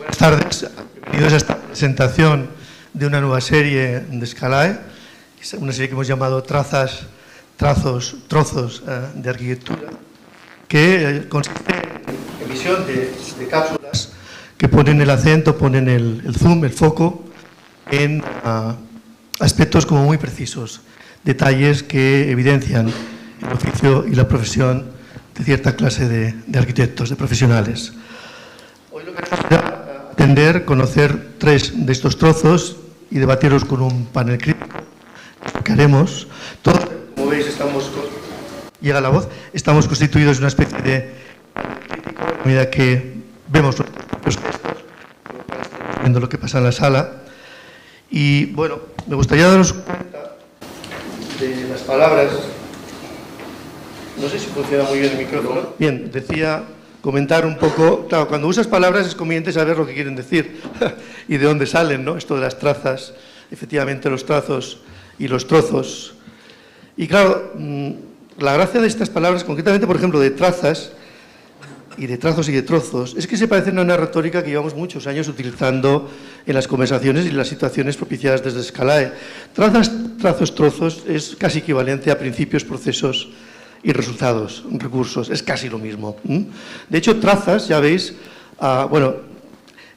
Buenas tardes, bienvenidos a esta presentación de una nueva serie de Scalae, una serie que hemos llamado Trozos de Arquitectura, que consiste en emisión de cápsulas que ponen el acento, ponen el zoom, el foco, en aspectos como muy precisos, detalles que evidencian el oficio y la profesión de cierta clase de arquitectos, de profesionales. Hoy lo que nos será atender, conocer tres de estos trozos y debatirlos con un panel crítico. Lo que haremos, todos, como veis, llega la voz, estamos constituidos en una especie de crítico, a medida que vemos los propios gestos, viendo lo que pasa en la sala. Y bueno, me gustaría daros cuenta de las palabras. No sé si funciona muy bien el micrófono. Bien, decía, comentar un poco. Claro, cuando usas palabras es conveniente saber lo que quieren decir y de dónde salen, ¿no? Esto de las trazas, efectivamente los trazos y los trozos. Y claro, la gracia de estas palabras, concretamente, por ejemplo, de trazas y de trazos y de trozos, es que se parecen a una retórica que llevamos muchos años utilizando en las conversaciones y las situaciones propiciadas desde Scalae. Trazos, trozos es casi equivalente a principios, procesos y resultados, recursos, es casi lo mismo. De hecho, trazas, ya veis, bueno,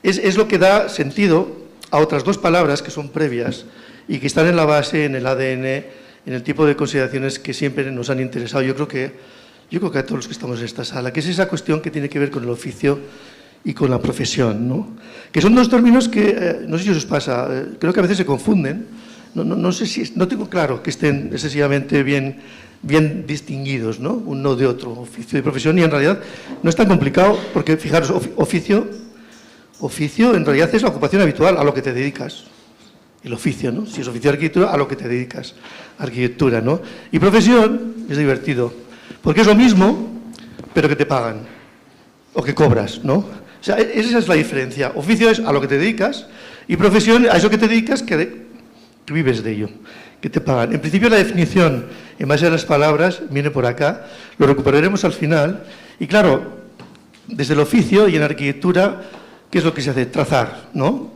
es lo que da sentido a otras dos palabras que son previas y que están en la base, en el ADN, en el tipo de consideraciones que siempre nos han interesado. Yo creo que a todos los que estamos en esta sala, que es esa cuestión que tiene que ver con el oficio y con la profesión, ¿no? Que son dos términos que, no sé si os pasa, creo que a veces se confunden. No sé si, no tengo claro que estén excesivamente bien distinguidos, ¿no? Uno de otro, oficio y profesión, y en realidad no es tan complicado, porque fijaros, oficio en realidad es la ocupación habitual a lo que te dedicas. El oficio, ¿no? Si es oficio de arquitectura, a lo que te dedicas, arquitectura, ¿no? Y profesión es divertido, porque es lo mismo, pero que te pagan, o que cobras, ¿no? O sea, esa es la diferencia. Oficio es a lo que te dedicas, y profesión a eso que te dedicas, que vives de ello, que te pagan. En principio la definición, en base a las palabras, viene por acá, lo recuperaremos al final, y claro, desde el oficio y en arquitectura, ¿qué es lo que se hace? Trazar, ¿no?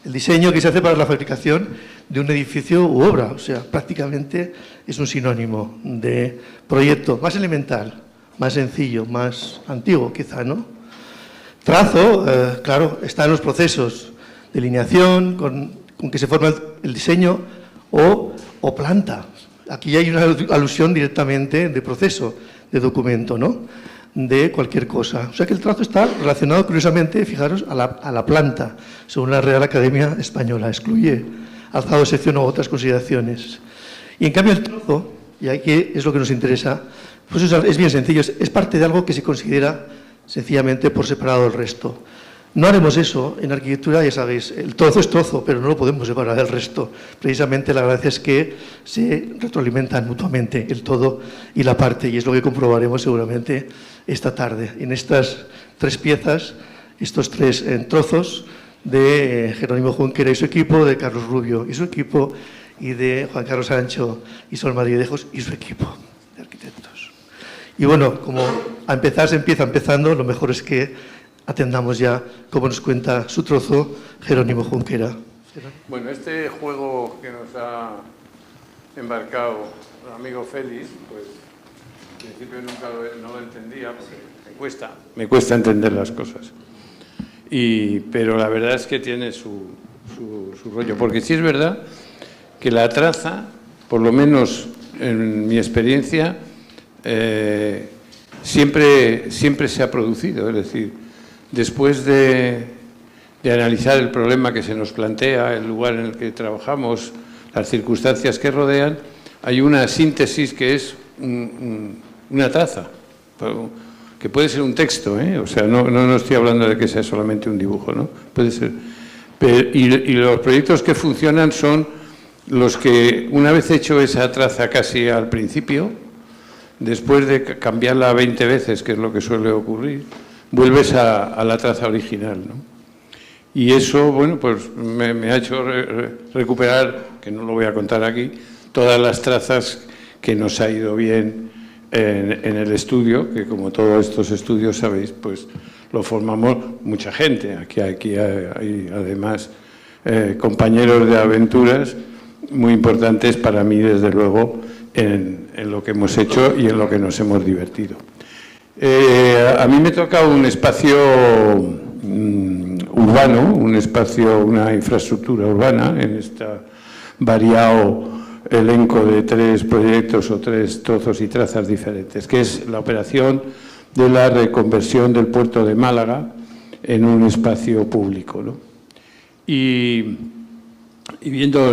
El diseño que se hace para la fabricación de un edificio u obra, o sea, prácticamente es un sinónimo de proyecto más elemental, más sencillo, más antiguo quizá, ¿no? Trazo, claro, está en los procesos de lineación, con que se forma el diseño, o planta. Aquí hay una alusión directamente de proceso, de documento, ¿no? De cualquier cosa. O sea que el trazo está relacionado, curiosamente, fijaros, a la planta, según la Real Academia Española. Excluye alzado de sección u otras consideraciones. Y en cambio el trozo, y aquí es lo que nos interesa, pues es bien sencillo, es parte de algo que se considera sencillamente por separado del resto. No haremos eso en arquitectura, ya sabéis, el trozo es trozo, pero no lo podemos separar del resto. Precisamente la gracia es que se retroalimentan mutuamente el todo y la parte, y es lo que comprobaremos seguramente esta tarde. En estas tres piezas, estos tres trozos de Jerónimo Junquera y su equipo, de Carlos Rubio y su equipo, y de Juan Carlos Sancho y Sol Madridejos y su equipo de arquitectos. Y bueno, como a empezar se empieza empezando, lo mejor es que atendamos ya cómo nos cuenta su trozo Jerónimo Junquera. Bueno, este juego que nos ha embarcado el amigo Félix, pues al principio nunca no lo entendía, porque me cuesta entender las cosas. Pero la verdad es que tiene su rollo, porque sí es verdad que la traza, por lo menos en mi experiencia, siempre se ha producido, es decir, después de analizar el problema que se nos plantea, el lugar en el que trabajamos, las circunstancias que rodean, hay una síntesis que es una traza, que puede ser un texto, ¿eh? O sea, no estoy hablando de que sea solamente un dibujo, ¿no? Puede ser. Y los proyectos que funcionan son los que, una vez hecho esa traza casi al principio, después de cambiarla 20 veces, que es lo que suele ocurrir, vuelves a la traza original, ¿no? Y eso, bueno, pues me ha hecho recuperar, que no lo voy a contar aquí, todas las trazas que nos ha ido bien en el estudio, que como todos estos estudios sabéis, pues lo formamos mucha gente. Aquí hay además compañeros de aventuras muy importantes para mí, desde luego, en lo que hemos hecho y en lo que nos hemos divertido. A mí me toca un espacio urbano, una infraestructura urbana en este variado elenco de 3 proyectos o 3 trozos y trazas diferentes, que es la operación de la reconversión del puerto de Málaga en un espacio público, ¿no? Y viendo,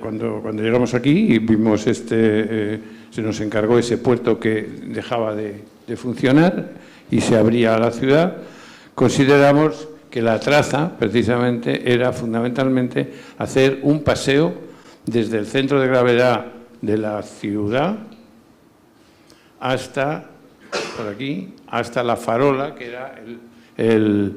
cuando llegamos aquí y vimos se nos encargó ese puerto que dejaba de funcionar y se abría a la ciudad, consideramos que la traza, precisamente, era fundamentalmente hacer un paseo desde el centro de gravedad de la ciudad hasta, por aquí, hasta la farola, que era el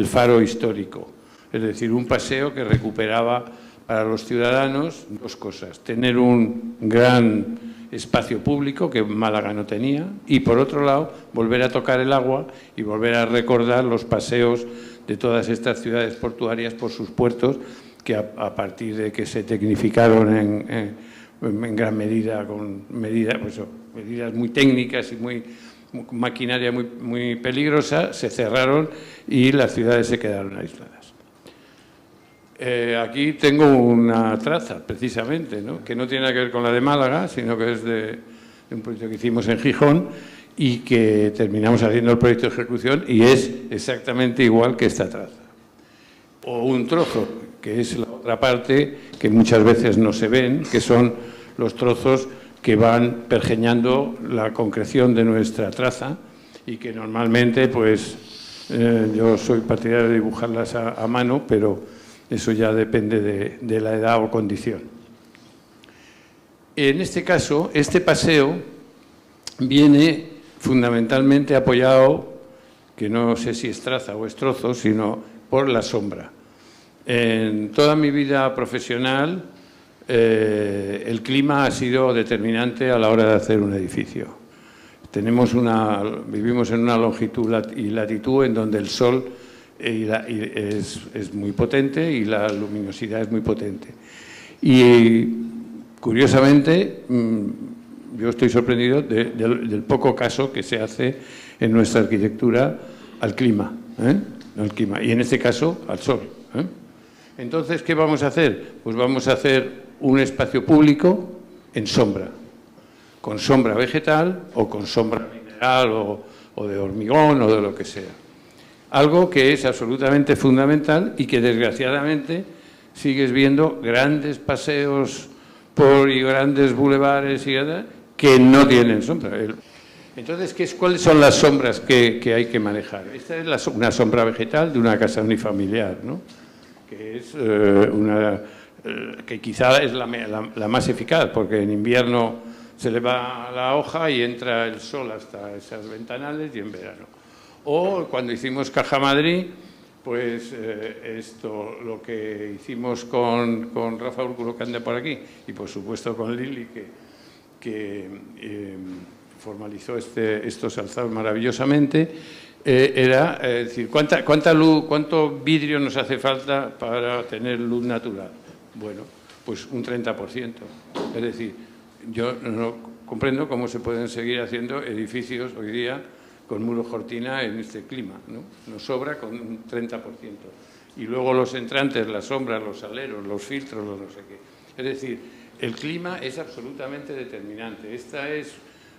faro histórico. Es decir, un paseo que recuperaba para los ciudadanos 2 cosas: tener un gran espacio público que Málaga no tenía y, por otro lado, volver a tocar el agua y volver a recordar los paseos de todas estas ciudades portuarias por sus puertos, que a partir de que se tecnificaron en gran medida, con medidas muy técnicas y maquinaria muy peligrosa, se cerraron y las ciudades se quedaron aisladas. Aquí tengo una traza, precisamente, ¿no?, que no tiene que ver con la de Málaga, sino que es de un proyecto que hicimos en Gijón y que terminamos haciendo el proyecto de ejecución, y es exactamente igual que esta traza. O un trozo, que es la otra parte que muchas veces no se ven, que son los trozos que van pergeñando la concreción de nuestra traza y que normalmente, pues, yo soy partidario de dibujarlas a mano, pero eso ya depende de la edad o condición. En este caso, este paseo viene fundamentalmente apoyado, que no sé si es traza o es trozo, sino por la sombra. En toda mi vida profesional, el clima ha sido determinante a la hora de hacer un edificio. Vivimos en una longitud y latitud en donde el sol es muy potente y la luminosidad es muy potente. Y, curiosamente, yo estoy sorprendido del poco caso que se hace en nuestra arquitectura al clima, al clima, y en este caso al sol. Entonces, ¿qué vamos a hacer? Pues vamos a hacer un espacio público en sombra, con sombra vegetal o con sombra mineral o de hormigón o de lo que sea. Algo que es absolutamente fundamental y que, desgraciadamente, sigues viendo grandes paseos y grandes bulevares que no tienen sombra. Entonces, ¿cuáles son las sombras que hay que manejar? Esta es una sombra vegetal de una casa unifamiliar, ¿no?, que es que quizá es la más eficaz, porque en invierno se le va la hoja y entra el sol hasta esas ventanales, y en verano. O cuando hicimos Caja Madrid, pues lo que hicimos con Rafa Úrculo, que anda por aquí, y por supuesto con Lili, que formalizó estos alzados maravillosamente, era decir, ¿cuánta luz, cuánto vidrio nos hace falta para tener luz natural? Bueno, pues un 30%. Es decir, yo no comprendo cómo se pueden seguir haciendo edificios hoy día con muros cortina en este clima, ¿no? Nos sobra con un 30%. Y luego los entrantes, las sombras, los aleros, los filtros, los no sé qué. Es decir, el clima es absolutamente determinante. Esta es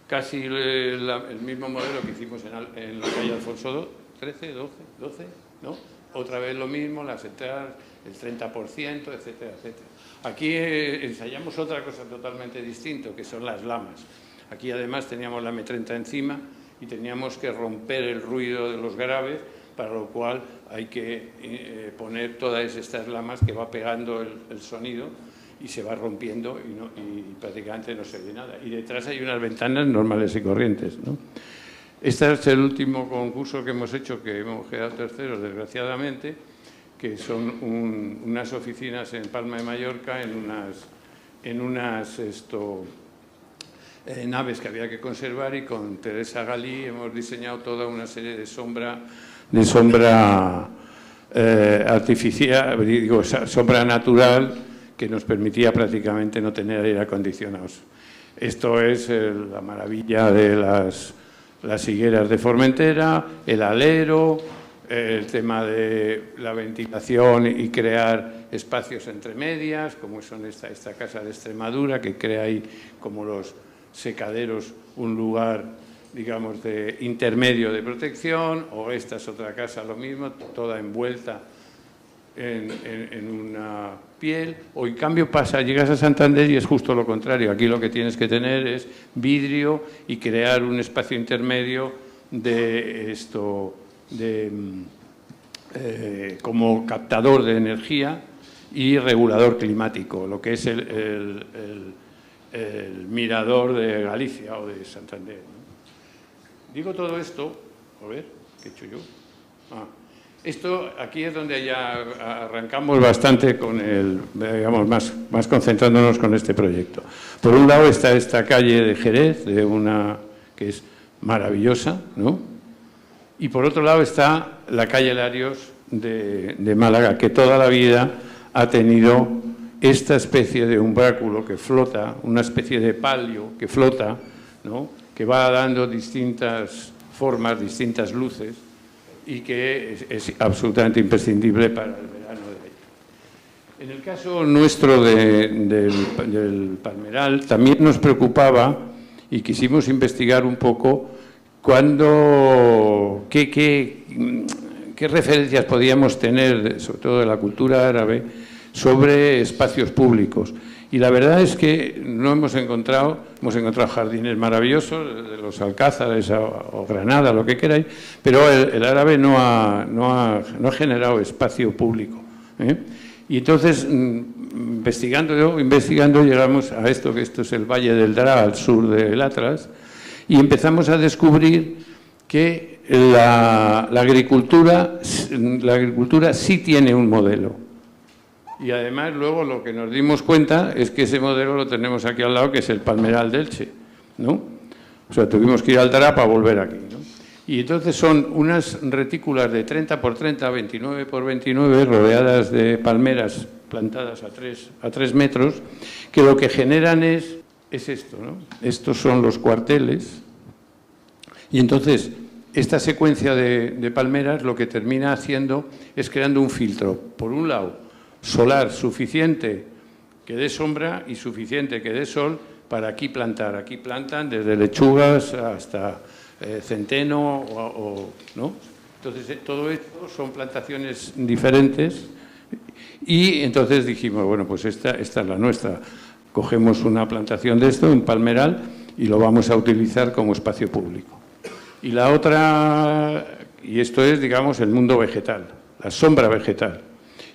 casi el mismo modelo que hicimos en la calle Alfonso XIII, 12, ¿no? Otra vez lo mismo, las entradas, el 30%, etcétera, etcétera. Aquí ensayamos otra cosa totalmente distinta, que son las lamas. Aquí además teníamos la M30 encima y teníamos que romper el ruido de los graves, para lo cual hay que poner todas estas lamas que va pegando el sonido y se va rompiendo y prácticamente no se oye nada. Y detrás hay unas ventanas normales y corrientes, ¿no? Este es el último concurso que hemos hecho, que hemos quedado terceros, desgraciadamente, que son unas oficinas en Palma de Mallorca, en unas naves que había que conservar, y con Teresa Galí hemos diseñado toda una serie de sombra artificial, digo, sombra natural, que nos permitía prácticamente no tener aire acondicionados. Esto es la maravilla de las higueras de Formentera, el alero, el tema de la ventilación y crear espacios entre medias, como son esta casa de Extremadura, que crea ahí como los secaderos un lugar, digamos, de intermedio de protección, o esta es otra casa, lo mismo, toda envuelta en una piel, o en cambio llegas a Santander y es justo lo contrario. Aquí lo que tienes que tener es vidrio y crear un espacio intermedio de esto, como captador de energía y regulador climático, lo que es el mirador de Galicia o de Santander, ¿no? Digo todo esto, a ver, ¿qué he hecho yo? Esto aquí es donde ya arrancamos bastante con digamos, más concentrándonos con este proyecto. Por un lado está esta calle de Jerez, que es maravillosa, ¿no? Y por otro lado está la calle Larios de Málaga, que toda la vida ha tenido esta especie de umbráculo que flota, una especie de palio que flota, ¿no? Que va dando distintas formas, distintas luces, y que es absolutamente imprescindible para el verano de ahí. En el caso nuestro del Palmeral también nos preocupaba y quisimos investigar un poco qué referencias podíamos tener, sobre todo de la cultura árabe, sobre espacios públicos. Y la verdad es que no hemos encontrado jardines maravillosos, de los Alcázares o Granada, lo que queráis, pero el árabe no ha generado espacio público, ¿eh? Y entonces, investigando llegamos a esto, que esto es el Valle del Draa, al sur del Atlas, y empezamos a descubrir que la agricultura sí tiene un modelo. Y además luego lo que nos dimos cuenta es que ese modelo lo tenemos aquí al lado, que es el Palmeral de Elche, ¿no? O sea, tuvimos que ir al Draa para volver aquí, ¿no? Y entonces son unas retículas de 30 por 30, 29 por 29, rodeadas de palmeras plantadas a 3 metros, que lo que generan es esto, ¿no? Estos son los cuarteles. Y entonces esta secuencia de palmeras lo que termina haciendo es creando un filtro, por un lado, solar suficiente que dé sombra y suficiente que dé sol para aquí plantar. Aquí plantan desde lechugas hasta centeno, ¿no? Entonces, todo esto son plantaciones diferentes, y entonces dijimos, bueno, pues esta es la nuestra. Cogemos una plantación de esto, un palmeral, y lo vamos a utilizar como espacio público. Y la otra, y esto es, digamos, el mundo vegetal, la sombra vegetal.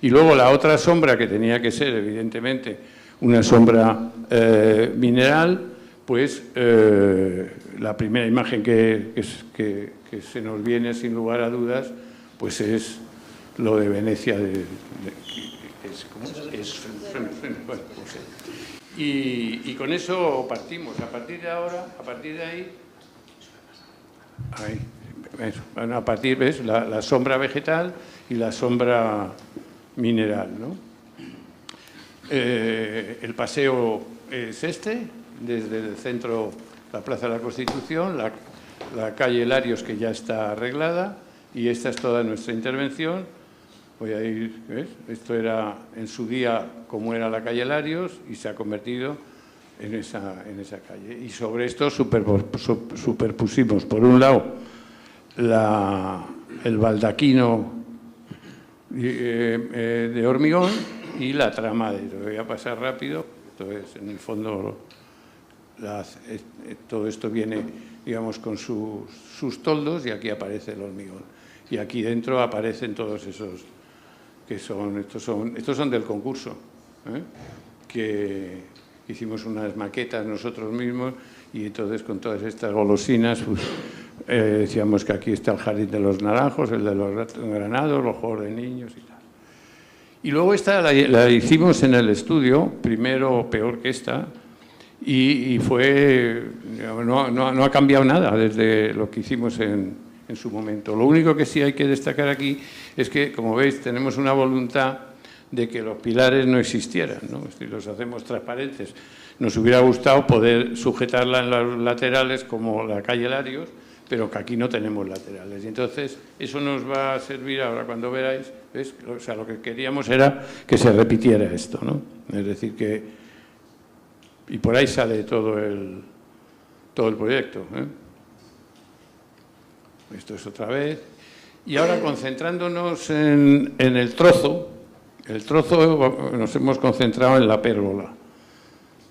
Y luego la otra sombra, que tenía que ser, evidentemente, una sombra mineral, pues la primera imagen que se nos viene, sin lugar a dudas, pues es lo de Venecia. Y con eso partimos. A partir de ahí, bueno, a partir, ¿ves? La sombra vegetal y la sombra mineral, ¿no? El paseo es desde el centro, la Plaza de la Constitución, la calle Larios, que ya está arreglada, y esta es toda nuestra intervención. Voy a ir, ¿ves? Esto era en su día como era la calle Larios, y se ha convertido en esa calle. Y sobre esto superpusimos, por un lado, el baldaquino de hormigón y la trama lo voy a pasar rápido. Entonces, en el fondo, todo esto viene, digamos, con sus toldos, y aquí aparece el hormigón. Y aquí dentro aparecen todos esos que estos son del concurso, ¿eh? Que hicimos unas maquetas nosotros mismos, y entonces con todas estas golosinas, pues, decíamos que aquí está el Jardín de los Naranjos, el de los Granados, los Juegos de Niños y tal. Y luego esta la hicimos en el estudio, primero peor que esta, y fue, no ha cambiado nada desde lo que hicimos en su momento. Lo único que sí hay que destacar aquí es que, como veis, tenemos una voluntad de que los pilares no existieran, ¿no? Si los hacemos transparentes. Nos hubiera gustado poder sujetarla en los laterales como la calle Larios, pero que aquí no tenemos laterales. Y entonces, eso nos va a servir ahora cuando veáis, ¿ves? O sea, lo que queríamos era que se repitiera esto, ¿no? Es decir, que... Y por ahí sale todo el proyecto, ¿eh? Esto es otra vez. Y ahora, concentrándonos en el trozo nos hemos concentrado en la pérgola.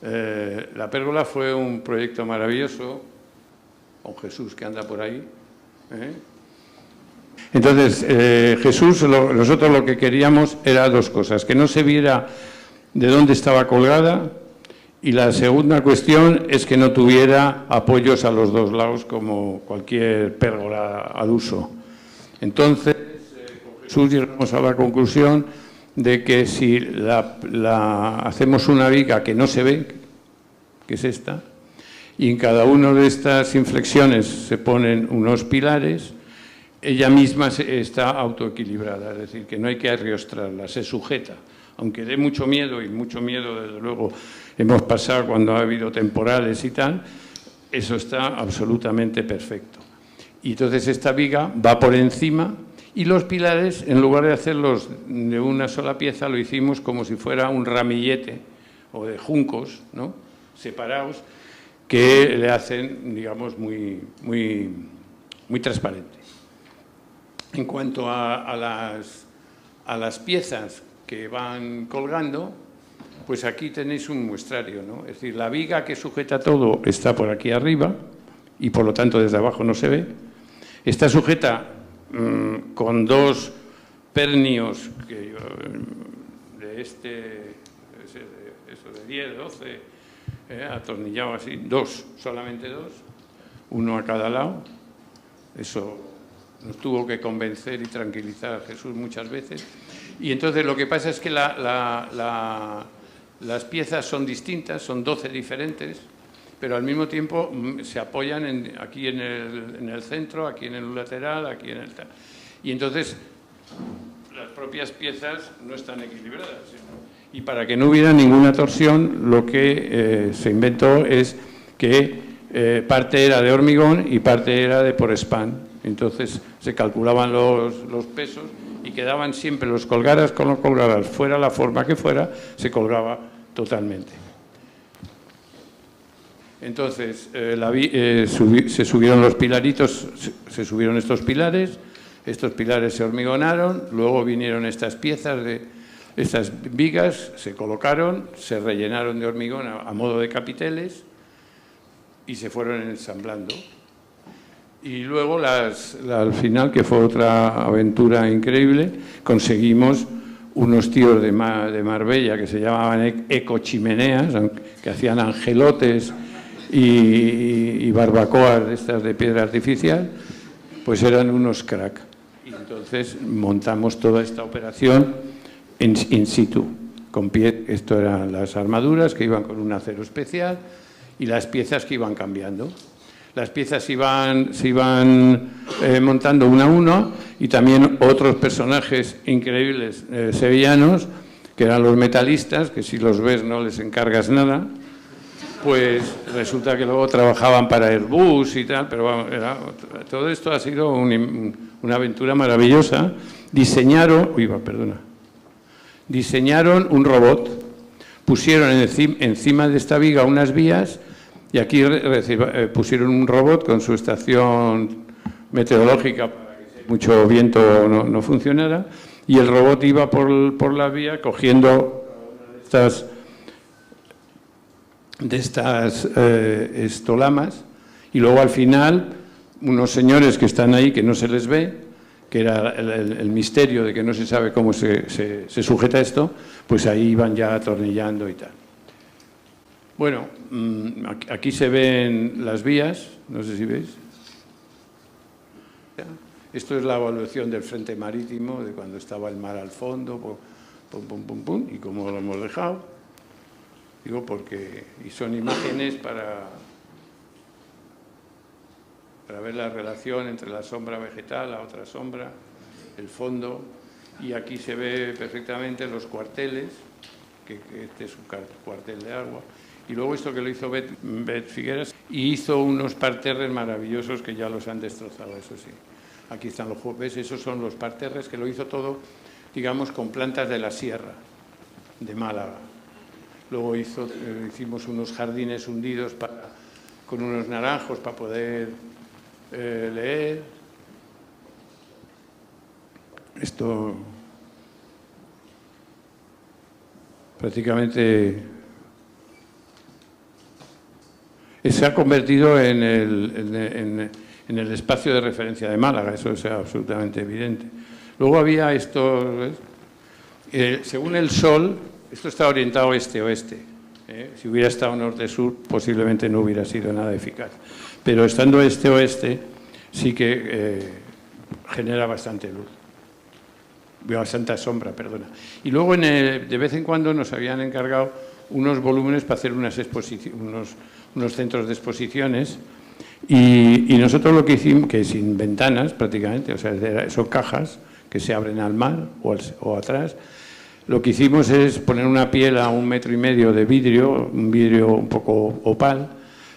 La pérgola fue un proyecto maravilloso, con Jesús que anda por ahí. Entonces, Jesús, nosotros lo que queríamos era dos cosas: que no se viera de dónde estaba colgada, y la segunda cuestión es que no tuviera apoyos a los dos lados como cualquier pérgola al uso. Entonces, con Jesús llegamos a la conclusión de que si hacemos una viga que no se ve, que es esta, y en cada una de estas inflexiones se ponen unos pilares, ella misma está autoequilibrada, es decir, que no hay que arriostrarla, se sujeta. Aunque dé mucho miedo, y mucho miedo desde luego hemos pasado cuando ha habido temporales y tal, eso está absolutamente perfecto. Y entonces esta viga va por encima, y los pilares, en lugar de hacerlos de una sola pieza, lo hicimos como si fuera un ramillete o de juncos, ¿no?, separados, que le hacen, digamos, muy transparente. En cuanto a las piezas que van colgando, pues aquí tenéis un muestrario, ¿no? Es decir, la viga que sujeta todo está por aquí arriba y por lo tanto desde abajo no se ve. Está sujeta con dos pernios de eso de 10, 12, atornillado así, solamente dos, uno a cada lado. Eso nos tuvo que convencer y tranquilizar a Jesús muchas veces. Y entonces lo que pasa es que las piezas son distintas, son 12 diferentes, pero al mismo tiempo se apoyan aquí en el centro, aquí en el lateral, aquí en el tal. Y entonces las propias piezas no están equilibradas. Y para que no hubiera ninguna torsión, lo que se inventó es que parte era de hormigón y parte era de porespán. Entonces se calculaban los pesos y quedaban siempre, los colgaras con los colgaras, fuera la forma que fuera, se colgaba totalmente. Entonces se subieron los pilaritos, se subieron estos pilares se hormigonaron, luego vinieron estas piezas, estas vigas, se colocaron, se rellenaron de hormigón a modo de capiteles y se fueron ensamblando. Y luego, al final, que fue otra aventura increíble, conseguimos unos tíos de Marbella que se llamaban ecochimeneas, que hacían angelotes y barbacoas de estas de piedra artificial, pues eran unos crack. Y entonces montamos toda esta operación in situ, con pie. Esto eran las armaduras que iban con un acero especial y las piezas que iban cambiando. Las piezas se iban montando uno a uno, y también otros personajes increíbles sevillanos, que eran los metalistas, que si los ves no les encargas nada, pues resulta que luego trabajaban para Airbus y tal, pero bueno, todo esto ha sido una aventura maravillosa. Diseñaron un robot, pusieron encima de esta viga unas vías, y aquí pusieron un robot con su estación meteorológica para que mucho viento no funcionara, y el robot iba por la vía cogiendo de estas estolamas, y luego al final unos señores que están ahí que no se les ve, que era el misterio de que no se sabe cómo se sujeta esto, pues ahí iban ya atornillando y tal. Bueno, aquí se ven las vías, no sé si veis. Esto es la evaluación del frente marítimo, de cuando estaba el mar al fondo, pum, pum, pum, pum, y cómo lo hemos dejado. Digo porque, y son imágenes para ver la relación entre la sombra vegetal, la otra sombra, el fondo, y aquí se ve perfectamente los cuarteles, que este es un cuartel de agua, y luego esto que lo hizo Bet Figueras, y hizo unos parterres maravillosos que ya los han destrozado, eso sí. Aquí están los jueves, esos son los parterres que lo hizo todo, digamos, con plantas de la sierra, de Málaga. Luego hicimos unos jardines hundidos con unos naranjos para poder leer. Esto prácticamente se ha convertido en el espacio de referencia de Málaga, eso es absolutamente evidente. Luego había esto, según el sol, esto está orientado este-oeste. Si hubiera estado norte-sur, posiblemente no hubiera sido nada eficaz. Pero estando este-oeste, sí que genera bastante luz. Bastante sombra, perdona. Y luego, de vez en cuando, nos habían encargado unos volúmenes para hacer unos centros de exposiciones. Y nosotros lo que hicimos, que sin ventanas prácticamente, o sea, son cajas que se abren al mar o atrás, lo que hicimos es poner una piel a 1,5 metros de vidrio, un vidrio un poco opal,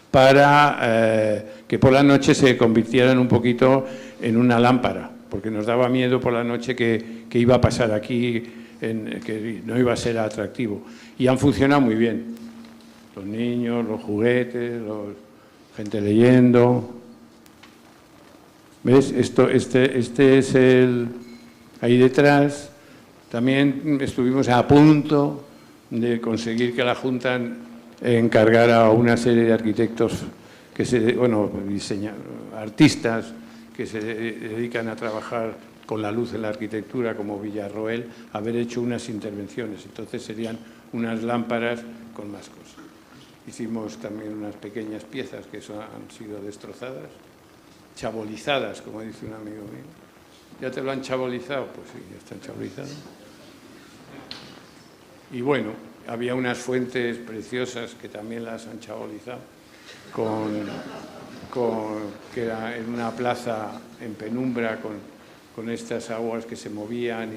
para que por la noche se convirtieran un poquito en una lámpara, porque nos daba miedo por la noche que iba a pasar aquí, que no iba a ser atractivo. Y han funcionado muy bien. Los niños, los juguetes, gente leyendo. ¿Ves? Este es el... Ahí detrás. También estuvimos a punto de conseguir que la Junta encargara a una serie de arquitectos, artistas que se dedican a trabajar con la luz en la arquitectura, como Villarroel, haber hecho unas intervenciones. Entonces serían unas lámparas con más cosas. Hicimos también unas pequeñas piezas que han sido destrozadas, chabolizadas, como dice un amigo mío. ¿Ya te lo han chabolizado? Pues sí, ya están chabolizadas. Y bueno, había unas fuentes preciosas que también las han chabolizado, que era en una plaza en penumbra con estas aguas que se movían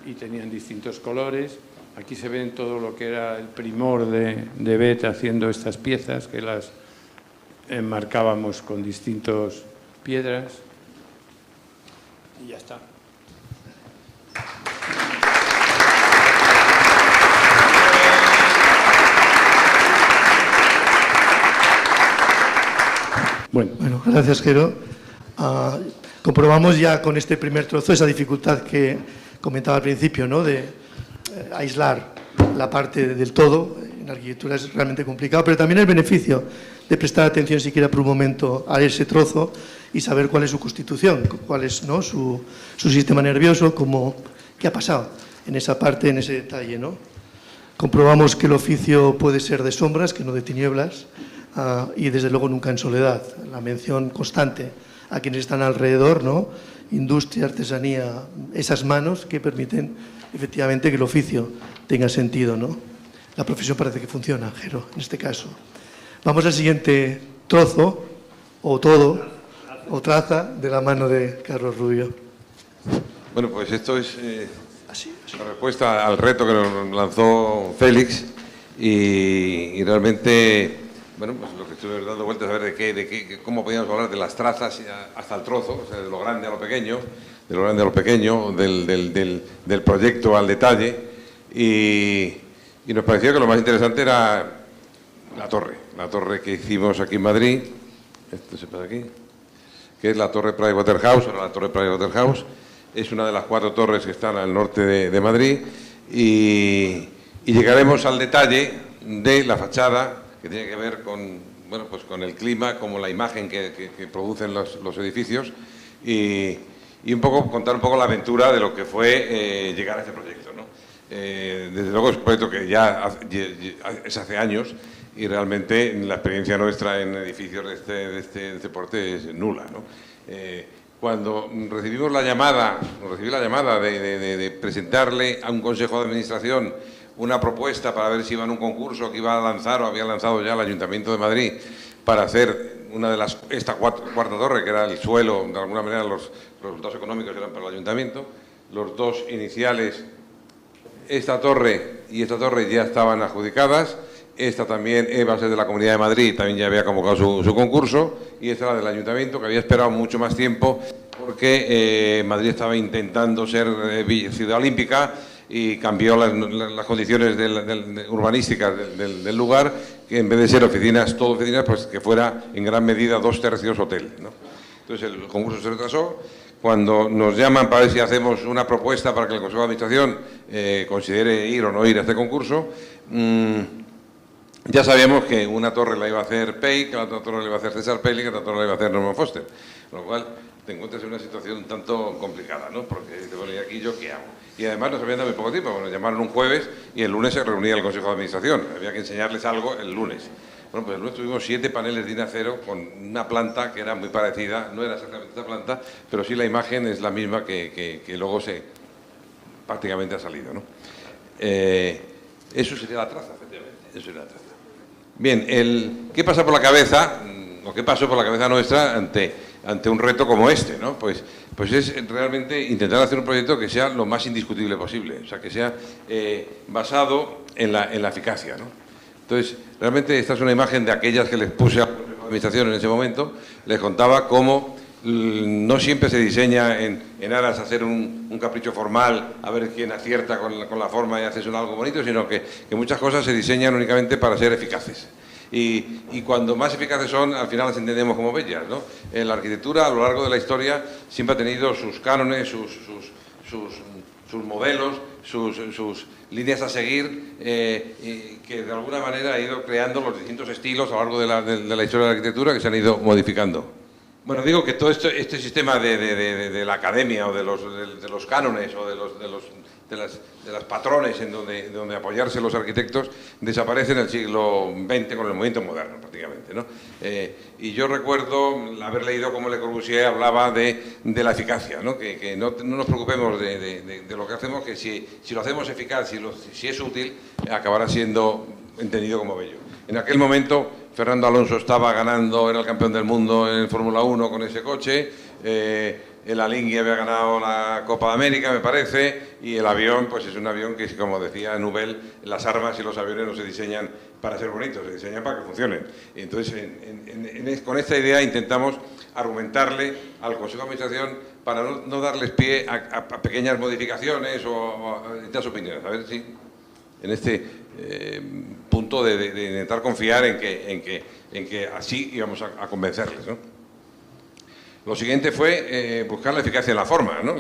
y tenían distintos colores. Aquí se ven todo lo que era el primor de Bet haciendo estas piezas, que las enmarcábamos con distintas piedras. Y ya está. Bueno, gracias, Jero. Comprobamos ya con este primer trozo esa dificultad que comentaba al principio, ¿no? De aislar la parte del todo. En arquitectura es realmente complicado, pero también el beneficio de prestar atención siquiera por un momento a ese trozo y saber cuál es su constitución, cuál es, ¿no?, su sistema nervioso, qué ha pasado en esa parte, en ese detalle, ¿no? Comprobamos que el oficio puede ser de sombras, que no de tinieblas, y desde luego nunca en soledad. La mención constante a quienes están alrededor, ¿no? Industria, artesanía, esas manos que permiten efectivamente que el oficio tenga sentido, ¿no? La profesión parece que funciona, Jero, en este caso. Vamos al siguiente trozo, o todo, o traza, de la mano de Carlos Rubio. Bueno, pues esto es la respuesta al reto que nos lanzó Félix y realmente, bueno, pues lo que estuve dando vueltas a ver cómo podíamos hablar de las trazas hasta el trozo, o sea, de lo grande a lo pequeño, del proyecto al detalle, y nos parecía que lo más interesante era la torre que hicimos aquí en Madrid, esto se pasa aquí, que es la Torre Pricewaterhouse, ahora la Torre Pricewaterhouse, es una de las 4 torres que están al norte de Madrid, y llegaremos al detalle de la fachada, que tiene que ver con, bueno, pues con el clima, como la imagen que producen los edificios, y contar un poco la aventura de lo que fue llegar a este proyecto, ¿no? Desde luego es un proyecto que ya es hace años, y realmente la experiencia nuestra en edificios de este porte es nula, ¿no? Cuando recibí la llamada de presentarle a un consejo de administración una propuesta para ver si iba en un concurso que iba a lanzar o había lanzado ya el Ayuntamiento de Madrid para hacer esta cuarta torre, que era el suelo, de alguna manera los resultados económicos eran para el Ayuntamiento. Los dos iniciales, esta torre y esta torre, ya estaban adjudicadas. Esta también iba a ser de la Comunidad de Madrid, también ya había convocado su concurso, y esta era del Ayuntamiento, que había esperado mucho más tiempo porque Madrid estaba intentando ser ciudad olímpica y cambió las condiciones urbanísticas del lugar, que en vez de ser oficinas, todo oficinas, pues que fuera en gran medida 2/3 hotel, ¿no? Entonces el concurso se retrasó. Cuando nos llaman para ver si hacemos una propuesta para que el Consejo de Administración considere ir o no ir a este concurso, ya sabíamos que una torre la iba a hacer Pei, que la otra torre la iba a hacer César Pelli, que la otra torre la iba a hacer Norman Foster. Con lo cual te encuentras en una situación un tanto complicada, ¿no? Porque te voy a aquí, ¿yo qué hago? Y además nos habían dado muy poco tiempo. Bueno, nos llamaron un jueves y el lunes se reunía el Consejo de Administración. Había que enseñarles algo el lunes. Bueno, pues el lunes tuvimos 7 paneles de acero con una planta que era muy parecida, no era exactamente esta planta, pero sí la imagen es la misma que luego prácticamente ha salido, ¿no? Eso sería la traza, efectivamente. Eso sería la traza. Bien, ¿qué pasa por la cabeza, o qué pasó por la cabeza nuestra ante un reto como este, ¿no? Pues es realmente intentar hacer un proyecto que sea lo más indiscutible posible, o sea, que sea basado en la eficacia, ¿no? Entonces, realmente esta es una imagen de aquellas que les puse a la Administración en ese momento. Les contaba cómo no siempre se diseña en aras a hacer un capricho formal, a ver quién acierta con la forma y haces algo bonito, sino que muchas cosas se diseñan únicamente para ser eficaces. Y cuando más eficaces son, al final las entendemos como bellas, ¿no? La arquitectura, a lo largo de la historia, siempre ha tenido sus cánones, sus modelos, sus líneas a seguir, y que de alguna manera ha ido creando los distintos estilos a lo largo de la historia de la arquitectura, que se han ido modificando. Bueno, digo que todo este sistema de la academia o de los cánones o de las patrones en donde apoyarse los arquitectos desaparece en el siglo XX con el movimiento moderno, prácticamente, ¿no? Y yo recuerdo haber leído cómo Le Corbusier hablaba de la eficacia, ¿no? Que no nos preocupemos de lo que hacemos, que si lo hacemos eficaz, si es útil, acabará siendo entendido como bello. En aquel momento Fernando Alonso estaba ganando, era el campeón del mundo en Fórmula 1 con ese coche, el Alingui había ganado la Copa de América, me parece, y el avión, pues es un avión que, como decía Nubel, las armas y los aviones no se diseñan para ser bonitos, se diseñan para que funcionen. Y entonces, con esta idea intentamos argumentarle al Consejo de Administración para no darles pie a pequeñas modificaciones o a distintas opiniones. A ver si en este punto de intentar confiar en que así íbamos a convencerles, ¿no? Lo siguiente fue buscar la eficacia en la forma, ¿no?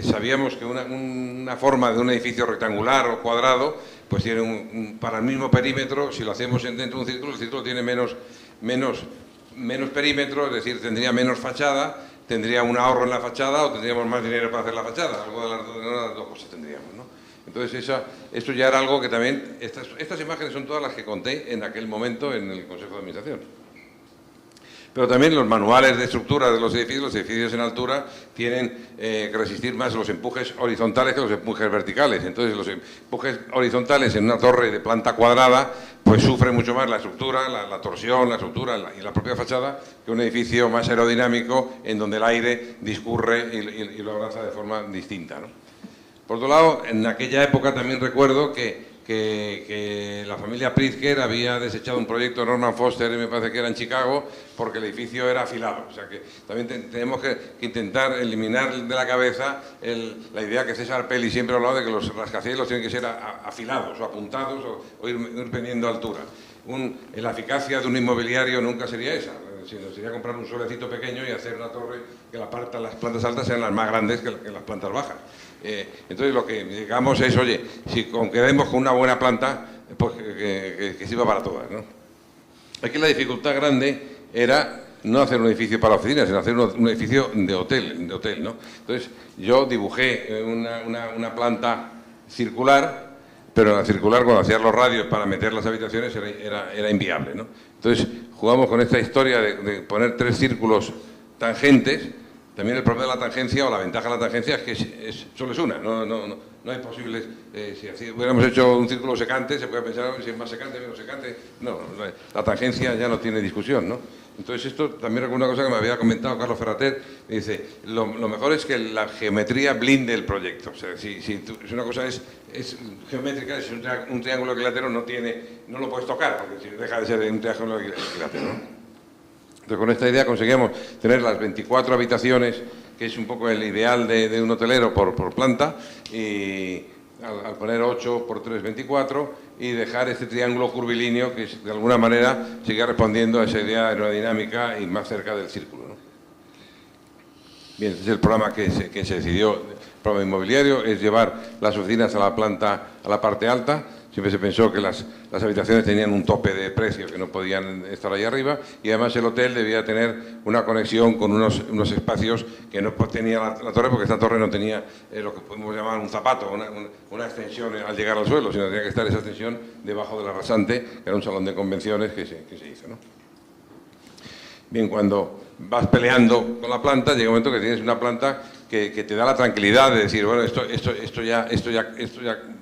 Sabíamos que una forma de un edificio rectangular o cuadrado, pues tiene para el mismo perímetro, si lo hacemos dentro de un círculo, el círculo tiene menos perímetro, es decir, tendría menos fachada, tendría un ahorro en la fachada o tendríamos más dinero para hacer la fachada, algo de las dos cosas tendríamos, ¿no? Entonces, esto ya era algo que también... Estas imágenes son todas las que conté en aquel momento en el Consejo de Administración. Pero también los manuales de estructura de los edificios en altura tienen que resistir más los empujes horizontales que los empujes verticales. Entonces, los empujes horizontales en una torre de planta cuadrada, pues sufre mucho más la estructura, la torsión, la estructura y la propia fachada, que un edificio más aerodinámico en donde el aire discurre y lo abraza de forma distinta, ¿no? Por otro lado, en aquella época también recuerdo que la familia Pritzker había desechado un proyecto de Norman Foster, me parece que era en Chicago, porque el edificio era afilado. O sea que también tenemos que intentar eliminar de la cabeza la idea que César Pelli siempre ha hablado de que los rascacielos tienen que ser afilados o apuntados o ir pendiendo altura. La eficacia de un inmobiliario nunca sería esa, sino sería comprar un solecito pequeño y hacer una torre que las plantas altas sean las más grandes que las plantas bajas. Entonces lo que digamos es, oye, si quedemos con una buena planta, pues que sirva para todas, ¿no? Aquí la dificultad grande era no hacer un edificio para oficinas, sino hacer un edificio de hotel, ¿no? Entonces yo dibujé una planta circular, pero la circular, cuando hacías los radios para meter las habitaciones, era inviable, ¿no? Entonces jugamos con esta historia de poner 3 círculos tangentes También el problema de la tangencia o la ventaja de la tangencia es que solo es una, no hay posibles. Si hubiéramos hecho un círculo secante, se puede pensar si es más secante, menos secante. No, la tangencia ya no tiene discusión, ¿no? Entonces, esto también es una cosa que me había comentado Carlos Ferrater. Me dice, lo mejor es que la geometría blinde el proyecto. O sea, si una cosa es geométrica, si un triángulo equilátero no lo puedes tocar, porque si deja de ser un triángulo equilátero, ¿no? Entonces, con esta idea conseguíamos tener las 24 habitaciones, que es un poco el ideal de un hotelero por planta, y al poner 8 por 3, 24, y dejar este triángulo curvilíneo que de alguna manera sigue respondiendo a esa idea aerodinámica y más cerca del círculo, ¿no? Bien, este es el programa que se decidió, el programa inmobiliario, es llevar las oficinas a la planta, a la parte alta. Siempre se pensó que las habitaciones tenían un tope de precio, que no podían estar ahí arriba, y además el hotel debía tener una conexión con unos espacios que no tenía la torre, porque esta torre no tenía lo que podemos llamar un zapato, una extensión al llegar al suelo, sino tenía que estar esa extensión debajo de la rasante, que era un salón de convenciones que se hizo, ¿no? Bien, cuando vas peleando con la planta, llega un momento que tienes una planta que te da la tranquilidad de decir, bueno, esto ya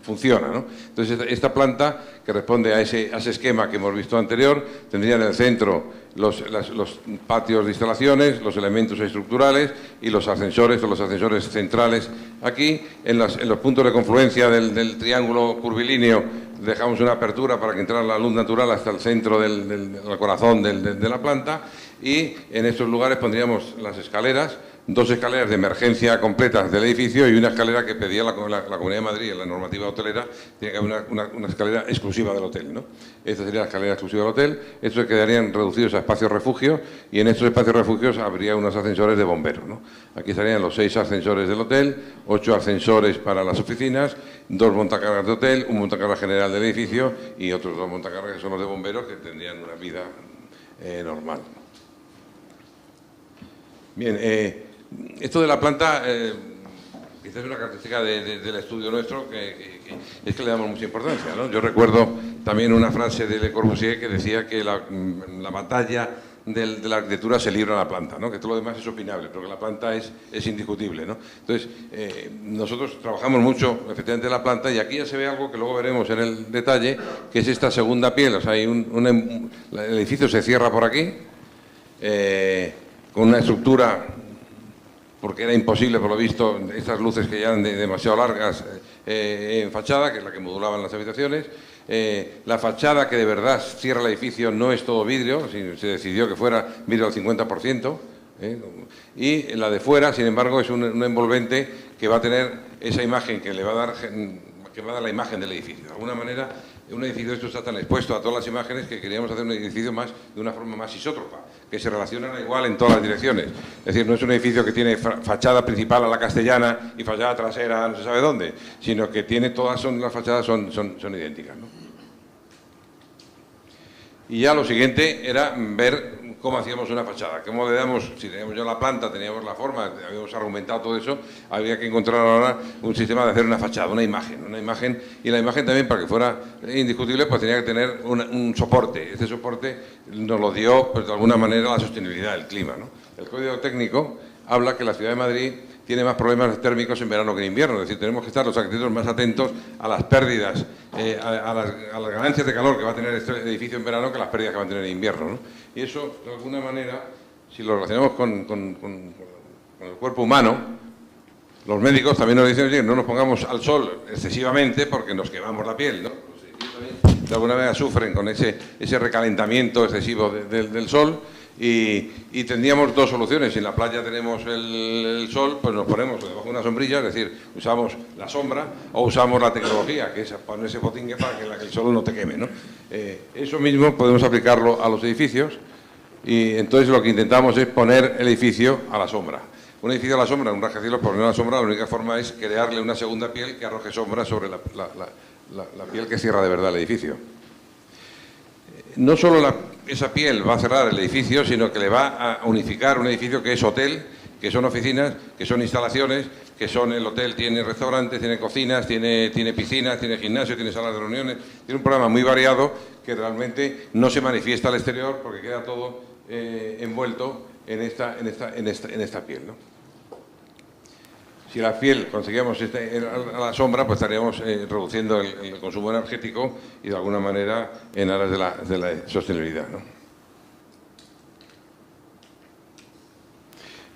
funciona, ¿no? Entonces, esta planta, que responde a ese esquema que hemos visto anterior, tendría en el centro los patios de instalaciones, los elementos estructurales y los ascensores o los ascensores centrales. Aquí, en los puntos de confluencia del triángulo curvilíneo, dejamos una apertura para que entrara la luz natural hasta el centro del corazón de la planta, y en estos lugares pondríamos las escaleras, 2 escaleras de emergencia completas del edificio y una escalera que pedía la Comunidad de Madrid en la normativa hotelera. Tiene que haber una escalera exclusiva del hotel, ¿no? Esta sería la escalera exclusiva del hotel. Estos quedarían reducidos a espacios refugio, y en estos espacios refugios habría unos ascensores de bomberos, ¿no? Aquí estarían los 6 ascensores del hotel, 8 ascensores para las oficinas, 2 montacargas de hotel, un montacargas general del edificio y otros 2 montacargas que son los de bomberos, que tendrían una vida normal. Bien, esto de la planta, quizás es una característica del estudio nuestro, que es que le damos mucha importancia, ¿no? Yo recuerdo también una frase de Le Corbusier que decía que la batalla de la arquitectura se libra en la planta, ¿no? Que todo lo demás es opinable, pero que la planta es indiscutible, ¿no? Entonces, nosotros trabajamos mucho, efectivamente, en la planta, y aquí ya se ve algo que luego veremos en el detalle, que es esta segunda piel. O sea, el edificio se cierra por aquí, con una estructura, porque era imposible, por lo visto, estas luces que ya eran demasiado largas en fachada, que es la que modulaban las habitaciones. La fachada que de verdad cierra el edificio no es todo vidrio, se decidió que fuera vidrio al 50%, y la de fuera, sin embargo, es un envolvente que va a tener esa imagen que le va a dar, la imagen del edificio. De alguna manera, un edificio de esto está tan expuesto a todas las imágenes que queríamos hacer un edificio de una forma más isótropa, que se relacionan igual en todas las direcciones. Es decir, no es un edificio que tiene fachada principal a la castellana y fachada trasera no se sabe dónde, sino que tiene las fachadas son idénticas, ¿no? Y ya lo siguiente era ver cómo hacíamos una fachada, cómo le damos, si teníamos ya la planta, teníamos la forma, habíamos argumentado todo eso, había que encontrar ahora un sistema de hacer una fachada, una imagen, y la imagen también, para que fuera indiscutible, pues tenía que tener un soporte. Ese soporte nos lo dio, pues de alguna manera, la sostenibilidad del clima, ¿no? El Código Técnico habla que la Ciudad de Madrid tiene más problemas térmicos en verano que en invierno. Es decir, tenemos que estar los arquitectos más atentos a las pérdidas, a las ganancias de calor que va a tener este edificio en verano que las pérdidas que va a tener en invierno, ¿no? Y eso, de alguna manera, si lo relacionamos con el cuerpo humano, los médicos también nos dicen, oye, no nos pongamos al sol excesivamente porque nos quemamos la piel, ¿no? Los edificios también, de alguna manera, sufren con ese recalentamiento excesivo del sol. Y tendríamos 2 soluciones. Si en la playa tenemos el sol, pues nos ponemos debajo de una sombrilla, es decir, usamos la sombra, o usamos la tecnología, que es ponerse botingue para que el sol no te queme, ¿no? Eso mismo podemos aplicarlo a los edificios, y entonces lo que intentamos es poner el edificio a la sombra. Un edificio a la sombra, un rascacielos poner a la sombra, la única forma es crearle una segunda piel que arroje sombra sobre la piel que cierra de verdad el edificio. No solo esa piel va a cerrar el edificio, sino que le va a unificar un edificio que es hotel, que son oficinas, que son instalaciones, que son el hotel, tiene restaurantes, tiene cocinas, tiene piscinas, tiene gimnasio, tiene salas de reuniones, tiene un programa muy variado que realmente no se manifiesta al exterior porque queda todo envuelto en esta piel, ¿no? Si la piel conseguíamos a la sombra, pues estaríamos reduciendo el consumo energético y de alguna manera en aras de la sostenibilidad, ¿no?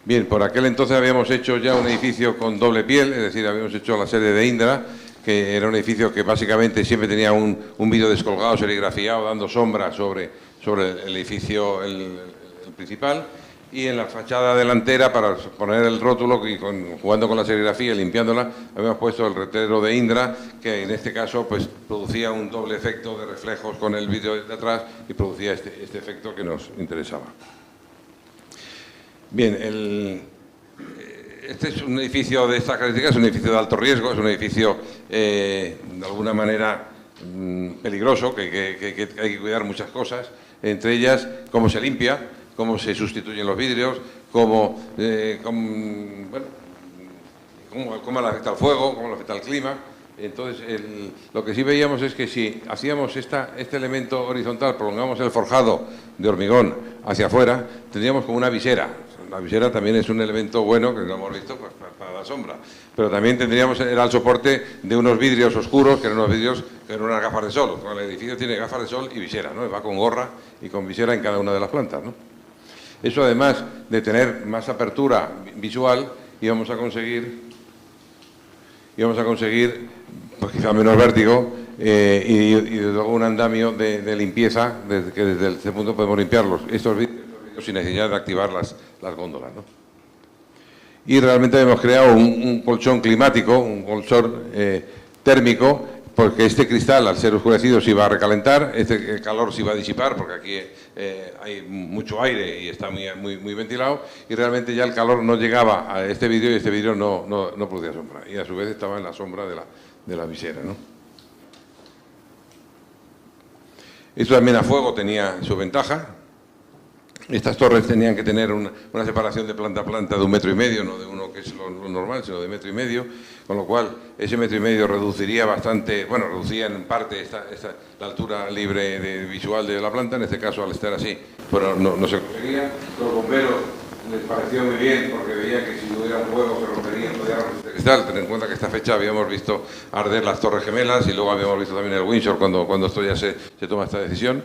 Bien, por aquel entonces habíamos hecho ya un edificio con doble piel, es decir, habíamos hecho la sede de Indra, que era un edificio que básicamente siempre tenía un vidrio descolgado, serigrafiado, dando sombra sobre el edificio el principal. Y en la fachada delantera, para poner el rótulo y jugando con la serigrafía y limpiándola, habíamos puesto el letrero de Indra, que en este caso pues producía un doble efecto de reflejos con el vídeo de atrás y producía este efecto que nos interesaba. Bien, este es un edificio de estas características, es un edificio de alto riesgo, es un edificio de alguna manera peligroso, que hay que cuidar muchas cosas, entre ellas cómo se limpia, cómo se sustituyen los vidrios, cómo le afecta el fuego, cómo le afecta el clima. Entonces, lo que sí veíamos es que si hacíamos este elemento horizontal, prolongamos el forjado de hormigón hacia afuera, tendríamos como una visera. La visera también es un elemento bueno, que lo hemos visto, pues, para la sombra. Pero también tendríamos, era el soporte de unos vidrios oscuros, que eran unos vidrios, que eran unas gafas de sol. El edificio tiene gafas de sol y visera, ¿no? Va con gorra y con visera en cada una de las plantas, ¿no? Eso, además de tener más apertura visual, íbamos a conseguir pues, quizá menos vértigo y desde luego un andamio de limpieza, que desde este punto podemos limpiar estos vidrios sin necesidad de activar las góndolas, ¿no? Y realmente hemos creado un colchón climático, un colchón térmico, porque este cristal, al ser oscurecido, se iba a recalentar, el calor se iba a disipar, porque aquí hay mucho aire y está muy ventilado, y realmente ya el calor no llegaba a este vidrio y este vidrio no producía sombra. Y a su vez estaba en la sombra de la visera, ¿no? Esto también a fuego tenía su ventaja. Estas torres tenían que tener una separación de planta a planta de 1,5 metros, no de uno que es lo normal, sino de 1,5 metros, con lo cual ese 1,5 metros reduciría bastante, bueno, reducía en parte la altura libre visual de la planta, en este caso al estar así, pero no se conseguía. Los bomberos les pareció muy bien porque veían que si hubiera un fuego se rompería, podía romper este cristal. Ten en cuenta que esta fecha habíamos visto arder las Torres Gemelas y luego habíamos visto también el Windsor cuando esto ya se toma esta decisión.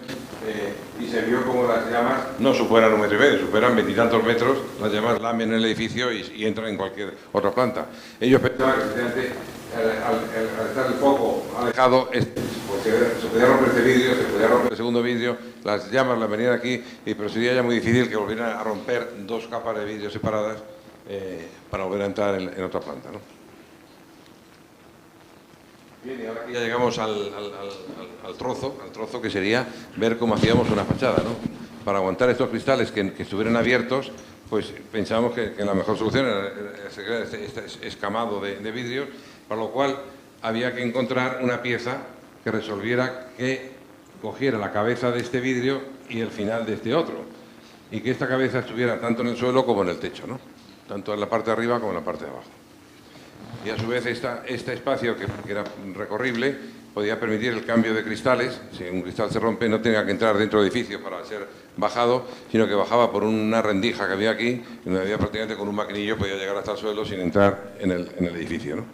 Y se vio como las llamas no superan 1,5 metros, superan 20 y tantos metros, las llamas lamen el edificio y entran en cualquier otra planta. Ellos pensaban que efectivamente, al estar el foco alejado, pues se podía romper este vidrio, se podía romper el segundo vidrio, las llamas las venían aquí, pero sería ya muy difícil que volvieran a romper 2 capas de vidrio separadas para volver a entrar en otra planta, ¿no? Bien, y ahora aquí ya llegamos al trozo que sería ver cómo hacíamos una fachada, ¿no? Para aguantar estos cristales que estuvieran abiertos, pues pensábamos que la mejor solución era este escamado de vidrios, para lo cual había que encontrar una pieza que resolviera que cogiera la cabeza de este vidrio y el final de este otro, y que esta cabeza estuviera tanto en el suelo como en el techo, ¿no? Tanto en la parte de arriba como en la parte de abajo. Y a su vez este espacio, que era recorrible, podía permitir el cambio de cristales. Si un cristal se rompe, no tenía que entrar dentro del edificio para ser bajado, sino que bajaba por una rendija que había aquí, donde había prácticamente con un maquinillo podía llegar hasta el suelo sin entrar en el edificio, ¿no?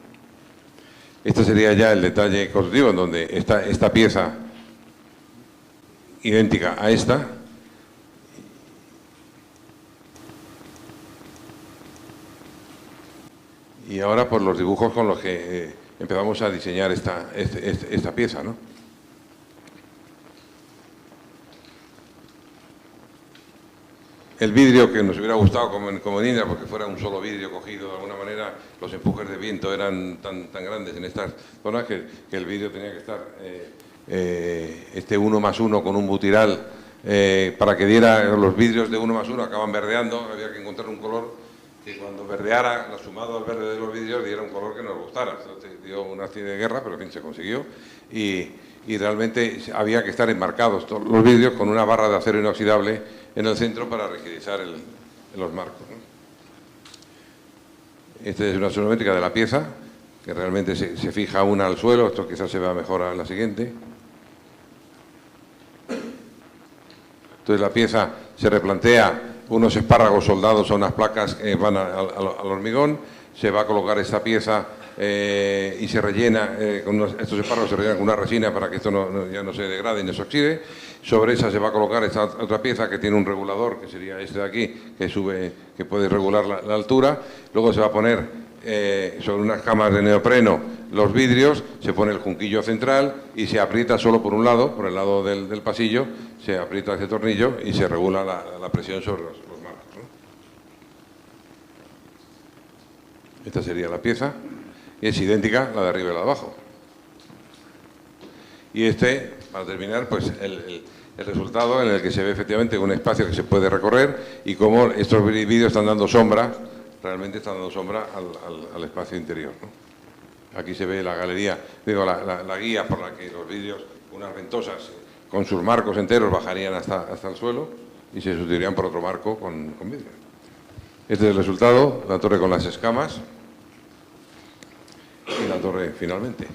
Este sería ya el detalle constructivo, en donde está esta pieza idéntica a esta. Y ahora por los dibujos con los que empezamos a diseñar esta pieza, ¿no? El vidrio que nos hubiera gustado como en Indra, porque fuera un solo vidrio cogido de alguna manera, los empujes de viento eran tan grandes en estas zonas que el vidrio tenía que estar 1+1 con un butiral para que diera los vidrios de 1+1, acaban verdeando, había que encontrar un color que cuando verdeara, sumado al verde de los vidrios, diera un color que nos gustara. Entonces, dio una acción de guerra, pero en fin, se consiguió. Y realmente había que estar enmarcados todos los vidrios con una barra de acero inoxidable en el centro para rigidizar los marcos, ¿no? Esta es una sonométrica de la pieza, que realmente se fija una al suelo. Esto quizás se vea mejor en la siguiente. Entonces la pieza se replantea unos espárragos soldados a unas placas que van al hormigón, se va a colocar esta pieza y se rellena, estos espárragos se rellenan con una resina para que esto ya no se degrade ni se oxide. Sobre esa se va a colocar esta otra pieza que tiene un regulador, que sería este de aquí, que puede regular la altura. Luego se va a poner sobre unas camas de neopreno los vidrios, se pone el junquillo central y se aprieta solo por un lado, por el lado del pasillo, se aprieta ese tornillo y se regula la presión sobre los marcos, ¿no? Esta sería la pieza y es idéntica la de arriba y la de abajo. Y para terminar, pues el resultado en el que se ve efectivamente un espacio que se puede recorrer y cómo estos vídeos están dando sombra, realmente están dando sombra al espacio interior, ¿no? Aquí se ve la galería, la guía por la que los vídeos, unas ventosas con sus marcos enteros bajarían hasta el suelo y se sustituirían por otro marco con vidrio. Este es el resultado, la torre con las escamas y la torre finalmente.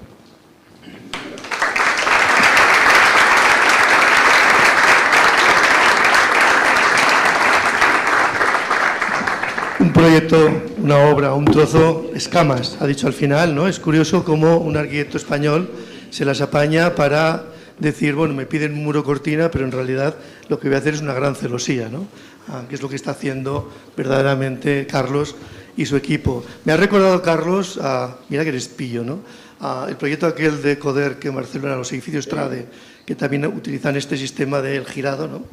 Un proyecto, una obra, un trozo, escamas, ha dicho al final, ¿no? Es curioso cómo un arquitecto español se las apaña para decir, bueno, me piden un muro cortina, pero en realidad lo que voy a hacer es una gran celosía, ¿no? Que es lo que está haciendo verdaderamente Carlos y su equipo. Me ha recordado, Carlos, mira que eres pillo, ¿no? El proyecto aquel de Coder que en Barcelona, los edificios Trade, que también utilizan este sistema del girado, ¿no?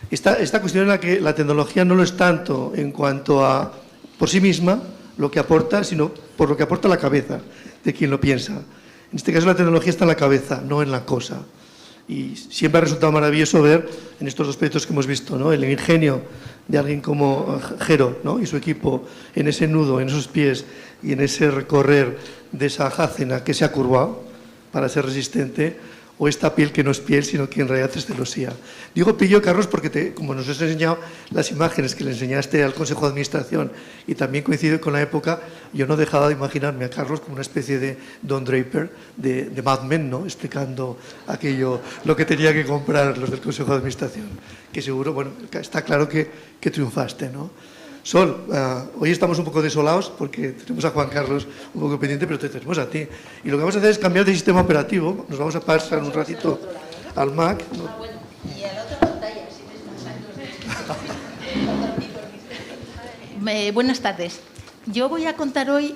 Esta cuestión en la que la tecnología no lo es tanto en cuanto a por sí misma lo que aporta, sino por lo que aporta la cabeza de quien lo piensa. En este caso la tecnología está en la cabeza, no en la cosa. Y siempre ha resultado maravilloso ver en estos dos proyectos que hemos visto, ¿no? El ingenio de alguien como Jero, ¿no? Y su equipo en ese nudo, en esos pies y en ese recorrer de esa jácena que se ha curvado para ser resistente, o esta piel que no es piel, sino que en realidad es celosía. Digo pillo, Carlos, porque como nos has enseñado las imágenes que le enseñaste al Consejo de Administración y también coincide con la época, yo no he dejado de imaginarme a Carlos como una especie de Don Draper de Mad Men, ¿no? Explicando aquello, lo que tenía que comprar los del Consejo de Administración, que seguro, bueno, está claro que triunfaste, ¿no? Sol, hoy estamos un poco desolados porque tenemos a Juan Carlos un poco pendiente, pero te tenemos a ti. Y lo que vamos a hacer es cambiar de sistema operativo. Nos vamos a pasar un ratito al Mac. ¿No? Bueno, y a la otra pantalla, si me estás buenas tardes. Yo voy a contar hoy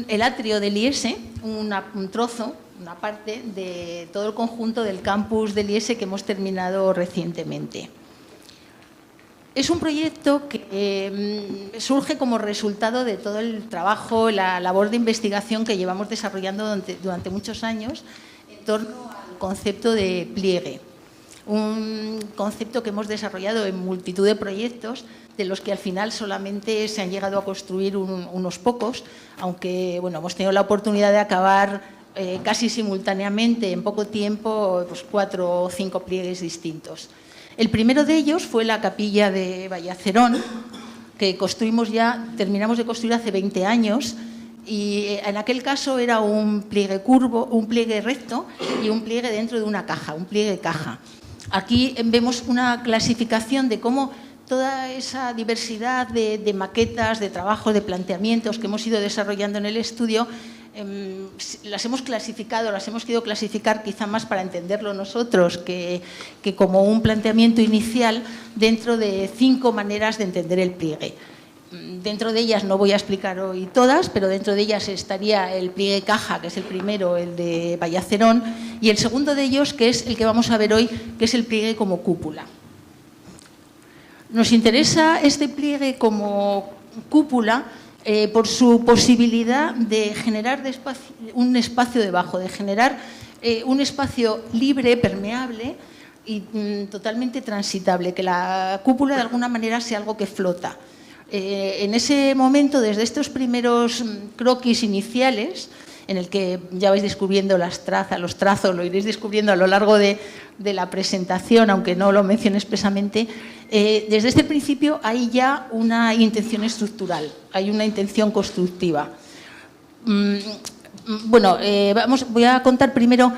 el atrio del IES, un trozo, una parte de todo el conjunto del campus del IES que hemos terminado recientemente. Es un proyecto que surge como resultado de todo el trabajo, la labor de investigación que llevamos desarrollando durante muchos años en torno al concepto de pliegue. Un concepto que hemos desarrollado en multitud de proyectos, de los que al final solamente se han llegado a construir unos pocos, aunque bueno, hemos tenido la oportunidad de acabar casi simultáneamente, en poco tiempo, pues 4 o 5 pliegues distintos. El primero de ellos fue la capilla de Vallacerón, que terminamos de construir hace 20 años, y en aquel caso era un pliegue curvo, un pliegue recto y un pliegue dentro de una caja, un pliegue caja. Aquí vemos una clasificación de cómo toda esa diversidad de maquetas, de trabajos, de planteamientos que hemos ido desarrollando en el estudio, las hemos querido clasificar quizá más para entenderlo nosotros que como un planteamiento inicial dentro de 5 maneras de entender el pliegue. Dentro de ellas no voy a explicar hoy todas, pero dentro de ellas estaría el pliegue caja, que es el primero, el de Vallacerón, y el segundo de ellos, que es el que vamos a ver hoy, que es el pliegue como cúpula. Nos interesa este pliegue como cúpula por su posibilidad de generar un espacio debajo, de generar un espacio libre, permeable y totalmente transitable, que la cúpula de alguna manera sea algo que flota. En ese momento, desde estos primeros croquis iniciales, en el que ya vais descubriendo los trazos, lo iréis descubriendo a lo largo de la presentación, aunque no lo mencione expresamente, desde este principio hay ya una intención estructural, hay una intención constructiva. Bueno, voy a contar primero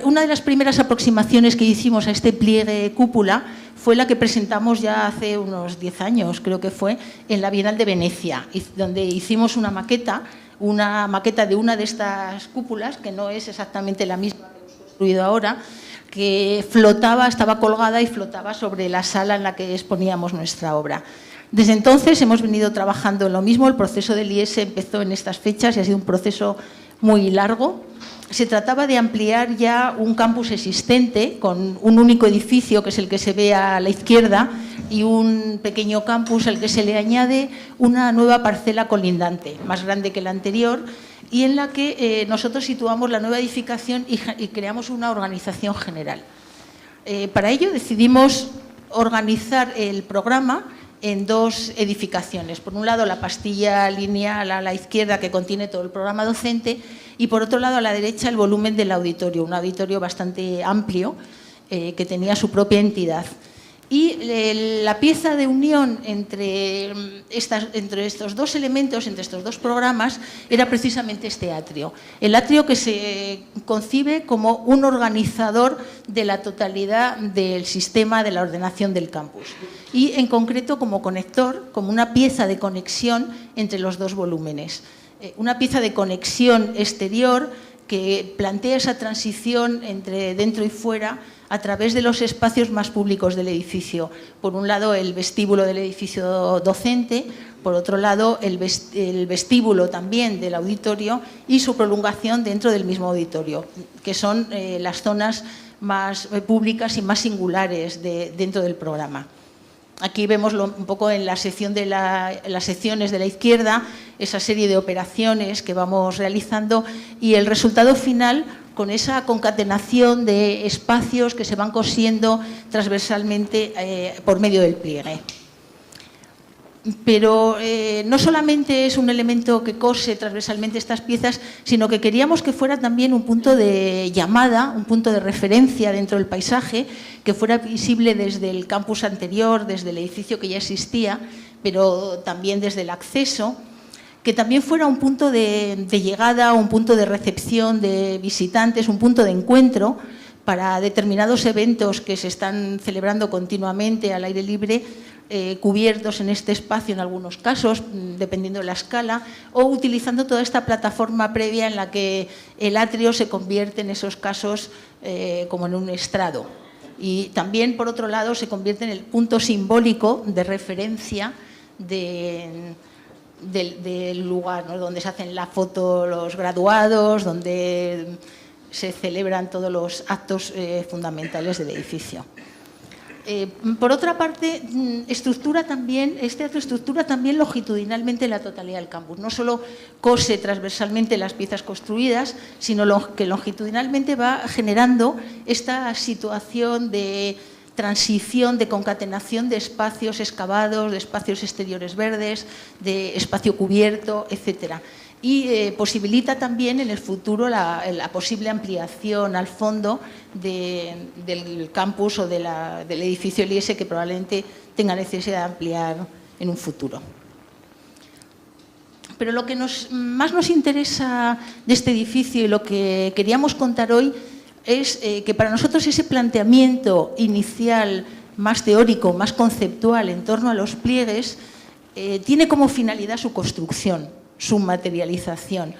Una de las primeras aproximaciones que hicimos a este pliegue cúpula fue la que presentamos ya hace unos 10 años, creo que fue, en la Bienal de Venecia, donde hicimos una maqueta de una de estas cúpulas, que no es exactamente la misma que hemos construido ahora, que flotaba, estaba colgada y flotaba sobre la sala en la que exponíamos nuestra obra. Desde entonces hemos venido trabajando en lo mismo. El proceso del IES empezó en estas fechas y ha sido un proceso muy largo. Se trataba de ampliar ya un campus existente con un único edificio, que es el que se ve a la izquierda, y un pequeño campus al que se le añade una nueva parcela colindante, más grande que la anterior, y en la que nosotros situamos la nueva edificación y creamos una organización general. Para ello decidimos organizar el programa en dos edificaciones. Por un lado, la pastilla lineal a la izquierda, que contiene todo el programa docente, y por otro lado, a la derecha, el volumen del auditorio, un auditorio bastante amplio que tenía su propia entidad. Y la pieza de unión entre estos dos elementos, entre estos dos programas, era precisamente este atrio. El atrio que se concibe como un organizador de la totalidad del sistema de la ordenación del campus. Y en concreto como conector, como una pieza de conexión entre los dos volúmenes. Una pieza de conexión exterior que plantea esa transición entre dentro y fuera a través de los espacios más públicos del edificio. Por un lado, el vestíbulo del edificio docente, por otro lado, el vestíbulo también del auditorio y su prolongación dentro del mismo auditorio, que son las zonas más públicas y más singulares dentro del programa. Aquí vemos un poco en la sección de las secciones de la izquierda esa serie de operaciones que vamos realizando y el resultado final con esa concatenación de espacios que se van cosiendo transversalmente por medio del pliegue. Pero no solamente es un elemento que cose transversalmente estas piezas, sino que queríamos que fuera también un punto de llamada, un punto de referencia dentro del paisaje, que fuera visible desde el campus anterior, desde el edificio que ya existía, pero también desde el acceso, que también fuera un punto de llegada, un punto de recepción de visitantes, un punto de encuentro para determinados eventos que se están celebrando continuamente al aire libre, cubiertos en este espacio en algunos casos, dependiendo de la escala, o utilizando toda esta plataforma previa en la que el atrio se convierte en esos casos como en un estrado. Y también, por otro lado, se convierte en el punto simbólico de referencia del lugar, ¿no? Donde se hacen la foto los graduados, donde se celebran todos los actos fundamentales del edificio. Por otra parte, este atrio estructura también longitudinalmente la totalidad del campus. No solo cose transversalmente las piezas construidas, sino que longitudinalmente va generando esta situación de transición, de concatenación de espacios excavados, de espacios exteriores verdes, de espacio cubierto, etcétera. Y posibilita también en el futuro la posible ampliación al fondo del campus o del edificio LIESE, que probablemente tenga necesidad de ampliar en un futuro. Pero lo que más nos interesa de este edificio y lo que queríamos contar hoy es que para nosotros ese planteamiento inicial más teórico, más conceptual en torno a los pliegues, tiene como finalidad su construcción, su materialización.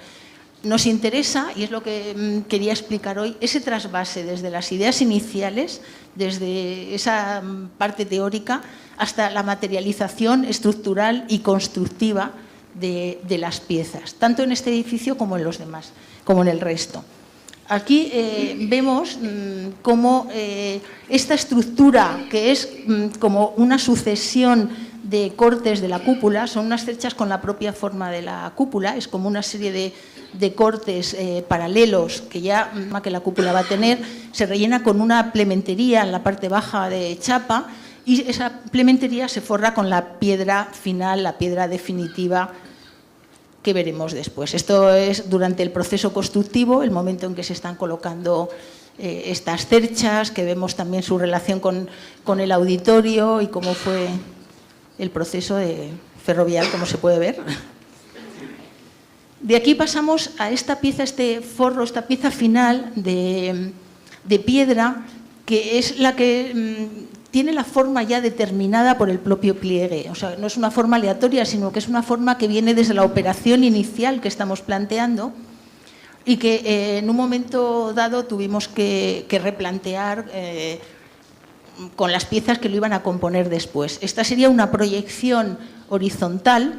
Nos interesa, y es lo que quería explicar hoy, ese trasvase desde las ideas iniciales, desde esa parte teórica, hasta la materialización estructural y constructiva de las piezas, tanto en este edificio como en los demás, como en el resto. Aquí vemos cómo esta estructura, que es como una sucesión de cortes de la cúpula, son unas cerchas con la propia forma de la cúpula, es como una serie de cortes paralelos que la cúpula va a tener, se rellena con una plementería en la parte baja de chapa y esa plementería se forra con la piedra final, la piedra definitiva que veremos después. Esto es durante el proceso constructivo, el momento en que se están colocando estas cerchas, que vemos también su relación con el auditorio y cómo fue el proceso ferrovial, como se puede ver. De aquí pasamos a esta pieza, este forro, esta pieza final de de piedra que es la que tiene la forma ya determinada por el propio pliegue. O sea, no es una forma aleatoria, sino que es una forma que viene desde la operación inicial que estamos planteando y que en un momento dado tuvimos que replantear con las piezas que lo iban a componer después. Esta sería una proyección horizontal.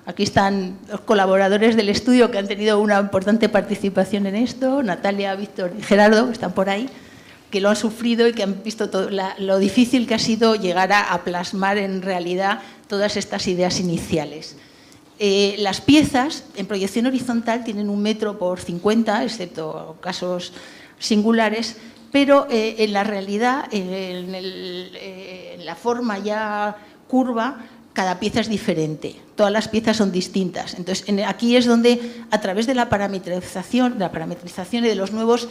Aquí están los colaboradores del estudio que han tenido una importante participación en esto, Natalia, Víctor y Gerardo, que están por ahí, que lo han sufrido y que han visto todo lo difícil que ha sido llegar a plasmar en realidad todas estas ideas iniciales. Las piezas en proyección horizontal tienen 1 metro por 50, excepto casos singulares, pero en la realidad, en la forma ya curva, cada pieza es diferente, todas las piezas son distintas. Entonces, aquí es donde, a través de la parametrización y de los nuevos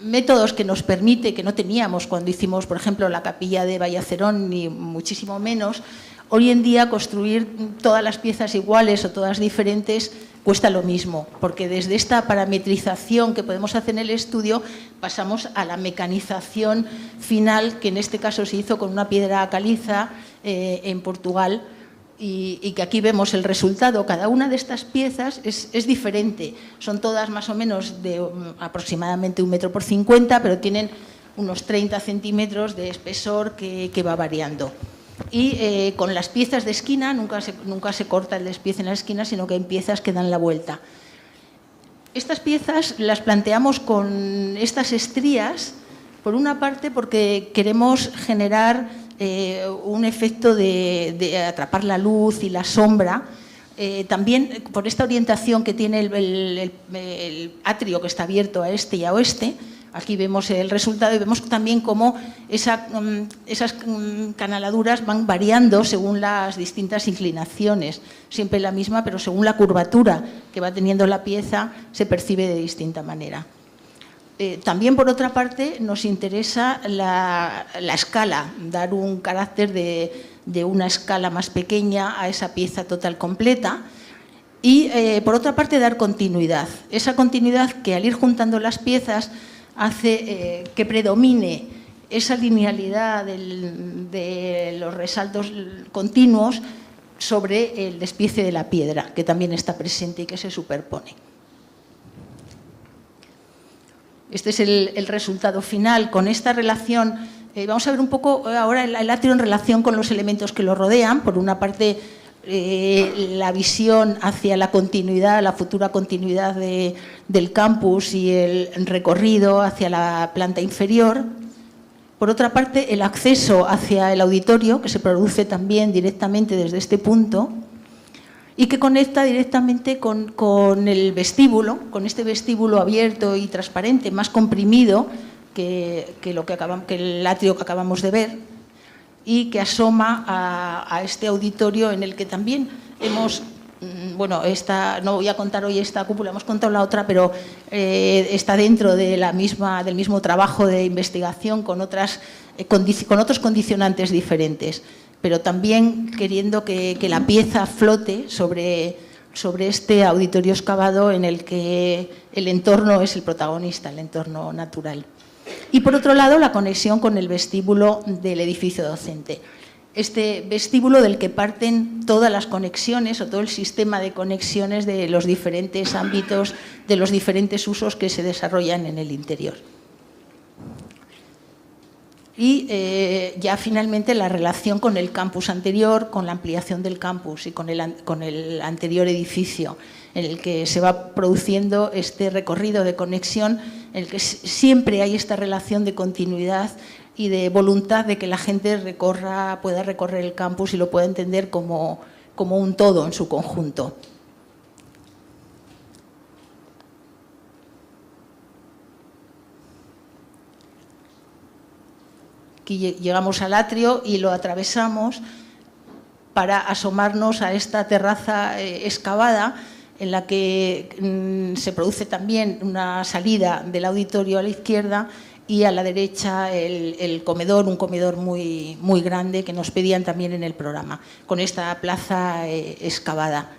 métodos que nos permite, que no teníamos cuando hicimos, por ejemplo, la capilla de Vallacerón, ni muchísimo menos, hoy en día construir todas las piezas iguales o todas diferentes cuesta lo mismo, porque desde esta parametrización que podemos hacer en el estudio pasamos a la mecanización final, que en este caso se hizo con una piedra caliza en Portugal, y que aquí vemos el resultado. Cada una de estas piezas es diferente, son todas más o menos de aproximadamente 1 metro por 50, pero tienen unos 30 centímetros de espesor que va variando. Y con las piezas de esquina, nunca se corta el despiece en la esquina, sino que hay piezas que dan la vuelta. Estas piezas las planteamos con estas estrías, por una parte porque queremos generar un efecto de atrapar la luz y la sombra, también por esta orientación que tiene el atrio, que está abierto a este y a oeste. Aquí vemos el resultado y vemos también cómo esas canaladuras van variando según las distintas inclinaciones, siempre la misma, pero según la curvatura que va teniendo la pieza se percibe de distinta manera. También, por otra parte, nos interesa la escala, dar un carácter de una escala más pequeña a esa pieza total completa. Y, por otra parte, dar continuidad. Esa continuidad que, al ir juntando las piezas, hace que predomine esa linealidad de los resaltos continuos sobre el despiece de la piedra, que también está presente y que se superpone. Este es el resultado final. Con esta relación, vamos a ver un poco ahora el atrio en relación con los elementos que lo rodean. Por una parte, la visión hacia la continuidad, la futura continuidad del campus y el recorrido hacia la planta inferior. Por otra parte, el acceso hacia el auditorio, que se produce también directamente desde este punto y que conecta directamente con el vestíbulo, con este vestíbulo abierto y transparente, más comprimido que el atrio que acabamos de ver, y que asoma a este auditorio en el que también hemos, bueno, no voy a contar hoy esta cúpula, hemos contado la otra, pero está dentro de del mismo trabajo de investigación con otros condicionantes diferentes, pero también queriendo que la pieza flote sobre este auditorio excavado en el que el entorno es el protagonista, el entorno natural. Y, por otro lado, la conexión con el vestíbulo del edificio docente. Este vestíbulo del que parten todas las conexiones o todo el sistema de conexiones de los diferentes ámbitos, de los diferentes usos que se desarrollan en el interior. Y ya finalmente la relación con el campus anterior, con la ampliación del campus y con el anterior edificio, en el que se va produciendo este recorrido de conexión, en el que siempre hay esta relación de continuidad y de voluntad de que la gente pueda recorrer el campus y lo pueda entender como un todo en su conjunto. Aquí llegamos al atrio y lo atravesamos para asomarnos a esta terraza excavada, en la que se produce también una salida del auditorio a la izquierda y a la derecha el comedor, un comedor muy, muy grande que nos pedían también en el programa, con esta plaza excavada.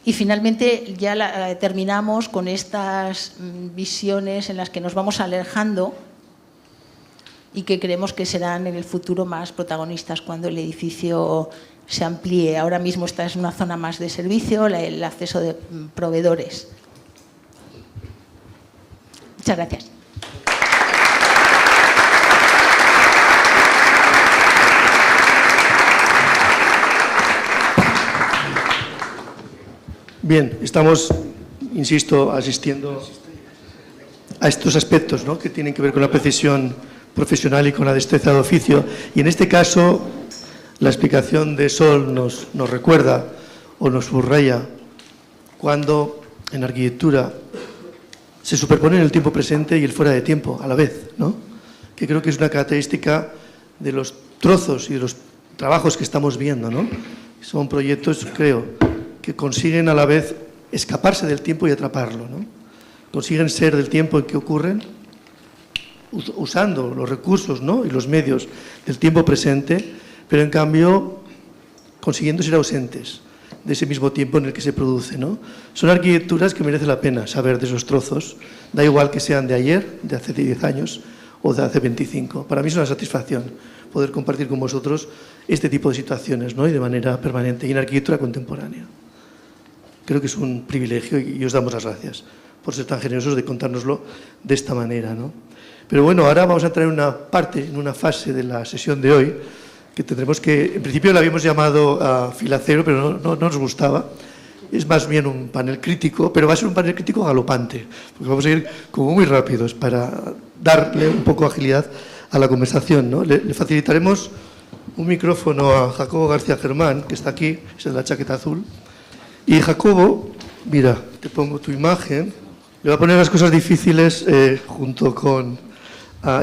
Y finalmente ya terminamos con estas visiones en las que nos vamos alejando y que creemos que serán en el futuro más protagonistas cuando el edificio se amplíe. Ahora mismo esta es una zona más de servicio, el acceso de proveedores. Muchas gracias. Bien, estamos, insisto, asistiendo a estos aspectos, ¿no?, que tienen que ver con la precisión profesional y con la destreza de oficio. Y en este caso, la explicación de Sol nos recuerda o nos subraya cuando en arquitectura se superponen el tiempo presente y el fuera de tiempo a la vez, ¿no?, que creo que es una característica de los trozos y de los trabajos que estamos viendo, ¿no? Son proyectos, creo, que consiguen a la vez escaparse del tiempo y atraparlo, ¿no? Consiguen ser del tiempo en que ocurren, usando los recursos, ¿no?, y los medios del tiempo presente, pero en cambio consiguiendo ser ausentes de ese mismo tiempo en el que se produce, ¿no? Son arquitecturas que merece la pena saber de esos trozos, da igual que sean de ayer, de hace 10 años o de hace 25. Para mí es una satisfacción poder compartir con vosotros este tipo de situaciones, ¿no?, y de manera permanente, y en arquitectura contemporánea. Creo que es un privilegio y os damos las gracias por ser tan generosos de contárnoslo de esta manera, ¿no? Pero bueno, ahora vamos a entrar en una parte, en una fase de la sesión de hoy que tendremos que, en principio la habíamos llamado filacero, pero no nos gustaba. Es más bien un panel crítico, pero va a ser un panel crítico galopante, porque vamos a ir como muy rápidos para darle un poco de agilidad a la conversación, ¿no? Le facilitaremos un micrófono a Jacobo García Germán, que está aquí, es el de la chaqueta azul. Y Jacobo, mira, te pongo tu imagen, le voy a poner las cosas difíciles junto con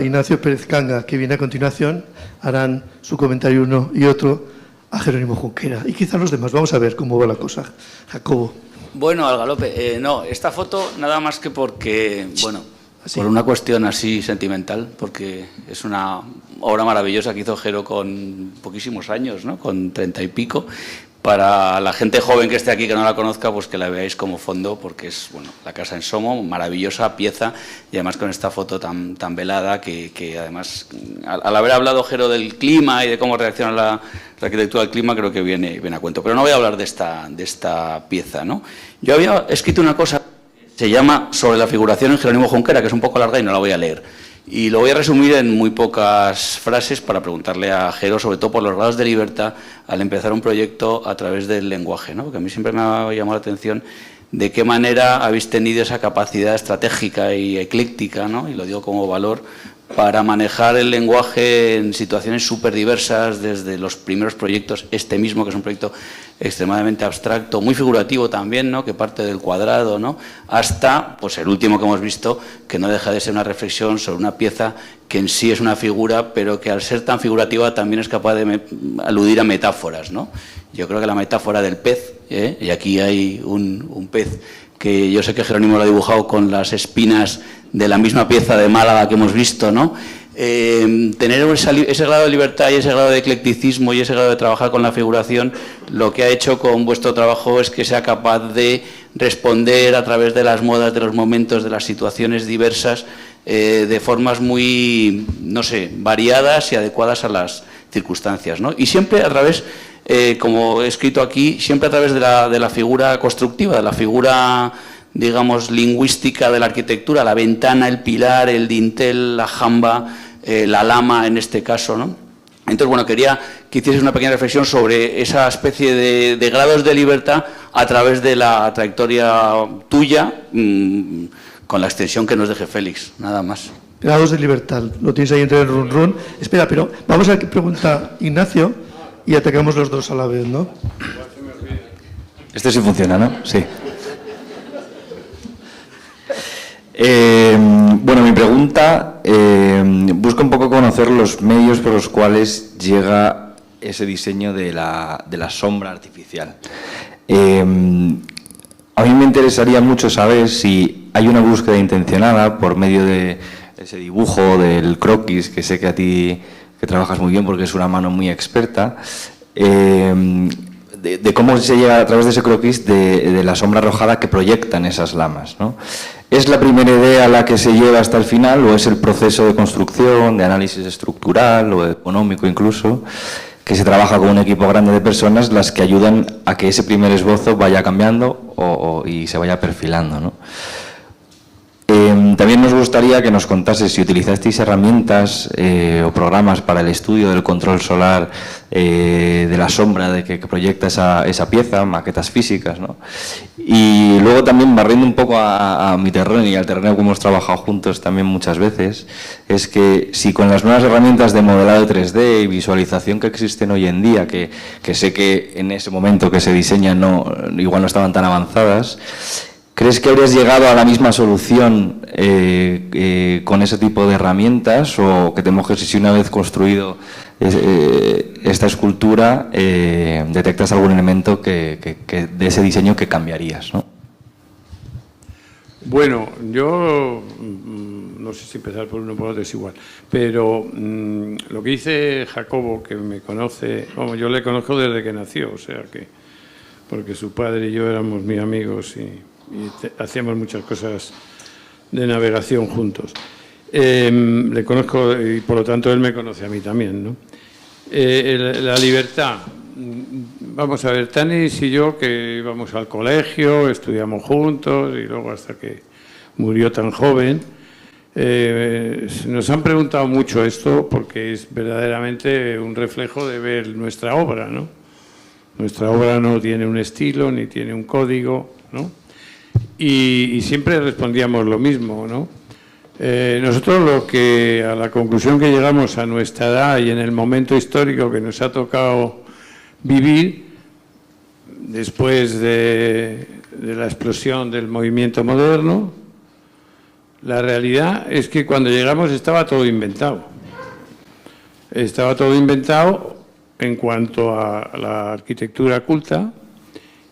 Ignacio Pérez Canga, que viene a continuación, harán su comentario uno y otro a Jerónimo Junquera. Y quizás los demás, vamos a ver cómo va la cosa. Jacobo. Bueno, al galope, no, esta foto nada más que porque, bueno, por una cuestión así sentimental, porque es una obra maravillosa que hizo Jero con poquísimos años, ¿no?, con 30 y pico. Para la gente joven que esté aquí que no la conozca, pues que la veáis como fondo, porque es, bueno, la casa en Somo, maravillosa pieza, y además con esta foto tan velada que además, al haber hablado Jero del clima y de cómo reacciona la arquitectura al clima, creo que viene a cuento. Pero no voy a hablar de esta pieza, ¿no? Yo había escrito una cosa que se llama Sobre la figuración en Jerónimo Junquera, que es un poco larga y no la voy a leer. Y lo voy a resumir en muy pocas frases para preguntarle a Jero, sobre todo por los grados de libertad al empezar un proyecto a través del lenguaje, ¿no? Porque a mí siempre me ha llamado la atención de qué manera habéis tenido esa capacidad estratégica y ecléctica, ¿no?, y lo digo como valor, para manejar el lenguaje en situaciones súper diversas, desde los primeros proyectos, este mismo, que es un proyecto extremadamente abstracto, muy figurativo también, ¿no?, que parte del cuadrado, ¿no?, hasta pues el último que hemos visto, que no deja de ser una reflexión sobre una pieza que en sí es una figura, pero que al ser tan figurativa también es capaz de aludir a metáforas, ¿no? Yo creo que la metáfora del pez, y aquí hay un pez que yo sé que Jerónimo lo ha dibujado con las espinas de la misma pieza de Málaga que hemos visto, ¿no? Tener ese grado de libertad y ese grado de eclecticismo y ese grado de trabajar con la figuración, lo que ha hecho con vuestro trabajo es que sea capaz de responder a través de las modas, de los momentos, de las situaciones diversas, de formas muy, no sé, variadas y adecuadas a las circunstancias, ¿no? Y siempre a través, como he escrito aquí, siempre a través de la figura constructiva, de la figura, digamos, lingüística de la arquitectura, la ventana, el pilar, el dintel, la jamba, la lama en este caso, ¿no? Entonces, bueno, quería que hicieses una pequeña reflexión sobre esa especie de grados de libertad a través de la trayectoria tuya, con la extensión que nos deje Félix, nada más. Grados de libertad, lo tienes ahí entre el run. Espera, pero vamos a ver qué pregunta Ignacio y atacamos los dos a la vez, ¿no? Este sí funciona, ¿no? Sí. Bueno, mi pregunta busca un poco conocer los medios por los cuales llega ese diseño de la sombra artificial. A mí me interesaría mucho saber si hay una búsqueda intencionada por medio de ese dibujo del croquis, que sé que a ti que trabajas muy bien porque es una mano muy experta, de cómo se llega a través de ese croquis de la sombra arrojada que proyectan esas lamas, ¿no? ¿Es la primera idea la que se lleva hasta el final o es el proceso de construcción, de análisis estructural o económico incluso, que se trabaja con un equipo grande de personas las que ayudan a que ese primer esbozo vaya cambiando y se vaya perfilando, ¿no? También nos gustaría que nos contase si utilizasteis herramientas o programas para el estudio del control solar de la sombra de que proyecta esa pieza, maquetas físicas, ¿no? Y luego también, barriendo un poco a mi terreno y al terreno que hemos trabajado juntos también muchas veces, es que si con las nuevas herramientas de modelado 3D y visualización que existen hoy en día, que sé que en ese momento que se diseñan igual no estaban tan avanzadas, ¿crees que habrías llegado a la misma solución con ese tipo de herramientas o que te mojes si una vez construido esta escultura detectas algún elemento de ese diseño que cambiarías, ¿no? Bueno, yo no sé si empezar por uno o por otro, es igual, pero lo que dice Jacobo, que me conoce, yo le conozco desde que nació, o sea que, porque su padre y yo éramos muy amigos y hacíamos muchas cosas de navegación juntos. Le conozco y por lo tanto él me conoce a mí también, ¿no? La libertad. Vamos a ver, Tanis y yo que íbamos al colegio, estudiamos juntos y luego hasta que murió tan joven, nos han preguntado mucho esto porque es verdaderamente un reflejo de ver nuestra obra, ¿no? Nuestra obra no tiene un estilo ni tiene un código, ¿no? Y siempre respondíamos lo mismo, ¿no? Nosotros a la conclusión que llegamos a nuestra edad y en el momento histórico que nos ha tocado vivir, después de la explosión del movimiento moderno, la realidad es que cuando llegamos estaba todo inventado. Estaba todo inventado en cuanto a la arquitectura culta,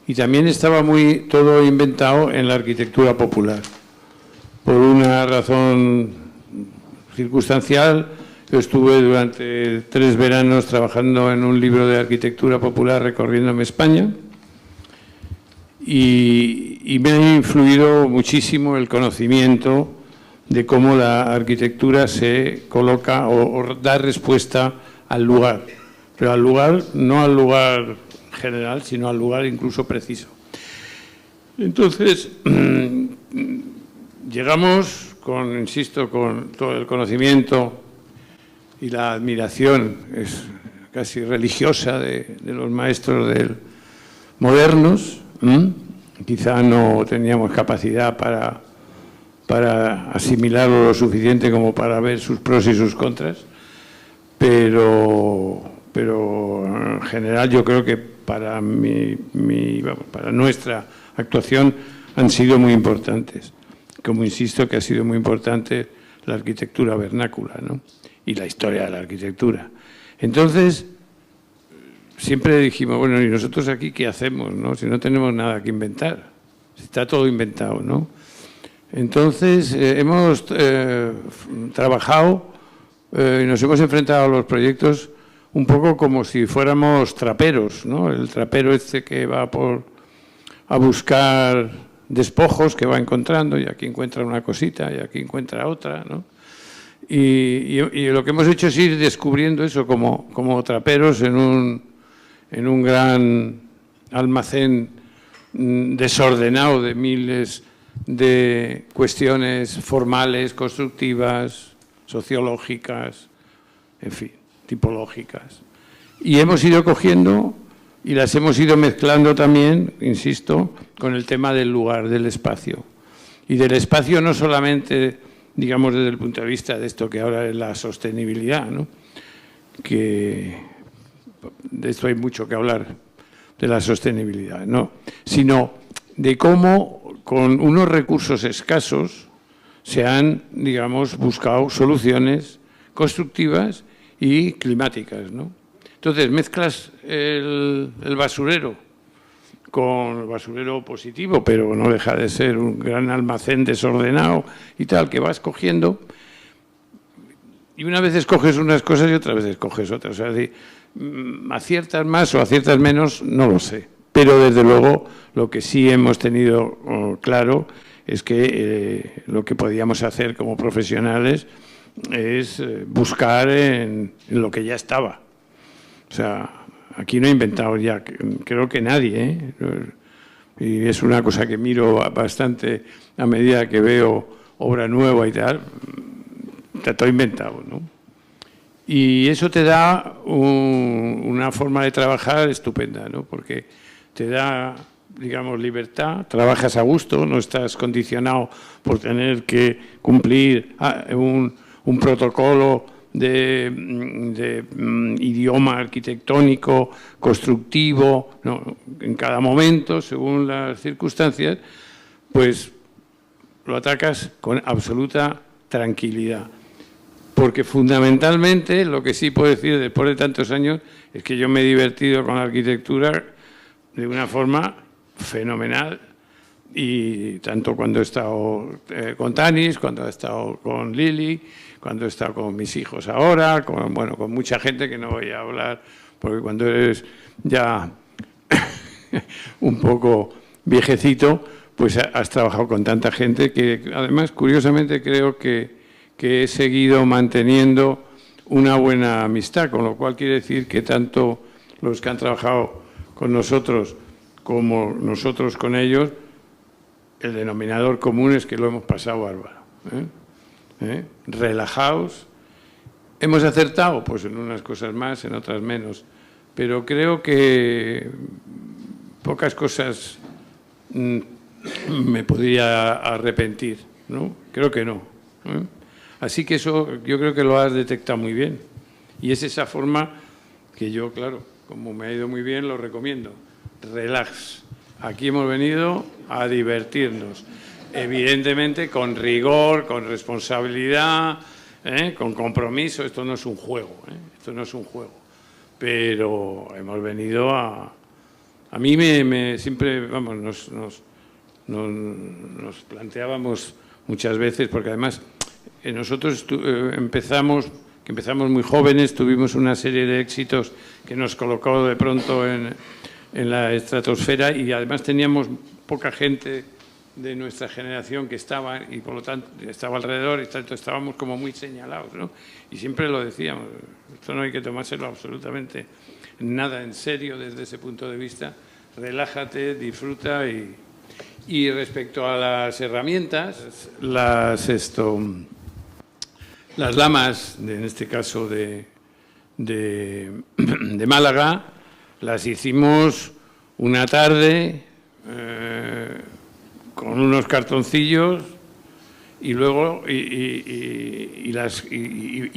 y también estaba todo inventado en la arquitectura popular. Por una razón circunstancial, yo estuve durante 3 veranos trabajando en un libro de arquitectura popular recorriéndome España y me ha influido muchísimo el conocimiento de cómo la arquitectura se coloca o da respuesta al lugar, pero al lugar, no al lugar general, sino al lugar incluso preciso. Entonces, llegamos insisto, con todo el conocimiento y la admiración casi religiosa de los maestros modernos. Quizá no teníamos capacidad para asimilarlo lo suficiente como para ver sus pros y sus contras, pero en general yo creo que para nuestra actuación han sido muy importantes. Como insisto que ha sido muy importante la arquitectura vernácula, ¿no? Y la historia de la arquitectura. Entonces, siempre dijimos, bueno, ¿y nosotros aquí qué hacemos, no? Si no tenemos nada que inventar, si está todo inventado, ¿no? Entonces, hemos trabajado y nos hemos enfrentado a los proyectos un poco como si fuéramos traperos, ¿no? El trapero que va a buscar despojos que va encontrando, y aquí encuentra una cosita y aquí encuentra otra, ¿no? Y lo que hemos hecho es ir descubriendo eso como traperos en un gran almacén desordenado de miles de cuestiones formales, constructivas, sociológicas, en fin, tipológicas. Y hemos ido cogiendo y las hemos ido mezclando también, insisto, con el tema del lugar, del espacio. Y del espacio no solamente, digamos, desde el punto de vista de esto que ahora es la sostenibilidad, ¿no? Que de esto hay mucho que hablar, de la sostenibilidad, ¿no? Sino de cómo con unos recursos escasos se han, digamos, buscado soluciones constructivas y climáticas, ¿no? Entonces mezclas el basurero con el basurero positivo, pero no deja de ser un gran almacén desordenado y tal, que vas cogiendo, y una vez escoges unas cosas y otras veces coges otras. O sea, aciertas más o aciertas menos, no lo sé. Pero desde luego lo que sí hemos tenido claro es que lo que podíamos hacer como profesionales es buscar en lo que ya estaba. O sea, aquí no he inventado ya, creo que nadie, ¿eh? Y es una cosa que miro bastante a medida que veo obra nueva y tal, está todo inventado, ¿no? Y eso te da una forma de trabajar estupenda, ¿no? Porque te da, digamos, libertad, trabajas a gusto, no estás condicionado por tener que cumplir un protocolo de idioma arquitectónico, constructivo, ¿no? En cada momento, según las circunstancias, pues lo atacas con absoluta tranquilidad. Porque fundamentalmente, lo que sí puedo decir después de tantos años, es que yo me he divertido con la arquitectura de una forma fenomenal, y tanto cuando he estado con Tanis, cuando he estado con Lili, cuando he estado con mis hijos ahora, con mucha gente que no voy a hablar, porque cuando eres ya un poco viejecito, pues has trabajado con tanta gente que además, curiosamente, creo que he seguido manteniendo una buena amistad, con lo cual quiere decir que tanto los que han trabajado con nosotros como nosotros con ellos, el denominador común es que lo hemos pasado bárbaro. Relajaos. ¿Hemos acertado? Pues en unas cosas más, en otras menos. Pero creo que pocas cosas me podría arrepentir, ¿no? Creo que no. Así que eso yo creo que lo has detectado muy bien. Y es esa forma que yo, claro, como me ha ido muy bien, lo recomiendo. Relax. Aquí hemos venido a divertirnos. Evidentemente con rigor, con responsabilidad, con compromiso. Esto no es un juego, esto no es un juego. Pero hemos venido a mí siempre, vamos, nos planteábamos muchas veces, porque además nosotros empezamos muy jóvenes, tuvimos una serie de éxitos que nos colocó de pronto en la estratosfera, y además teníamos poca gente de nuestra generación que estaba, y por lo tanto estaba alrededor, y tanto estábamos como muy señalados, ¿no? Y siempre lo decíamos, esto no hay que tomárselo absolutamente nada en serio desde ese punto de vista, relájate, disfruta. Y respecto a las herramientas, las lamas, en este caso de Málaga, las hicimos una tarde con unos cartoncillos, y luego y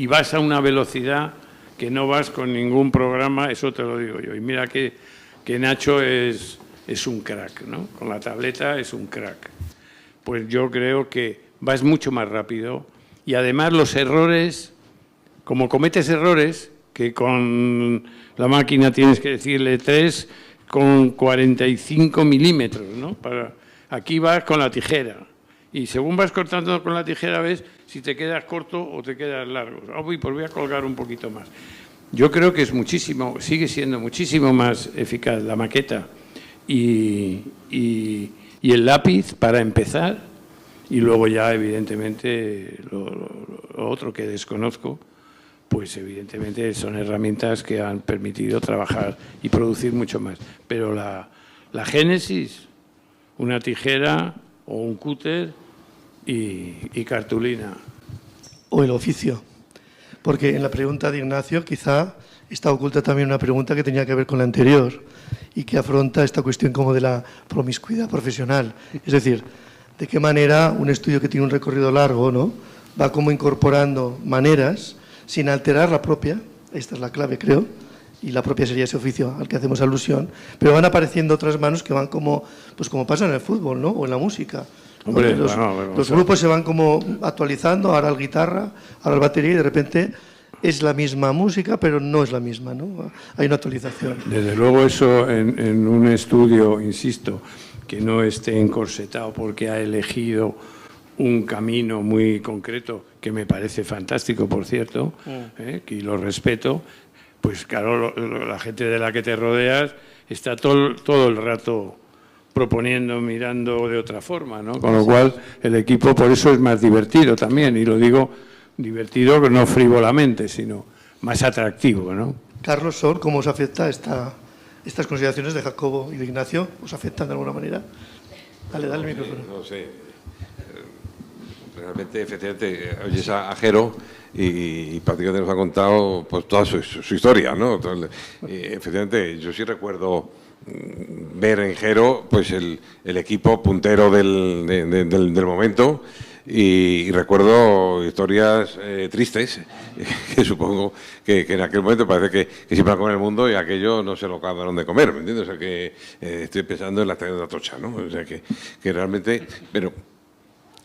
vas a una velocidad que no vas con ningún programa, eso te lo digo yo. Y mira que Nacho es un crack, ¿no? Con la tableta es un crack. Pues yo creo que vas mucho más rápido, y además los errores, como cometes errores, que con la máquina tienes que decirle 3,45 milímetros, ¿no? Aquí vas con la tijera, y según vas cortando con la tijera ves si te quedas corto o te quedas largo. Pues voy a colgar un poquito más. Yo creo que sigue siendo muchísimo más eficaz la maqueta y el lápiz para empezar, y luego ya evidentemente lo otro que desconozco, pues evidentemente son herramientas que han permitido trabajar y producir mucho más. Pero la génesis, una tijera o un cúter y cartulina. O el oficio. Porque en la pregunta de Ignacio quizá está oculta también una pregunta que tenía que ver con la anterior y que afronta esta cuestión como de la promiscuidad profesional. Es decir, de qué manera un estudio que tiene un recorrido largo, ¿no?, va como incorporando maneras sin alterar la propia, esta es la clave creo, y la propia sería ese oficio al que hacemos alusión, pero van apareciendo otras manos que van como, pues como pasa en el fútbol, ¿no?, o en la música. Hombre, los grupos se van como actualizando, ahora el guitarra, ahora el batería, y de repente es la misma música, pero no es la misma, ¿no? Hay una actualización. Desde luego eso en un estudio, insisto, que no esté encorsetado porque ha elegido un camino muy concreto, que me parece fantástico, por cierto, y lo respeto, pues claro, la gente de la que te rodeas está todo el rato proponiendo, mirando de otra forma, ¿no? Con lo cual el equipo por eso es más divertido también, y lo digo divertido no frívolamente, sino más atractivo, ¿no? Carlos, Sol, ¿cómo os afecta estas consideraciones de Jacobo y de Ignacio? ¿Os afectan de alguna manera? Dale el micrófono. No sé. Realmente, efectivamente, oyes a Jero y prácticamente nos ha contado pues toda su historia, ¿no? Entonces, efectivamente, yo sí recuerdo ver en Jero pues el equipo puntero del momento, y recuerdo historias tristes que supongo que en aquel momento parece que siempre van con el mundo, y aquello no se lo acabaron de comer, ¿me entiendes? O sea que estoy pensando en la estación de Atocha, ¿no? O sea que realmente...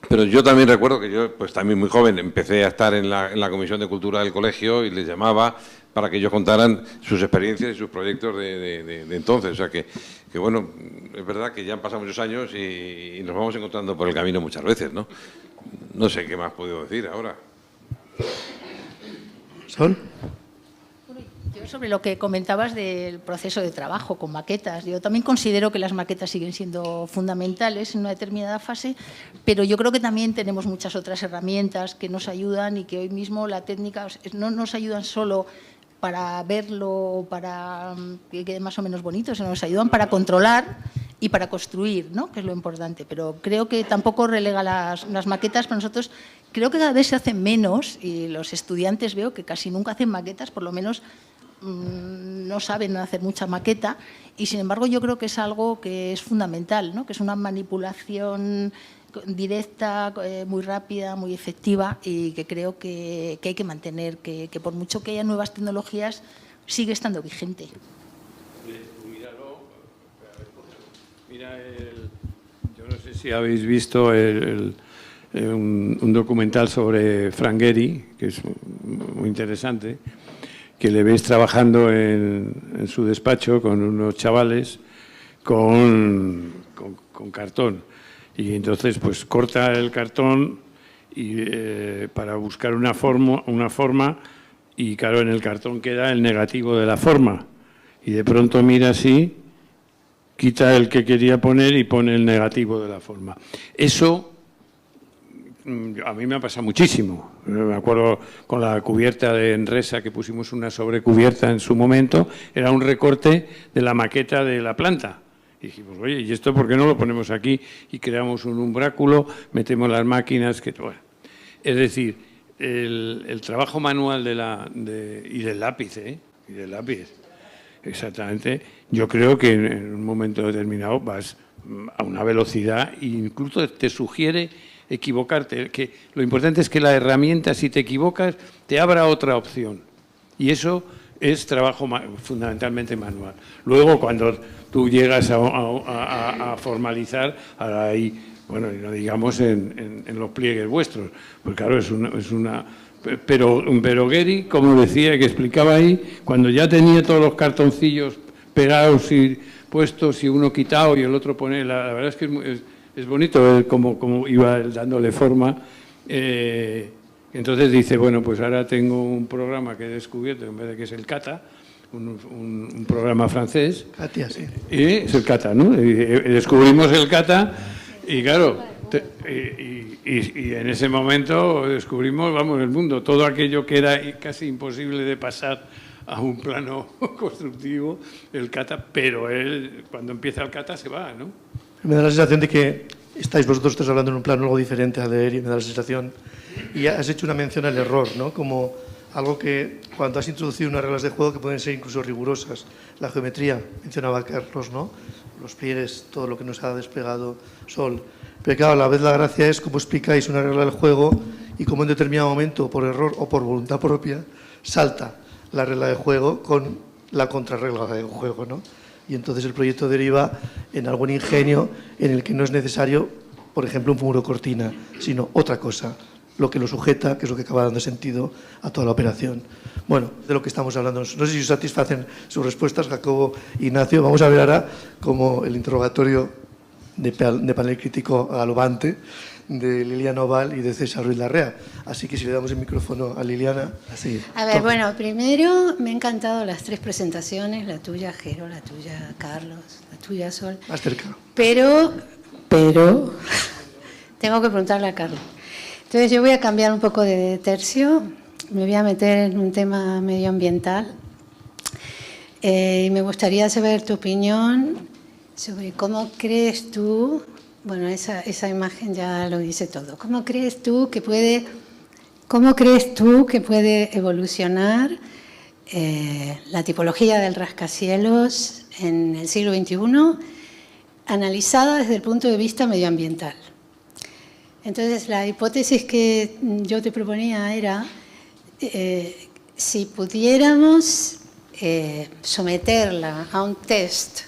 Pero yo también recuerdo que yo, pues también muy joven, empecé a estar en la Comisión de Cultura del colegio y les llamaba para que ellos contaran sus experiencias y sus proyectos de entonces. O sea que bueno, es verdad que ya han pasado muchos años y nos vamos encontrando por el camino muchas veces, ¿no? No sé qué más puedo decir ahora. ¿Sol? Yo sobre lo que comentabas del proceso de trabajo con maquetas, yo también considero que las maquetas siguen siendo fundamentales en una determinada fase, pero yo creo que también tenemos muchas otras herramientas que nos ayudan, y que hoy mismo la técnica no nos ayudan solo para verlo, para que quede más o menos bonito, sino nos ayudan para controlar y para construir, ¿no? Que es lo importante. Pero creo que tampoco relega las maquetas. Para nosotros creo que cada vez se hacen menos, y los estudiantes veo que casi nunca hacen maquetas, por lo menos no saben hacer mucha maqueta, y sin embargo yo creo que es algo que es fundamental, ¿no? Que es una manipulación directa, muy rápida, muy efectiva, y que creo que hay que mantener, que por mucho que haya nuevas tecnologías sigue estando vigente. Mira, yo no sé si habéis visto un documental sobre Frank Gehry, que es muy interesante, que le ves trabajando en su despacho con unos chavales con cartón. Y entonces pues corta el cartón para buscar una forma, y claro, en el cartón queda el negativo de la forma. Y de pronto mira así, quita el que quería poner y pone el negativo de la forma. Eso a mí me ha pasado muchísimo. Me acuerdo con la cubierta de Enresa, que pusimos una sobrecubierta en su momento, era un recorte de la maqueta de la planta. Y dijimos, oye, ¿y esto por qué no lo ponemos aquí? Y creamos un umbráculo, metemos las máquinas... Bueno. Es decir, el trabajo manual y del lápiz, y del lápiz, exactamente. Yo creo que en un momento determinado vas a una velocidad e incluso te sugiere equivocarte. Que lo importante es que la herramienta, si te equivocas, te abra otra opción. Y eso es trabajo fundamentalmente manual. Luego, cuando tú llegas a formalizar, ahí, bueno, no digamos en los pliegues vuestros, pues claro, es una pero Gehry, como decía, que explicaba ahí, cuando ya tenía todos los cartoncillos pegados y puestos, y uno quitado y el otro pone, la verdad es que es bonito ver cómo iba dándole forma. Entonces dice, bueno, pues ahora tengo un programa que he descubierto, en vez de que es el Kata, un programa francés. Katia, sí. Y es el Kata, ¿no? Y descubrimos el Kata, y claro, y en ese momento descubrimos, vamos, el mundo, todo aquello que era casi imposible de pasar a un plano constructivo, el Kata, pero él, cuando empieza el Kata, se va, ¿no? Me da la sensación de que estáis vosotros tres hablando en un plano algo diferente a leer, y me da la sensación, y has hecho una mención al error, ¿no? Como algo que cuando has introducido unas reglas de juego que pueden ser incluso rigurosas, la geometría, mencionaba Carlos, ¿no? Los pliegues, todo lo que nos ha desplegado Sol. Pero claro, a la vez la gracia es cómo explicáis una regla del juego y cómo en determinado momento, por error o por voluntad propia, salta la regla de juego con la contrarregla del juego, ¿no? Y entonces el proyecto deriva en algún ingenio en el que no es necesario, por ejemplo, un muro cortina, sino otra cosa, lo que lo sujeta, que es lo que acaba dando sentido a toda la operación. Bueno, de lo que estamos hablando. No sé si os satisfacen sus respuestas, Jacobo, Ignacio. Vamos a ver ahora como el interrogatorio de panel crítico galopante de Liliana Oval y de César Ruiz Larrea. Así que si le damos el micrófono a Liliana, así. A ver, bueno, primero me han encantado las 3 presentaciones, la tuya, Jero, la tuya, Carlos, la tuya, Sol. Más cerca. Pero, tengo que preguntarle a Carlos. Entonces yo voy a cambiar un poco de tercio, me voy a meter en un tema medioambiental. Me gustaría saber tu opinión sobre cómo crees tú, bueno, esa imagen ya lo dice todo, ¿cómo crees tú que puede evolucionar la tipología del rascacielos en el siglo XXI, analizada desde el punto de vista medioambiental? Entonces, la hipótesis que yo te proponía era, si pudiéramos someterla a un test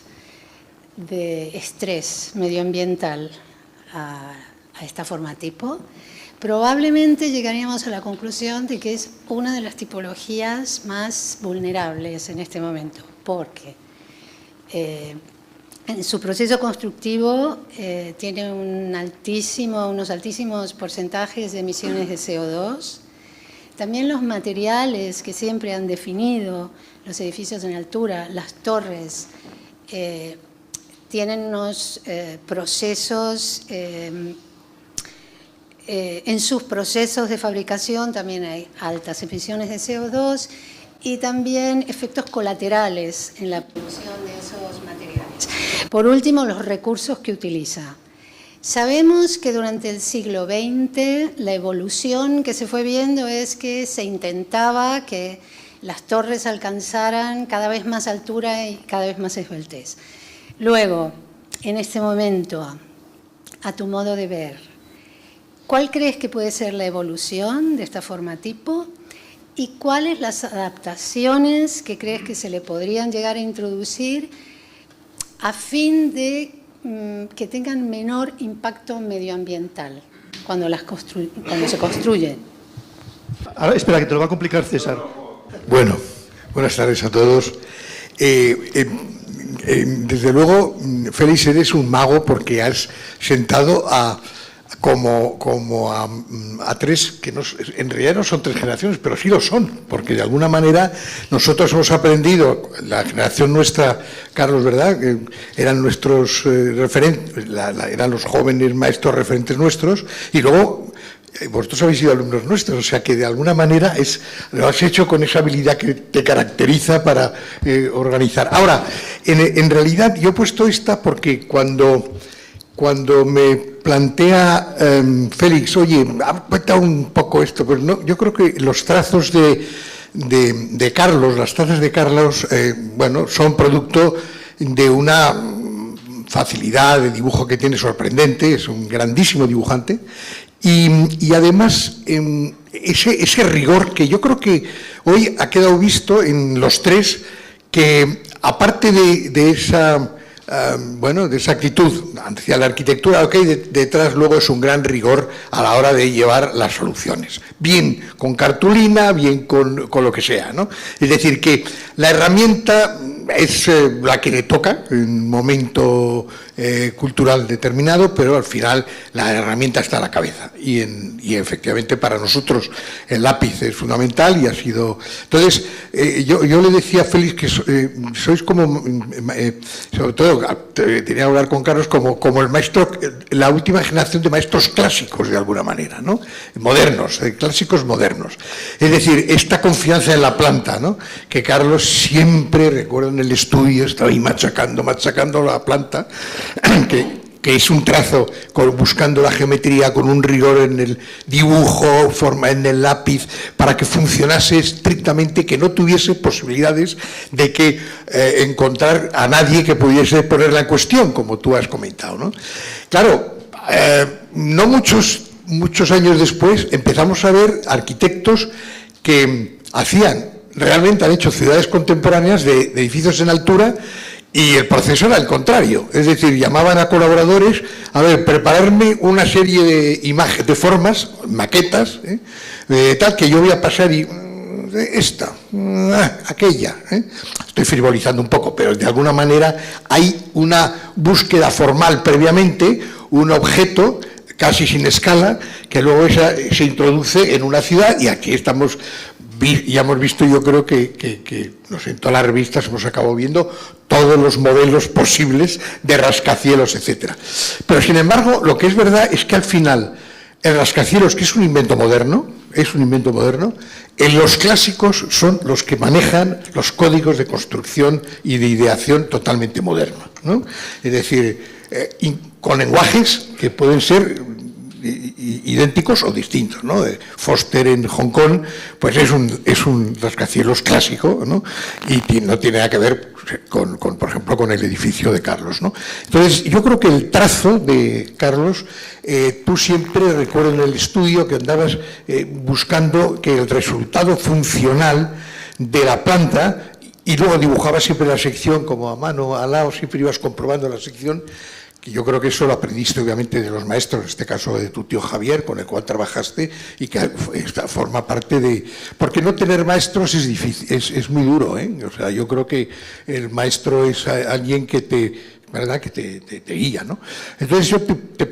de estrés medioambiental a esta forma tipo, probablemente llegaríamos a la conclusión de que es una de las tipologías más vulnerables en este momento, porque en su proceso constructivo tiene unos altísimos porcentajes de emisiones de CO2. También los materiales que siempre han definido los edificios en altura, las torres, tienen unos procesos, en sus procesos de fabricación también hay altas emisiones de CO2 y también efectos colaterales en la producción de esos materiales. Por último, los recursos que utiliza. Sabemos que durante el siglo XX la evolución que se fue viendo es que se intentaba que las torres alcanzaran cada vez más altura y cada vez más esbeltez. Luego, en este momento, a tu modo de ver, ¿cuál crees que puede ser la evolución de esta forma tipo? ¿Y cuáles las adaptaciones que crees que se le podrían llegar a introducir a fin de que tengan menor impacto medioambiental cuando se construyen? Ahora, espera, que te lo va a complicar César. Bueno, buenas tardes a todos. Desde luego, Félix, eres un mago porque has sentado como a 3, que en realidad no son 3 generaciones, pero sí lo son, porque de alguna manera nosotros hemos aprendido, la generación nuestra, Carlos, ¿verdad?, que eran nuestros referentes, eran los jóvenes maestros referentes nuestros, y luego vosotros habéis sido alumnos nuestros, o sea que de alguna manera lo has hecho con esa habilidad que te caracteriza para organizar. Ahora, en realidad yo he puesto esta porque cuando me plantea Félix, oye, cuenta un poco esto, pues no, yo creo que los trazos de Carlos, las trazas de Carlos, bueno, son producto de una facilidad de dibujo que tiene sorprendente, es un grandísimo dibujante, y además ese rigor que yo creo que hoy ha quedado visto en los 3, que aparte de esa actitud hacia la arquitectura, lo que hay detrás luego es un gran rigor a la hora de llevar las soluciones, bien con cartulina, bien con lo que sea, ¿no? Es decir, que la herramienta es la que le toca en un momento cultural determinado, pero al final la herramienta está a la cabeza y efectivamente para nosotros el lápiz es fundamental y ha sido... Entonces, yo le decía a Félix que sois como, sobre todo, tenía que hablar con Carlos, como el maestro, la última generación de maestros clásicos de alguna manera, ¿no? Modernos, clásicos modernos. Es decir, esta confianza en la planta, ¿no?, que Carlos siempre, recuerdo en el estudio, estaba ahí machacando la planta, que es un trazo buscando la geometría con un rigor en el dibujo, en el lápiz, para que funcionase estrictamente, que no tuviese posibilidades de que encontrar a nadie que pudiese ponerla en cuestión, como tú has comentado, ¿no? Claro, no muchos años después empezamos a ver arquitectos que realmente han hecho ciudades contemporáneas de edificios en altura. Y el proceso era el contrario, es decir, llamaban a colaboradores, a ver, prepararme una serie de imágenes, de formas, maquetas, tal, que yo voy a pasar y aquella. Estoy frivolizando un poco, pero de alguna manera hay una búsqueda formal previamente, un objeto casi sin escala, que luego esa se introduce en una ciudad, y aquí estamos, ya hemos visto, yo creo que no sé, en todas las revistas hemos acabado viendo todos los modelos posibles de rascacielos, etcétera. Pero sin embargo, lo que es verdad es que al final el rascacielos, que es un invento moderno, los clásicos son los que manejan los códigos de construcción y de ideación totalmente modernos, ¿no? Es decir, con lenguajes que pueden ser idénticos o distintos, ¿no? Foster en Hong Kong, pues es un rascacielos clásico, ¿no? Y no tiene nada que ver con, por ejemplo, con el edificio de Carlos, ¿no? Entonces, yo creo que el trazo de Carlos, tú siempre recuerdo en el estudio que andabas buscando que el resultado funcional de la planta, y luego dibujabas siempre la sección como a mano, al lado, siempre ibas comprobando la sección, que yo creo que eso lo aprendiste obviamente de los maestros, en este caso de tu tío Javier, con el cual trabajaste, y que forma parte de... Porque no tener maestros es difícil, es muy duro, ¿eh? O sea, yo creo que el maestro es alguien que te guía, ¿no? Entonces yo te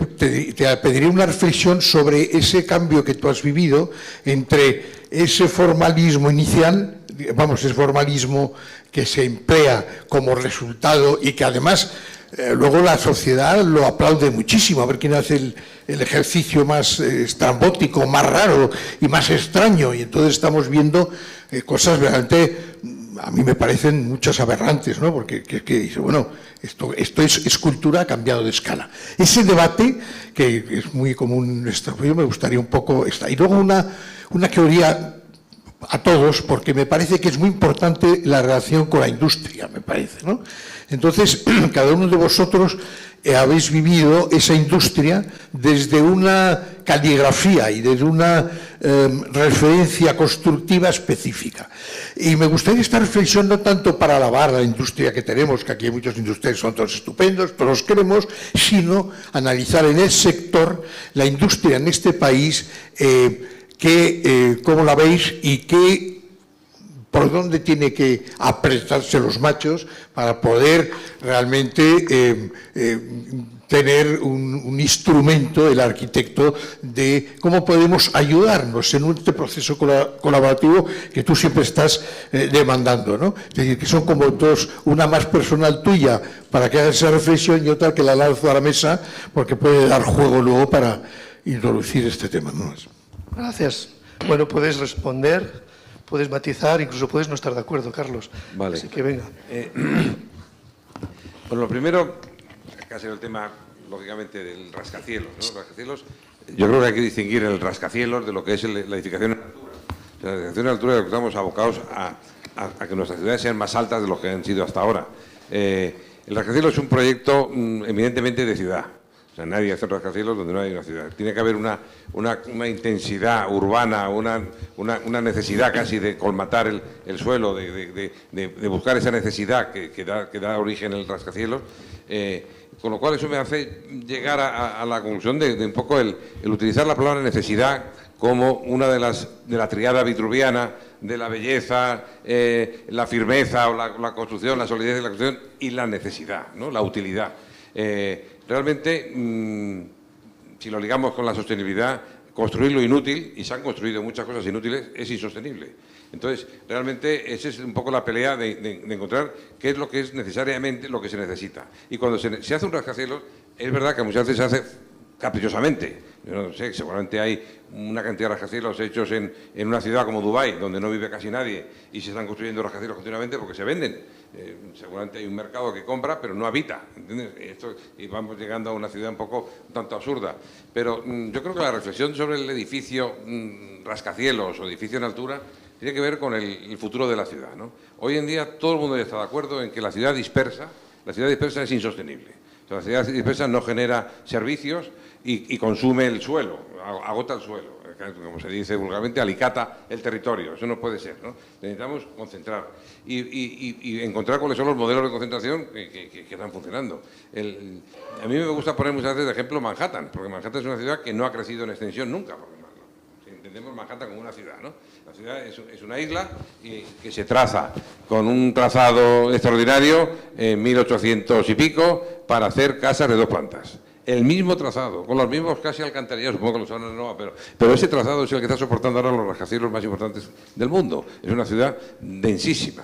pediría una reflexión sobre ese cambio que tú has vivido entre ese formalismo inicial, ese formalismo que se emplea como resultado y que además... luego la sociedad lo aplaude muchísimo, a ver quién hace el ejercicio más estrambótico, más raro y más extraño, y entonces estamos viendo cosas realmente, a mí me parecen muchas aberrantes, ¿no? Porque dice, bueno, esto es escultura, ha cambiado de escala. Ese debate, que es muy común, yo me gustaría un poco... Y luego una teoría a todos, porque me parece que es muy importante la relación con la industria, me parece, ¿no? Entonces, cada uno de vosotros habéis vivido esa industria desde una caligrafía y desde una referencia constructiva específica. Y me gustaría esta reflexión no tanto para alabar la industria que tenemos, que aquí hay muchos industriales, son todos estupendos, todos los queremos, sino analizar en el sector la industria en este país, cómo la veis y por dónde tiene que apretarse los machos para poder realmente tener un instrumento, el arquitecto, de cómo podemos ayudarnos en este proceso colaborativo que tú siempre estás demandando, ¿no? Es decir, que son como dos, una más personal tuya para que hagas esa reflexión y otra que la lanzo a la mesa porque puede dar juego luego para introducir este tema, ¿no? Gracias. Bueno, puedes responder, puedes matizar, incluso puedes no estar de acuerdo, Carlos. Vale. Así que venga. Bueno, lo primero, acá será el tema, lógicamente, del rascacielos, ¿no? Rascacielos, yo creo que hay que distinguir el rascacielos de lo que es la edificación en altura. La edificación en altura es lo que estamos abocados a que nuestras ciudades sean más altas de lo que han sido hasta ahora. El rascacielos es un proyecto eminentemente de ciudad. O sea, nadie hace rascacielos donde no hay una ciudad. Tiene que haber una intensidad urbana, una necesidad casi de colmatar el suelo, de buscar esa necesidad que da origen el rascacielos. Con lo cual eso me hace llegar a la conclusión de un poco el utilizar la palabra necesidad como una de la triada vitruviana de la belleza, la firmeza o la construcción, la solidez de la construcción y la necesidad, ¿no? La utilidad. Realmente, si lo ligamos con la sostenibilidad, construir lo inútil, y se han construido muchas cosas inútiles, es insostenible. Entonces, realmente, esa es un poco la pelea de encontrar qué es lo que es necesariamente lo que se necesita. Y cuando se hace un rascacielos, es verdad que muchas veces se hace caprichosamente. Yo no sé, seguramente hay una cantidad de rascacielos hechos en una ciudad como Dubái, donde no vive casi nadie, y se están construyendo rascacielos continuamente porque se venden. Seguramente hay un mercado que compra, pero no habita, ¿entiendes? Y vamos llegando a una ciudad un tanto absurda. Pero yo creo que la reflexión sobre el edificio rascacielos o edificio en altura tiene que ver con el futuro de la ciudad, ¿no? Hoy en día todo el mundo ya está de acuerdo en que la ciudad dispersa es insostenible. O sea, la ciudad dispersa no genera servicios y consume el suelo, agota el suelo. Como se dice vulgarmente, alicata el territorio. Eso no puede ser, ¿no? Necesitamos concentrar y encontrar cuáles son los modelos de concentración que están funcionando. A mí me gusta poner muchas veces de ejemplo Manhattan, porque Manhattan es una ciudad que no ha crecido en extensión nunca. Entendemos Manhattan como una ciudad, ¿no? La ciudad es una isla que se traza con un trazado extraordinario en 1800 y pico para hacer casas de 2 plantas. el mismo trazado, con los mismos casi alcantarillados, supongo que los ahora no, pero ese trazado es el que está soportando ahora los rascacielos más importantes del mundo. Es una ciudad densísima.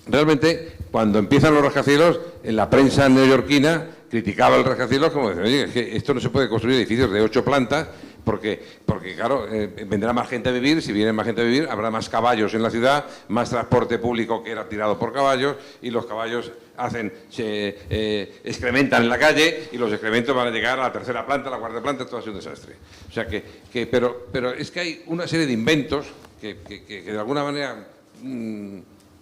Realmente, cuando empiezan los rascacielos, en la prensa neoyorquina criticaba el rascacielos como diciendo, oye, es que esto no se puede construir edificios de 8 plantas, porque claro, vendrá más gente a vivir, si viene más gente a vivir, habrá más caballos en la ciudad, más transporte público que era tirado por caballos, y los caballos excrementan en la calle, y los excrementos van a llegar a la 3ª planta, a la 4ª planta, todo va a ser un desastre. O sea pero es que hay una serie de inventos que de alguna manera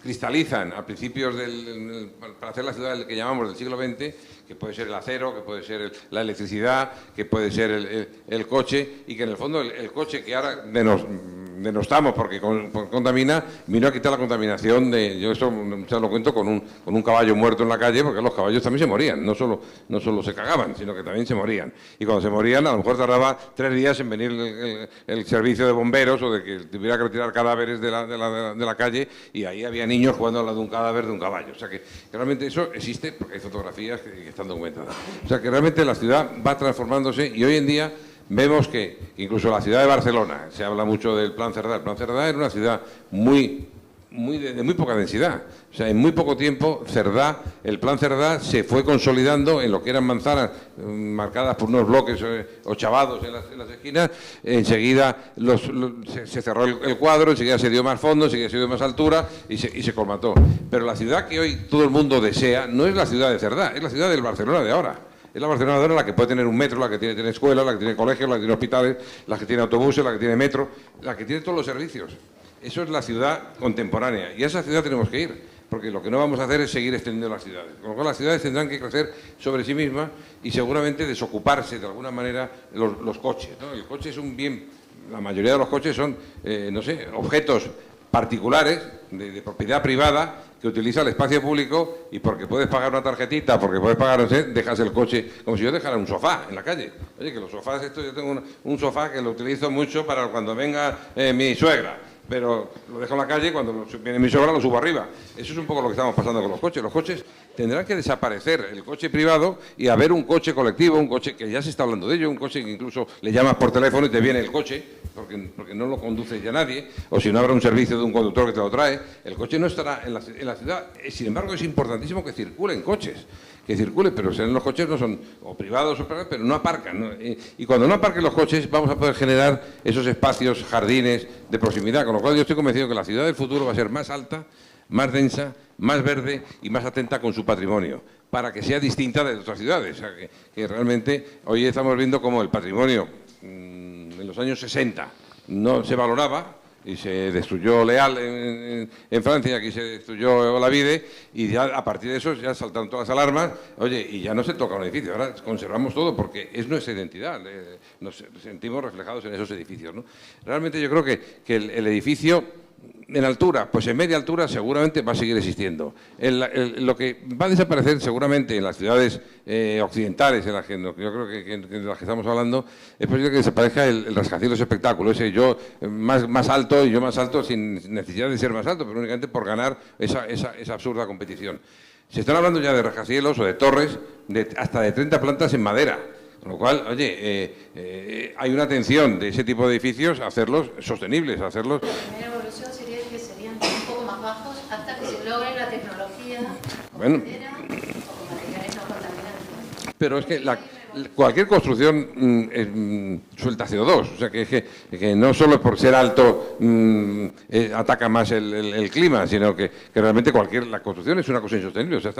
cristalizan a principios para hacer la ciudad que llamamos del siglo XX, que puede ser el acero, que puede ser la electricidad, que puede ser el coche, y que en el fondo el coche que ahora denostamos porque contamina, vino a quitar la contaminación yo esto lo cuento con un caballo muerto en la calle, porque los caballos también se morían, no solo se cagaban, sino que también se morían. Y cuando se morían, a lo mejor tardaba 3 días en venir el servicio de bomberos, o de que tuviera que retirar cadáveres de la calle, y ahí había niños jugando al lado de un cadáver de un caballo. O sea que realmente eso existe, porque hay fotografías que están documentadas. O sea que realmente la ciudad va transformándose, y hoy en día vemos que incluso la ciudad de Barcelona, se habla mucho del Plan Cerdá. El Plan Cerdá era una ciudad de muy poca densidad. O sea, en muy poco tiempo el Plan Cerdá se fue consolidando en lo que eran manzanas marcadas por unos bloques ochavados en las esquinas. Enseguida se cerró el cuadro, enseguida se dio más fondo, enseguida se dio más altura y se colmató. Pero la ciudad que hoy todo el mundo desea no es la ciudad de Cerdá, es la ciudad del Barcelona de ahora. Es la Barcelona de ahora la que puede tener un metro, la que tiene escuelas, la que tiene colegios, la que tiene hospitales, la que tiene autobuses, la que tiene metro, la que tiene todos los servicios. Eso es la ciudad contemporánea, y a esa ciudad tenemos que ir, porque lo que no vamos a hacer es seguir extendiendo las ciudades. Con lo cual las ciudades tendrán que crecer sobre sí mismas y seguramente desocuparse de alguna manera los coches, ¿no? El coche es un bien, la mayoría de los coches son, objetos particulares, de propiedad privada, que utiliza el espacio público, y porque puedes pagar una tarjetita, porque puedes pagar, dejas el coche, como si yo dejara un sofá en la calle. Oye, que los sofás, yo tengo un sofá que lo utilizo mucho para cuando venga mi suegra, pero lo dejo en la calle y cuando viene mi suegra lo subo arriba. Eso es un poco lo que estamos pasando con los coches. Los coches tendrán que desaparecer, el coche privado, y haber un coche colectivo, un coche que ya se está hablando de ello, un coche que incluso le llamas por teléfono y te viene el coche, porque no lo conduce ya nadie, o si no habrá un servicio de un conductor que te lo trae. El coche no estará en la ciudad. Sin embargo, es importantísimo que circulen coches, pero los coches no son o privados, pero no aparcan, ¿no? Y cuando no aparquen los coches vamos a poder generar esos espacios, jardines de proximidad, con lo cual yo estoy convencido que la ciudad del futuro va a ser más alta, más densa, más verde y más atenta con su patrimonio, para que sea distinta de otras ciudades. O sea, que realmente hoy estamos viendo cómo el patrimonio en los años 60 no se valoraba, y se destruyó Leal en Francia, aquí se destruyó Olavide, y ya a partir de eso ya saltaron todas las alarmas. Oye, y ya no se toca un edificio, ahora conservamos todo porque es nuestra identidad, nos sentimos reflejados en esos edificios, ¿no? Realmente yo creo que el edificio en altura, pues en media altura seguramente va a seguir existiendo. Lo que va a desaparecer seguramente en las ciudades occidentales, en las que yo creo que de las que estamos hablando, es posible que desaparezca el rascacielos espectáculo, ese yo más alto y yo más alto sin necesidad de ser más alto, pero únicamente por ganar esa absurda competición. Se están hablando ya de rascacielos o de torres hasta de 30 plantas en madera. Con lo cual, oye, hay una atención de ese tipo de edificios a hacerlos sostenibles, a hacerlos... La primera evolución sería que serían un poco más bajos hasta que se logre la tecnología con madera o con materiales no contaminantes. Pero es que cualquier construcción suelta CO2, o sea que no solo es por ser alto ataca más el clima, sino que realmente la construcción es una cosa insostenible. O sea,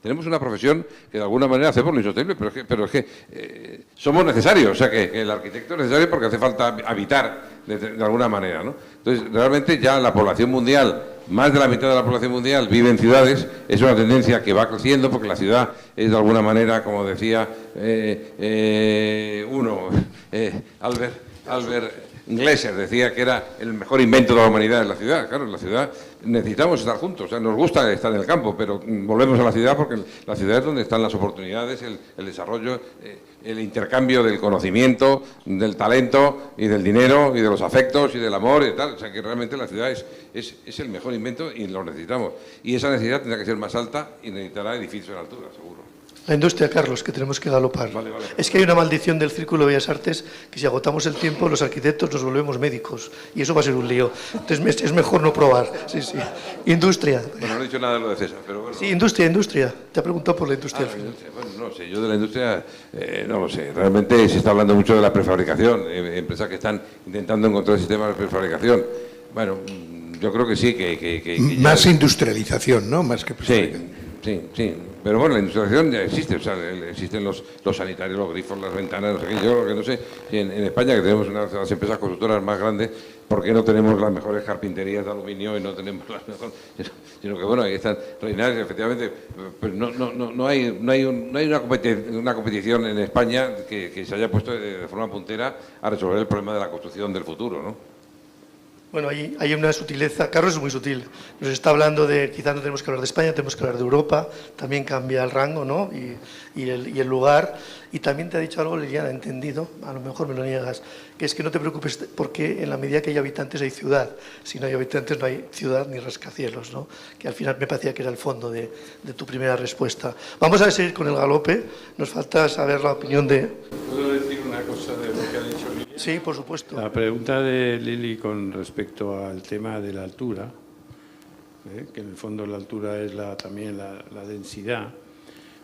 tenemos una profesión que de alguna manera hacemos lo insostenible, pero es que somos necesarios, o sea que el arquitecto es necesario porque hace falta habitar de alguna manera, ¿no? Entonces, realmente ya la población mundial, más de la mitad de la población mundial vive en ciudades, es una tendencia que va creciendo porque la ciudad es de alguna manera, como decía Albert Gleser, decía que era el mejor invento de la humanidad en la ciudad. Claro, en la ciudad necesitamos estar juntos, o sea, nos gusta estar en el campo, pero volvemos a la ciudad porque la ciudad es donde están las oportunidades, el desarrollo, el intercambio del conocimiento, del talento y del dinero y de los afectos y del amor y tal. O sea, que realmente la ciudad es el mejor invento y lo necesitamos. Y esa necesidad tendrá que ser más alta y necesitará edificios en altura, seguro. La industria, Carlos, que tenemos que galopar. Vale. Es que hay una maldición del Círculo de Bellas Artes que si agotamos el tiempo, los arquitectos nos volvemos médicos y eso va a ser un lío. Entonces es mejor no probar. Sí. Industria. Bueno, no he dicho nada de lo de César, pero bueno. Sí, industria. Te ha preguntado por la industria. Bueno, no sé, yo de la industria no lo sé. Realmente se está hablando mucho de la prefabricación, empresas que están intentando encontrar sistemas de prefabricación. Bueno, yo creo que sí, que más ya... industrialización, ¿no? Más que prefabricación. Sí. Pero bueno, la industrialización ya existe, o sea, existen los sanitarios, los grifos, las ventanas, no sé qué. Yo lo que no sé, si en España, que tenemos una de las empresas constructoras más grandes, ¿por qué no tenemos las mejores carpinterías de aluminio y no tenemos las mejores? Sino que bueno, ahí están reinadas, efectivamente, pero no hay una competición en España que se haya puesto de forma puntera a resolver el problema de la construcción del futuro, ¿no? Bueno, hay una sutileza. Carlos es muy sutil. Nos está hablando de, quizás no tenemos que hablar de España, tenemos que hablar de Europa. También cambia el rango, ¿no? Y el lugar. Y también te ha dicho algo, Liliana, entendido, a lo mejor me lo niegas, que es que no te preocupes porque en la medida que hay habitantes hay ciudad. Si no hay habitantes no hay ciudad ni rascacielos, ¿no? Que al final me parecía que era el fondo de tu primera respuesta. Vamos a seguir con el galope. Nos falta saber la opinión de... ¿Puedo decir una cosa de lo que ha dicho Lili? Sí, por supuesto. La pregunta de Lili con respecto al tema de la altura, que en el fondo la altura es también la densidad,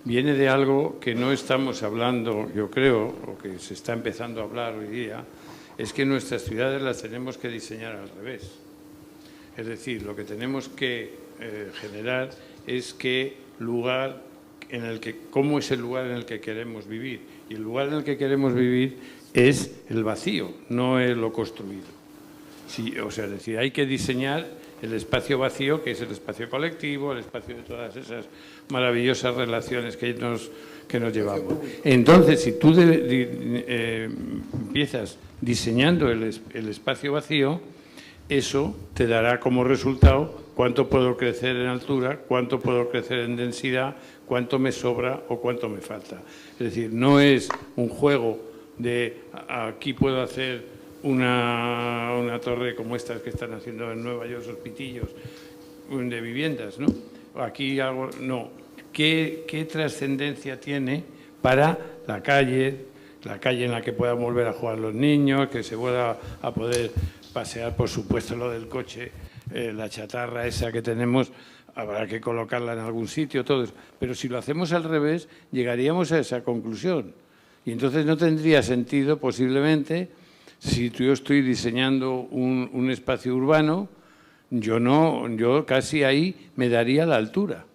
viene de algo que no estamos hablando, yo creo, o que se está empezando a hablar hoy día, es que nuestras ciudades las tenemos que diseñar al revés. Es decir, lo que tenemos que generar es cómo es el lugar en el que queremos vivir. Y el lugar en el que queremos vivir es el vacío, no es lo construido. Sí, o sea, es decir, hay que diseñar el espacio vacío, que es el espacio colectivo, el espacio de todas esas maravillosas relaciones que nos llevamos. Entonces, si tú empiezas diseñando el espacio vacío, eso te dará como resultado cuánto puedo crecer en altura, cuánto puedo crecer en densidad, cuánto me sobra o cuánto me falta. Es decir, no es un juego de aquí puedo hacer una torre como estas que están haciendo en Nueva York, esos pitillos de viviendas, ¿no? Aquí hago... No. ¿Qué trascendencia tiene para la calle en la que puedan volver a jugar los niños, que se vuelva a poder pasear, por supuesto, lo del coche, la chatarra esa que tenemos, habrá que colocarla en algún sitio, todo eso. Pero si lo hacemos al revés, llegaríamos a esa conclusión. Y entonces no tendría sentido, posiblemente, si yo estoy diseñando un espacio urbano, yo casi ahí me daría la altura.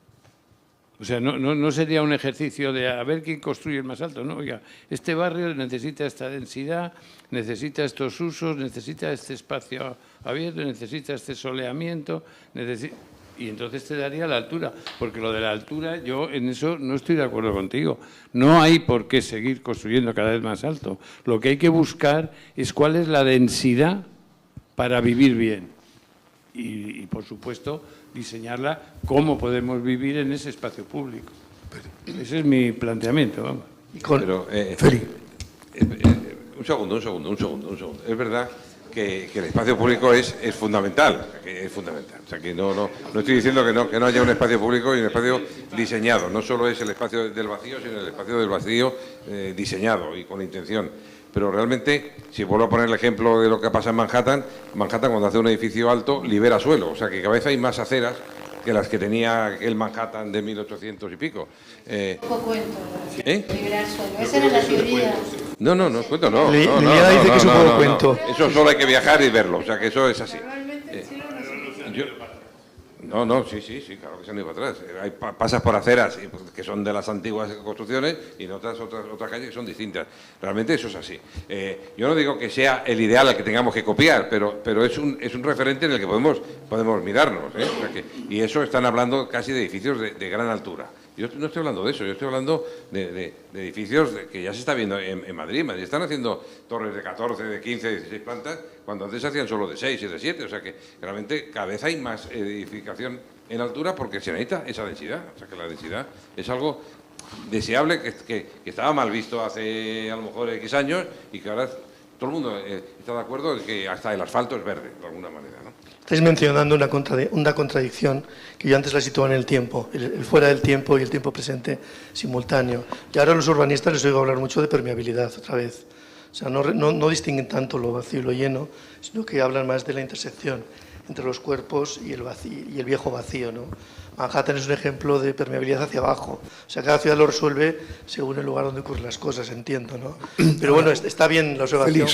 O sea, no sería un ejercicio de a ver quién construye el más alto. No, oiga, este barrio necesita esta densidad, necesita estos usos, necesita este espacio abierto, necesita este soleamiento, y entonces te daría la altura, porque lo de la altura, yo en eso no estoy de acuerdo contigo. No hay por qué seguir construyendo cada vez más alto. Lo que hay que buscar es cuál es la densidad para vivir bien. Y por supuesto, diseñarla cómo podemos vivir en ese espacio público. Ese es mi planteamiento, vamos. Pero, Feli. Un segundo. Es verdad que el espacio público es fundamental, es fundamental. O sea, que no estoy diciendo que no haya un espacio público y un espacio diseñado. No solo es el espacio del vacío, sino el espacio del vacío diseñado y con intención. Pero realmente, si vuelvo a poner el ejemplo de lo que pasa en Manhattan cuando hace un edificio alto libera suelo. O sea, que cada vez hay más aceras que las que tenía el Manhattan de 1800 y pico. Poco cuento, liberar suelo. Esa era la teoría. No, cuento no. Liliana dice que es un poco cuento. Eso solo hay que viajar y verlo, o sea que eso es así. Sí, claro que se han ido para atrás. Pasas por aceras que son de las antiguas construcciones y en otras calles que son distintas. Realmente eso es así. Yo no digo que sea el ideal al que tengamos que copiar, pero es un referente en el que podemos mirarnos. O sea y eso están hablando casi de edificios de gran altura. Yo no estoy hablando de eso, yo estoy hablando de edificios que ya se está viendo en Madrid. En Madrid están haciendo torres de 14, de 15, de 16 plantas, cuando antes se hacían solo de 6 y de 7. O sea que realmente cada vez hay más edificación en altura porque se necesita esa densidad. O sea que la densidad es algo deseable que estaba mal visto hace a lo mejor X años y que ahora todo el mundo está de acuerdo en que hasta el asfalto es verde, de alguna manera, ¿no? Estáis mencionando una contradicción que yo antes la situaba en el tiempo, el fuera del tiempo y el tiempo presente simultáneo. Y ahora a los urbanistas les oigo hablar mucho de permeabilidad otra vez. O sea, no distinguen tanto lo vacío y lo lleno, sino que hablan más de la intersección entre los cuerpos y el viejo vacío, ¿no? Manhattan es un ejemplo de permeabilidad hacia abajo. O sea, cada ciudad lo resuelve según el lugar donde ocurren las cosas, entiendo, ¿no? Pero bueno, está bien la observación,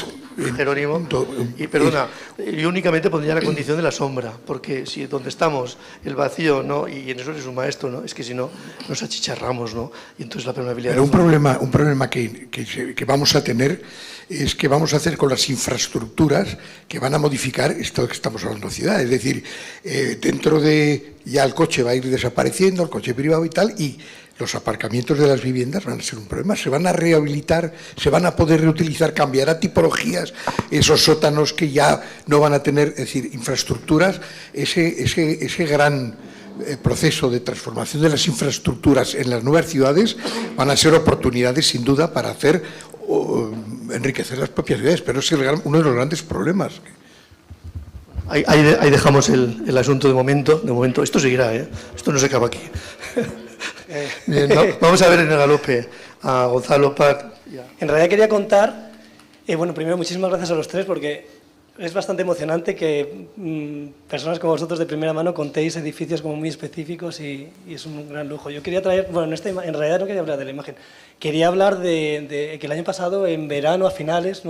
Jerónimo. Y perdona, yo únicamente pondría la condición de la sombra, porque si donde estamos, el vacío, ¿no? Y en eso eres un maestro, ¿no? Es que si no, nos achicharramos, ¿no? Y entonces la permeabilidad... Pero un problema que vamos a tener es que vamos a hacer con las infraestructuras que van a modificar esto que estamos hablando de ciudad. Es decir, dentro de... Ya el coche va a ir desapareciendo, el coche privado y tal, y los aparcamientos de las viviendas van a ser un problema. Se van a rehabilitar, se van a poder reutilizar, cambiará tipologías, esos sótanos que ya no van a tener, es decir, infraestructuras, ese gran proceso de transformación de las infraestructuras en las nuevas ciudades van a ser oportunidades, sin duda, para hacer enriquecer las propias ciudades, pero es uno de los grandes problemas. Ahí dejamos el asunto de momento. Esto seguirá, ¿eh? Esto no se acaba aquí. Bien, vamos a ver en el galope a Gonzalo, Pat. En realidad quería contar, bueno, primero muchísimas gracias a los tres porque es bastante emocionante que personas como vosotros de primera mano contéis edificios como muy específicos y es un gran lujo. Yo quería traer, bueno, en realidad no quería hablar de la imagen, quería hablar de que el año pasado, en verano, a finales,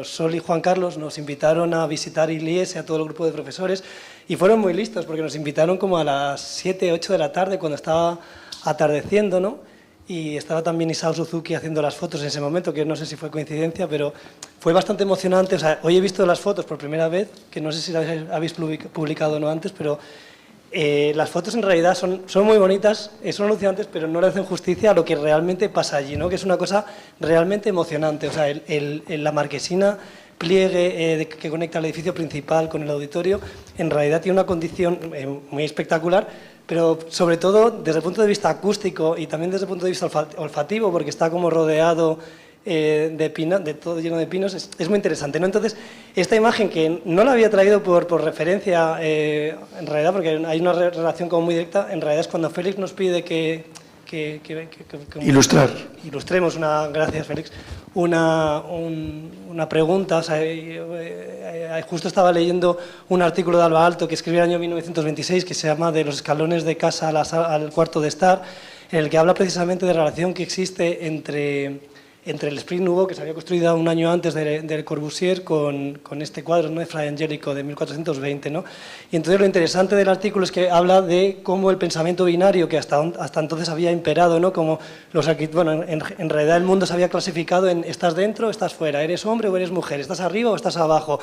Sol y Juan Carlos nos invitaron a visitar IES, a todo el grupo de profesores, y fueron muy listos porque nos invitaron como a las 7, 8 de la tarde cuando estaba atardeciendo, ¿no? Y estaba también Isao Suzuki haciendo las fotos en ese momento, que no sé si fue coincidencia, pero fue bastante emocionante. O sea, hoy he visto las fotos por primera vez, que no sé si las habéis publicado o no antes, pero las fotos en realidad son muy bonitas, son alucinantes, pero no le hacen justicia a lo que realmente pasa allí, ¿no? Que es una cosa realmente emocionante. O sea, la marquesina pliegue que conecta el edificio principal con el auditorio, en realidad tiene una condición muy espectacular, pero sobre todo desde el punto de vista acústico y también desde el punto de vista olfativo, porque está como rodeado de todo lleno de pinos, es muy interesante, ¿no? Entonces, esta imagen que no la había traído por referencia, en realidad, porque hay una relación como muy directa, en realidad es cuando Félix nos pide que ilustremos gracias Félix, una pregunta. O sea, justo estaba leyendo un artículo de Alba Alto que escribió en el año 1926 que se llama De los escalones de casa al cuarto de estar, en el que habla precisamente de la relación que existe entre el Esprit Nouveau, que se había construido un año antes del Corbusier, con este cuadro, ¿no?, de Fra Angelico de 1420, ¿no? Y entonces lo interesante del artículo es que habla de cómo el pensamiento binario que hasta entonces había imperado, ¿no?, como en realidad el mundo se había clasificado en estás dentro, estás fuera, eres hombre o eres mujer, estás arriba o estás abajo,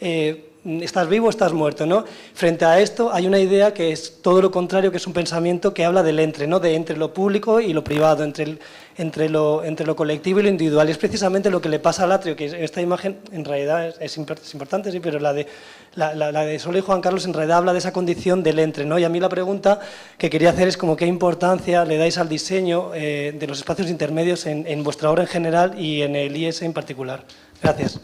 estás vivo o estás muerto, ¿no? Frente a esto hay una idea que es todo lo contrario, que es un pensamiento que habla del entre, ¿no?, de entre lo público y lo privado, entre lo colectivo y lo individual. Y es precisamente lo que le pasa al atrio, que esta imagen en realidad es importante, sí, pero la de Sol y Juan Carlos en realidad habla de esa condición del entre, ¿no? Y a mí la pregunta que quería hacer es como qué importancia le dais al diseño de los espacios intermedios en vuestra obra en general y en el IES en particular. Gracias.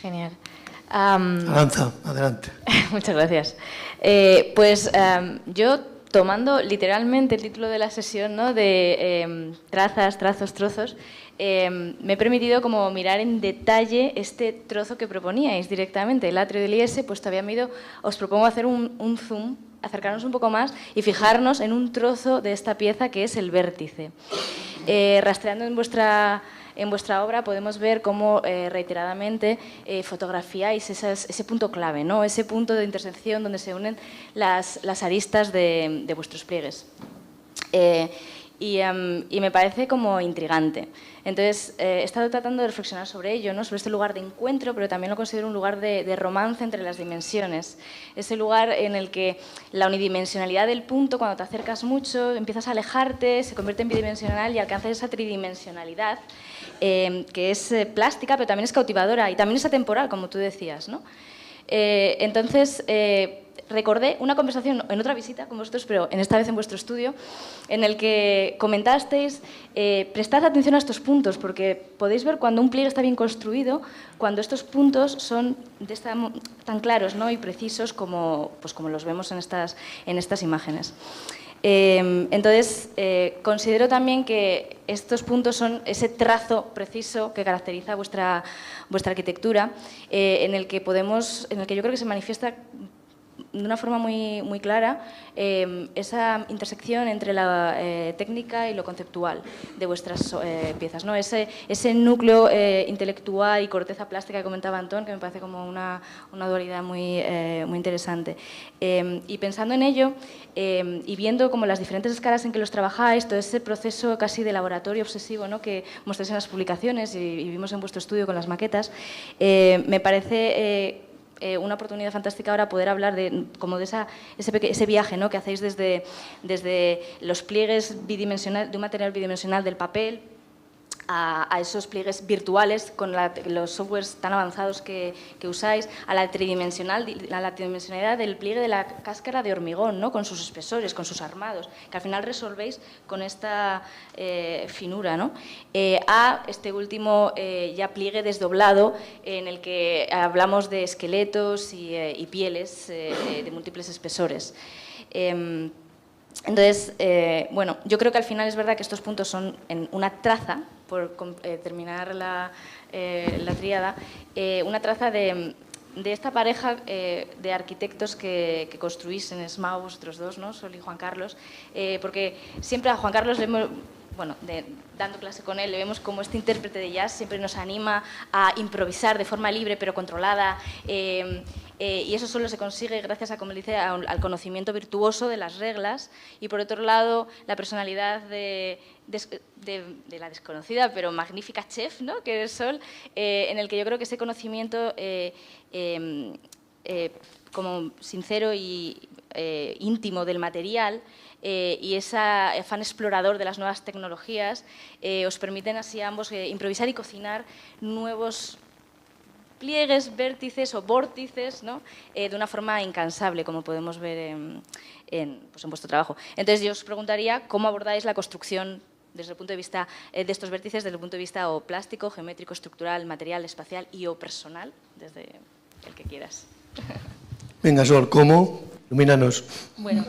Genial. Aranza, adelante. Muchas gracias. Yo, tomando literalmente el título de la sesión, ¿no?, de trazas, trazos, trozos, me he permitido como mirar en detalle este trozo que proponíais directamente, el atrio del IES, pues todavía os propongo hacer un zoom, acercarnos un poco más y fijarnos en un trozo de esta pieza que es el vértice. Rastreando en vuestra obra podemos ver cómo reiteradamente fotografiáis ese punto clave, ¿no?, ese punto de intersección donde se unen las aristas de vuestros pliegues. Y me parece como intrigante. Entonces, he estado tratando de reflexionar sobre ello, ¿no?, sobre este lugar de encuentro, pero también lo considero un lugar de romance entre las dimensiones. Ese lugar en el que la unidimensionalidad del punto, cuando te acercas mucho, empiezas a alejarte, se convierte en bidimensional y alcanzas esa tridimensionalidad, que es plástica, pero también es cautivadora y también es atemporal, como tú decías, ¿no? Entonces, recordé una conversación en otra visita con vosotros, pero esta vez en vuestro estudio, en el que comentasteis, prestad atención a estos puntos, porque podéis ver cuando un pliegue está bien construido, cuando estos puntos son tan claros, ¿no?, y precisos como los vemos en estas imágenes. Entonces, considero también que estos puntos son ese trazo preciso que caracteriza vuestra arquitectura, en el que yo creo que se manifiesta de una forma muy clara esa intersección entre la técnica y lo conceptual de vuestras piezas, ¿no? Ese núcleo intelectual y corteza plástica que comentaba Antón, que me parece como una dualidad muy interesante. Y pensando en ello y viendo como las diferentes escalas en que los trabajáis, todo ese proceso casi de laboratorio obsesivo, ¿no?, que mostráis en las publicaciones y vimos en vuestro estudio con las maquetas, me parece una oportunidad fantástica ahora poder hablar de ese viaje, ¿no?, que hacéis desde los pliegues bidimensionales, de un material bidimensional del papel, a esos pliegues virtuales con los softwares tan avanzados que usáis, a la tridimensionalidad del pliegue de la cáscara de hormigón, ¿no?, con sus espesores, con sus armados, que al final resolvéis con esta finura, ¿no?, a este último ya pliegue desdoblado en el que hablamos de esqueletos y pieles de múltiples espesores. Entonces, bueno, yo creo que al final es verdad que estos puntos son en una traza, por terminar la tríada, una traza de esta pareja de arquitectos que construís en SMAU, vosotros dos, ¿no?, Sol y Juan Carlos, porque siempre a Juan Carlos le hemos... Bueno, dando clase con él, le vemos como este intérprete de jazz siempre nos anima a improvisar de forma libre pero controlada, y eso solo se consigue gracias a, como dice, al conocimiento virtuoso de las reglas, y por otro lado la personalidad de la desconocida pero magnífica chef, ¿no?, que es Sol, en el que yo creo que ese conocimiento como sincero y íntimo del material y ese afán explorador de las nuevas tecnologías os permiten así a ambos improvisar y cocinar nuevos pliegues, vértices o vórtices, ¿no?, de una forma incansable, como podemos ver en vuestro trabajo. Entonces yo os preguntaría cómo abordáis la construcción desde el punto de vista de estos vértices, desde el punto de vista o plástico, geométrico, estructural, material, espacial y o personal, desde el que quieras. Venga, Sol, ¿cómo? Ilumínanos. Bueno,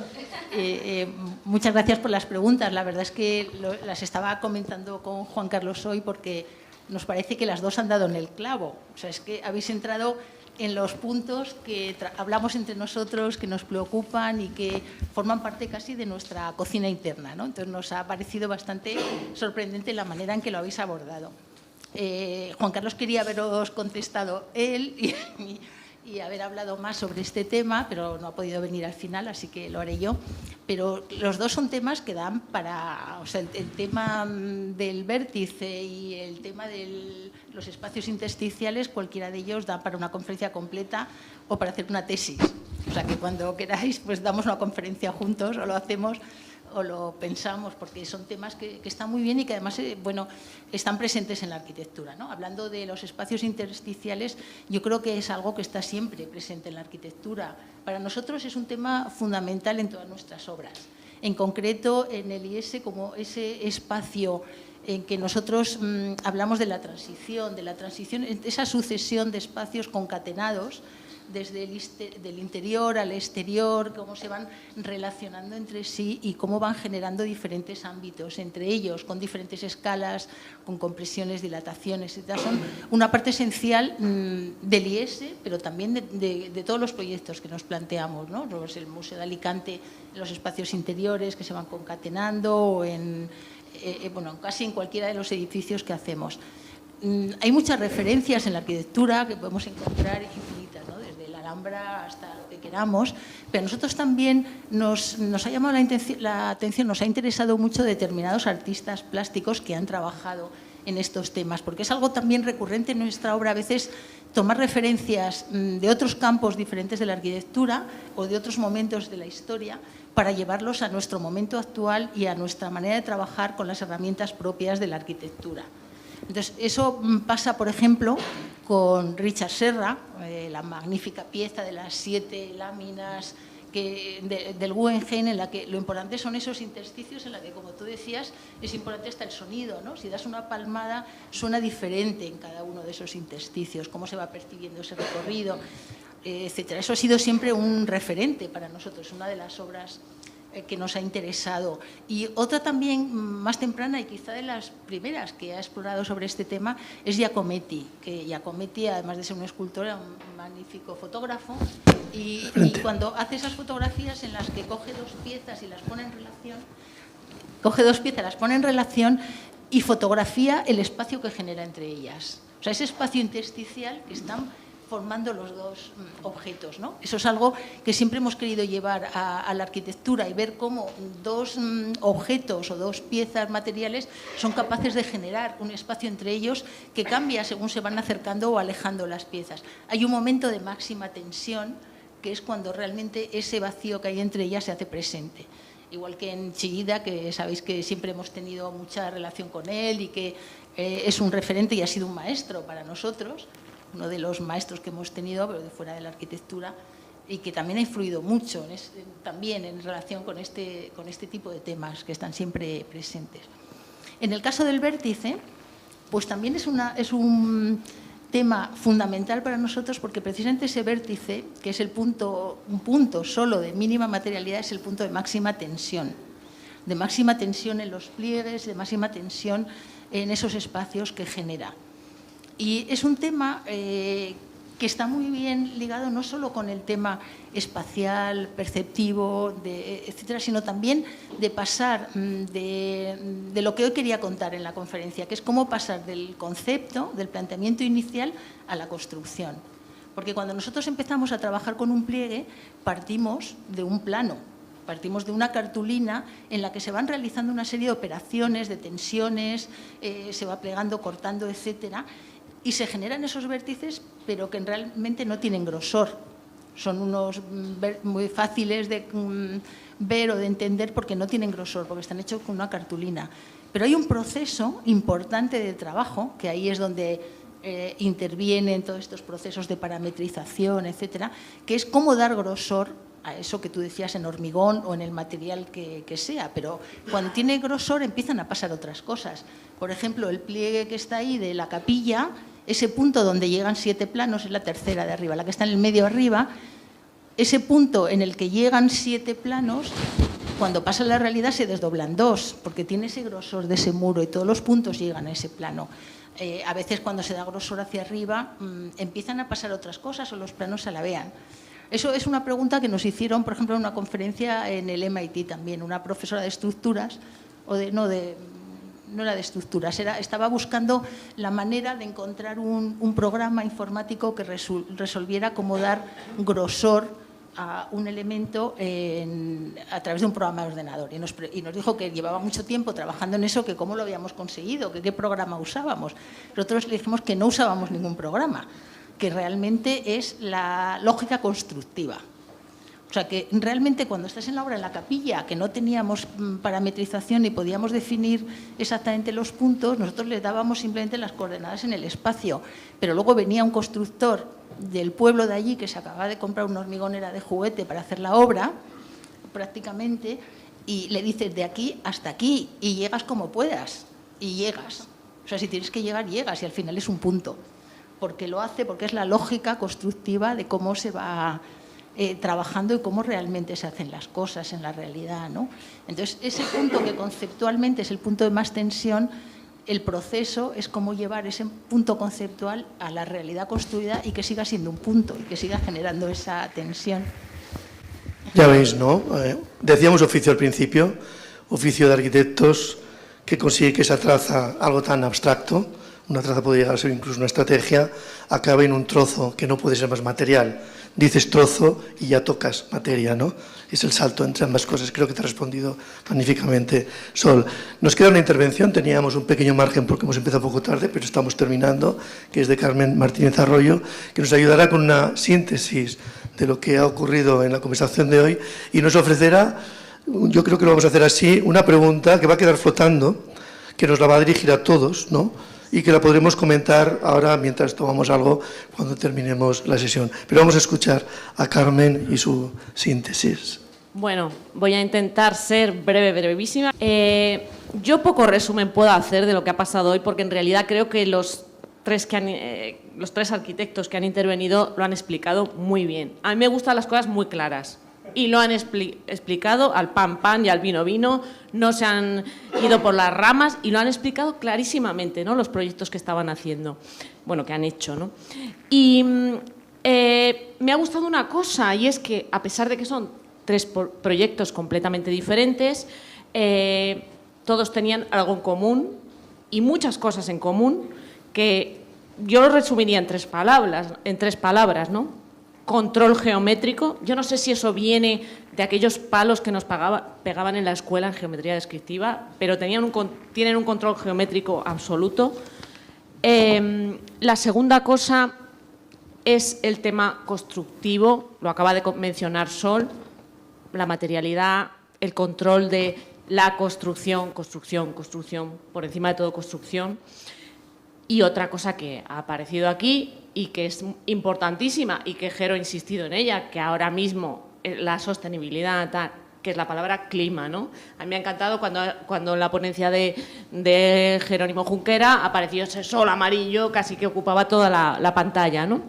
muchas gracias por las preguntas. La verdad es que las estaba comentando con Juan Carlos hoy porque nos parece que las dos han dado en el clavo. O sea, es que habéis entrado en los puntos que hablamos entre nosotros, que nos preocupan y que forman parte casi de nuestra cocina interna, ¿no? Entonces nos ha parecido bastante sorprendente la manera en que lo habéis abordado. Juan Carlos quería haberos contestado él y haber hablado más sobre este tema, pero no ha podido venir al final, así que lo haré yo. Pero los dos son temas que dan para... O sea, el tema del vértice y el tema de los espacios intersticiales, cualquiera de ellos da para una conferencia completa o para hacer una tesis. O sea, que cuando queráis, pues damos una conferencia juntos o lo hacemos o lo pensamos, porque son temas que están muy bien y que además bueno, están presentes en la arquitectura, ¿no? Hablando de los espacios intersticiales, yo creo que es algo que está siempre presente en la arquitectura. Para nosotros es un tema fundamental en todas nuestras obras. En concreto, en el IES, como ese espacio en que nosotros hablamos de la transición, esa sucesión de espacios concatenados, desde del interior al exterior, cómo se van relacionando entre sí y cómo van generando diferentes ámbitos, entre ellos con diferentes escalas, con compresiones, dilataciones, etc. Son una parte esencial del IES, pero también de todos los proyectos que nos planteamos, ¿no? El Museo de Alicante, los espacios interiores que se van concatenando, o bueno, casi en cualquiera de los edificios que hacemos. Hay muchas referencias en la arquitectura que podemos encontrar infinitas, ¿no? Desde la Alhambra hasta lo que queramos, pero a nosotros también nos ha llamado la atención, nos ha interesado mucho determinados artistas plásticos que han trabajado en estos temas, porque es algo también recurrente en nuestra obra, a veces tomar referencias de otros campos diferentes de la arquitectura o de otros momentos de la historia para llevarlos a nuestro momento actual y a nuestra manera de trabajar con las herramientas propias de la arquitectura. Entonces, eso pasa, por ejemplo, con Richard Serra, la magnífica pieza de las 7 láminas del Guggenheim, en la que lo importante son esos intersticios en la que, como tú decías, es importante hasta el sonido, ¿no? Si das una palmada, suena diferente en cada uno de esos intersticios, cómo se va percibiendo ese recorrido, etcétera. Eso ha sido siempre un referente para nosotros, una de las obras que nos ha interesado. Y otra también más temprana y quizá de las primeras que ha explorado sobre este tema es Giacometti, que Giacometti, además de ser un escultor, era un magnífico fotógrafo y cuando hace esas fotografías en las que coge 2 piezas y las pone en relación, y fotografía el espacio que genera entre ellas. O sea, ese espacio intersticial que están formando los 2 objetos, ¿no? Eso es algo que siempre hemos querido llevar a la arquitectura y ver cómo 2 objetos o 2 piezas materiales son capaces de generar un espacio entre ellos que cambia según se van acercando o alejando las piezas. Hay un momento de máxima tensión que es cuando realmente ese vacío que hay entre ellas se hace presente. Igual que en Chillida, que sabéis que siempre hemos tenido mucha relación con él y que es un referente y ha sido un maestro para nosotros, uno de los maestros que hemos tenido, pero de fuera de la arquitectura, y que también ha influido mucho también en relación con este tipo de temas que están siempre presentes. En el caso del vértice, pues también es un tema fundamental para nosotros porque precisamente ese vértice, que es un punto solo de mínima materialidad, es el punto de máxima tensión en los pliegues, de máxima tensión en esos espacios que genera. Y es un tema que está muy bien ligado no solo con el tema espacial, perceptivo, etcétera, sino también de pasar de lo que hoy quería contar en la conferencia, que es cómo pasar del concepto, del planteamiento inicial, a la construcción. Porque cuando nosotros empezamos a trabajar con un pliegue, partimos de un plano, partimos de una cartulina en la que se van realizando una serie de operaciones, de tensiones, se va plegando, cortando, etcétera, y se generan esos vértices, pero que realmente no tienen grosor. Son unos muy fáciles de ver o de entender porque no tienen grosor, porque están hechos con una cartulina. Pero hay un proceso importante de trabajo, que ahí es donde intervienen todos estos procesos de parametrización, etcétera, que es cómo dar grosor a eso que tú decías en hormigón o en el material que sea, pero cuando tiene grosor empiezan a pasar otras cosas. Por ejemplo, el pliegue que está ahí de la capilla, ese punto donde llegan 7 planos es la tercera de arriba, la que está en el medio arriba, ese punto en el que llegan 7 planos, cuando pasa la realidad se desdoblan 2, porque tiene ese grosor de ese muro y todos los puntos llegan a ese plano. A veces cuando se da grosor hacia arriba empiezan a pasar otras cosas o los planos se alabean. Eso es una pregunta que nos hicieron, por ejemplo, en una conferencia en el MIT también, una profesora de estructuras, no era de estructuras, estaba buscando la manera de encontrar un programa informático que resolviera cómo dar grosor a un elemento a través de un programa de ordenador. Y nos dijo que llevaba mucho tiempo trabajando en eso, que cómo lo habíamos conseguido, que qué programa usábamos. Nosotros le dijimos que no usábamos ningún programa, que realmente es la lógica constructiva. O sea, que realmente cuando estás en la obra en la capilla, que no teníamos parametrización ni podíamos definir exactamente los puntos, nosotros le dábamos simplemente las coordenadas en el espacio. Pero luego venía un constructor del pueblo de allí que se acababa de comprar una hormigonera de juguete para hacer la obra, prácticamente, y le dices de aquí hasta aquí y llegas como puedas, y llegas. O sea, si tienes que llegar, llegas y al final es un punto. Porque lo hace, porque es la lógica constructiva de cómo se va trabajando y cómo realmente se hacen las cosas en la realidad, ¿no? Entonces, ese punto que conceptualmente es el punto de más tensión, el proceso es cómo llevar ese punto conceptual a la realidad construida y que siga siendo un punto y que siga generando esa tensión. Ya veis, ¿no? Decíamos oficio al principio, oficio de arquitectos que consigue que esa traza, algo tan abstracto, una traza puede llegar a ser incluso una estrategia, acaba en un trozo que no puede ser más material. Dices trozo y ya tocas materia, ¿no? Es el salto entre ambas cosas. Creo que te ha respondido magníficamente, Sol. Nos queda una intervención, teníamos un pequeño margen porque hemos empezado poco tarde, pero estamos terminando, que es de Carmen Martínez Arroyo, que nos ayudará con una síntesis de lo que ha ocurrido en la conversación de hoy y nos ofrecerá, yo creo que lo vamos a hacer así, una pregunta que va a quedar flotando, que nos la va a dirigir a todos, ¿no? y que la podremos comentar ahora mientras tomamos algo cuando terminemos la sesión. Pero vamos a escuchar a Carmen y su síntesis. Bueno, voy a intentar ser brevísima. Yo poco resumen puedo hacer de lo que ha pasado hoy, porque en realidad creo que los tres arquitectos que han intervenido lo han explicado muy bien. A mí me gustan las cosas muy claras y lo han explicado al pan y al vino, no se han ido por las ramas y lo han explicado clarísimamente, ¿no? Los proyectos que estaban haciendo, bueno, que han hecho, ¿no? Y me ha gustado una cosa, y es que a pesar de que son 3 proyectos completamente diferentes, todos tenían algo en común y muchas cosas en común que yo lo resumiría en tres palabras, ¿no? Control geométrico. Yo no sé si eso viene de aquellos palos que nos pegaban en la escuela en geometría descriptiva, pero tienen un control geométrico absoluto. La segunda cosa es el tema constructivo, lo acaba de mencionar Sol, la materialidad, el control de la construcción, por encima de todo construcción. Y otra cosa que ha aparecido aquí y que es importantísima y que Jero ha insistido en ella, que ahora mismo la sostenibilidad, que es la palabra clima, ¿no? A mí me ha encantado cuando en la ponencia de Jerónimo Junquera apareció ese sol amarillo casi que ocupaba toda la pantalla, ¿no?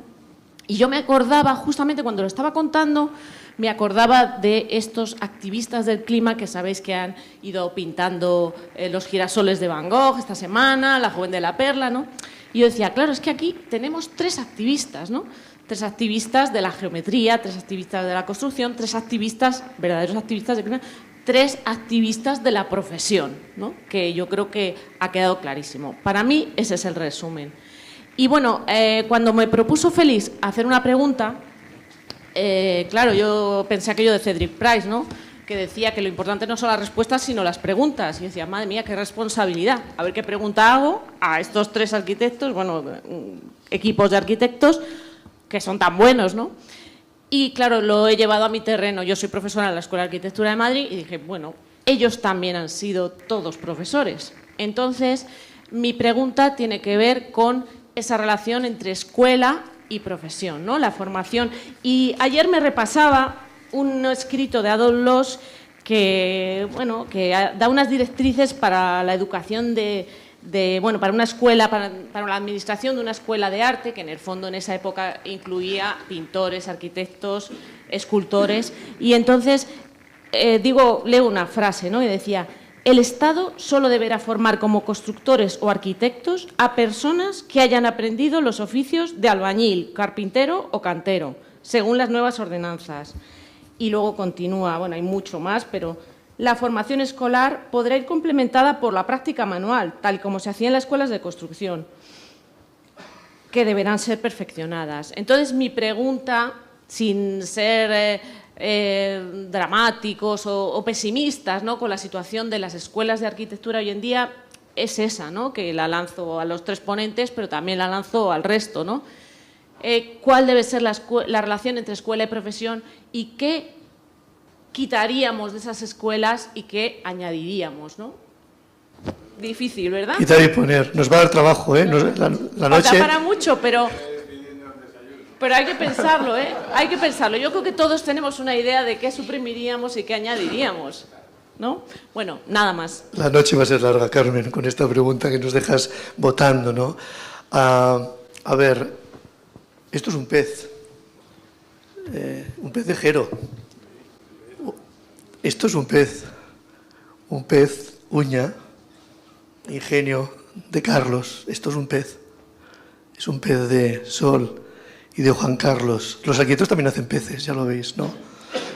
Y yo me acordaba, justamente cuando lo estaba contando, me acordaba de estos activistas del clima que sabéis que han ido pintando los girasoles de Van Gogh esta semana, la joven de la perla, ¿no? Y yo decía, claro, es que aquí tenemos 3 activistas, ¿no? 3 activistas de la geometría, 3 activistas de la construcción, 3 activistas, verdaderos activistas del clima, 3 activistas de la profesión, ¿no? Que yo creo que ha quedado clarísimo. Para mí ese es el resumen. Y bueno, cuando me propuso Félix hacer una pregunta, claro, yo pensé aquello de Cedric Price, ¿no? Que decía que lo importante no son las respuestas, sino las preguntas. Y decía, madre mía, qué responsabilidad. A ver qué pregunta hago a estos 3 arquitectos, bueno, equipos de arquitectos, que son tan buenos, ¿no? Y claro, lo he llevado a mi terreno. Yo soy profesora en la Escuela de Arquitectura de Madrid y dije, bueno, ellos también han sido todos profesores. Entonces, mi pregunta tiene que ver con esa relación entre escuela y profesión, ¿no? La formación. Y ayer me repasaba un escrito de Adolf Loos que da unas directrices para la educación para una escuela, para la administración de una escuela de arte, que en el fondo en esa época incluía pintores, arquitectos, escultores. Y entonces, leo una frase, ¿no? Y decía: el Estado solo deberá formar como constructores o arquitectos a personas que hayan aprendido los oficios de albañil, carpintero o cantero, según las nuevas ordenanzas. Y luego continúa, bueno, hay mucho más, pero la formación escolar podrá ir complementada por la práctica manual, tal como se hacía en las escuelas de construcción, que deberán ser perfeccionadas. Entonces, mi pregunta, sin ser dramáticos o pesimistas, ¿no?, con la situación de las escuelas de arquitectura hoy en día, es esa, ¿no?, que la lanzo a los 3 ponentes, pero también la lanzo al resto, ¿no? ¿Cuál debe ser la relación entre escuela y profesión y qué quitaríamos de esas escuelas y qué añadiríamos, ¿no? Difícil, ¿verdad? Quitar y poner. Nos va a dar trabajo, ¿eh? La noche... Falta para mucho, pero hay que pensarlo, ¿eh? Hay que pensarlo. Yo creo que todos tenemos una idea de qué suprimiríamos y qué añadiríamos, ¿no? Bueno, nada más. La noche va a ser larga, Carmen, con esta pregunta que nos dejas votando, ¿no? A ver, esto es un pez de Jero. Esto es un pez uña, ingenio de Carlos. Esto es un pez de Sol y de Juan Carlos. Los arquitectos también hacen peces, ya lo veis, ¿no?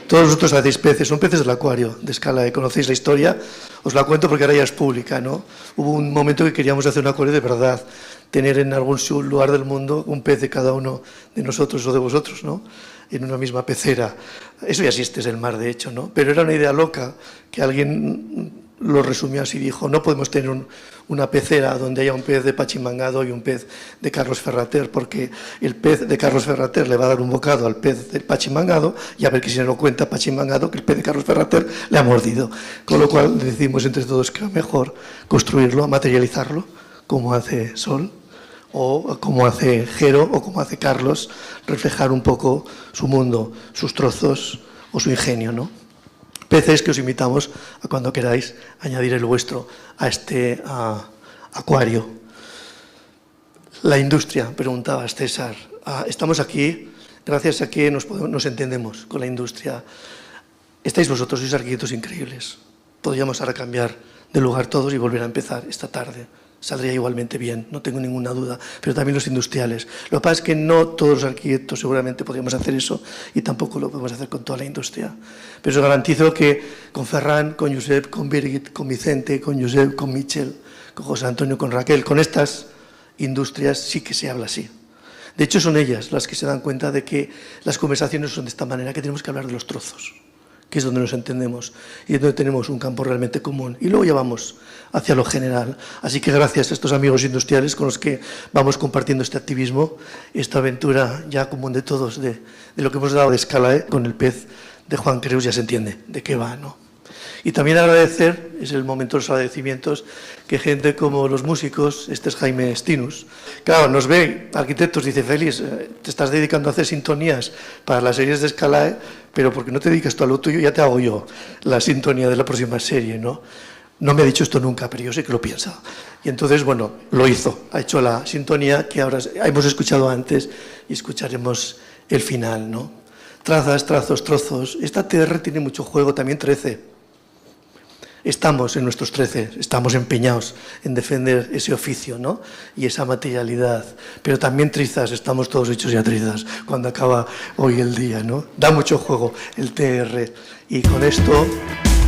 Todos vosotros hacéis peces, son peces del acuario, de Escala. ¿Conocéis la historia? Os la cuento porque ahora ya es pública, ¿no? Hubo un momento que queríamos hacer un acuario de verdad, tener en algún lugar del mundo un pez de cada uno de nosotros o de vosotros, ¿no?, en una misma pecera. Eso ya existe, es el mar, de hecho, ¿no? Pero era una idea loca que alguien lo resumió así, dijo: no podemos tener una pecera donde haya un pez de Pachimangado y un pez de Carlos Ferrater, porque el pez de Carlos Ferrater le va a dar un bocado al pez de Pachimangado y a ver que si se no cuenta Pachimangado que el pez de Carlos Ferrater le ha mordido. Con lo cual decidimos entre todos que era mejor construirlo, materializarlo como hace Sol, o como hace Jero, o como hace Carlos, reflejar un poco su mundo, sus trozos o su ingenio, ¿no? Peces que os invitamos a cuando queráis añadir el vuestro a este acuario. La industria, preguntabas, César. Estamos aquí gracias a que nos entendemos con la industria. Estáis vosotros, sois arquitectos increíbles. Podríamos ahora cambiar de lugar todos y volver a empezar esta tarde. Saldría igualmente bien, no tengo ninguna duda, pero también los industriales. Lo que pasa es que no todos los arquitectos seguramente podríamos hacer eso y tampoco lo podemos hacer con toda la industria. Pero os garantizo que con Ferran, con Josep, con Birgit, con Vicente, con Josep, con Michel, con José Antonio, con Raquel, con estas industrias sí que se habla así. De hecho, son ellas las que se dan cuenta de que las conversaciones son de esta manera, que tenemos que hablar de los trozos, que es donde nos entendemos y es donde tenemos un campo realmente común. Y luego ya vamos hacia lo general. Así que gracias a estos amigos industriales con los que vamos compartiendo este activismo, esta aventura ya común de todos, de lo que hemos dado de escala, con el pez de Juan Creus, ya se entiende de qué va, ¿no? Y también agradecer, es el momento de los agradecimientos, que gente como los músicos, este es Jaime Stinus, claro, nos ve, arquitectos, dice, Félix, te estás dedicando a hacer sintonías para las series de Scalae, pero porque no te dedicas tú a lo tuyo, ya te hago yo la sintonía de la próxima serie, ¿no? No me ha dicho esto nunca, pero yo sé que lo piensa. Y entonces, bueno, lo hizo, ha hecho la sintonía que ahora hemos escuchado antes y escucharemos el final, ¿no? Trazas, trazos, trozos. Esta TR tiene mucho juego, también 13. Estamos en nuestros 13, estamos empeñados en defender ese oficio, ¿no? Y esa materialidad. Pero también trizas, estamos todos hechos ya trizas cuando acaba hoy el día, ¿no? Da mucho juego el TR. Y con esto,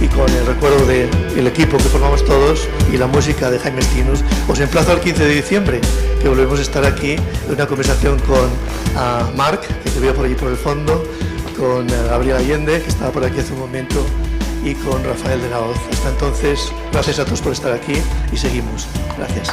y con el recuerdo del equipo que formamos todos y la música de Jaime Stinus, os emplazo al 15 de diciembre, que volvemos a estar aquí en una conversación con Marc, que te veo por allí por el fondo, con Gabriel Allende, que estaba por aquí hace un momento, y con Rafael de la Hoz. Hasta entonces, gracias a todos por estar aquí y seguimos. Gracias.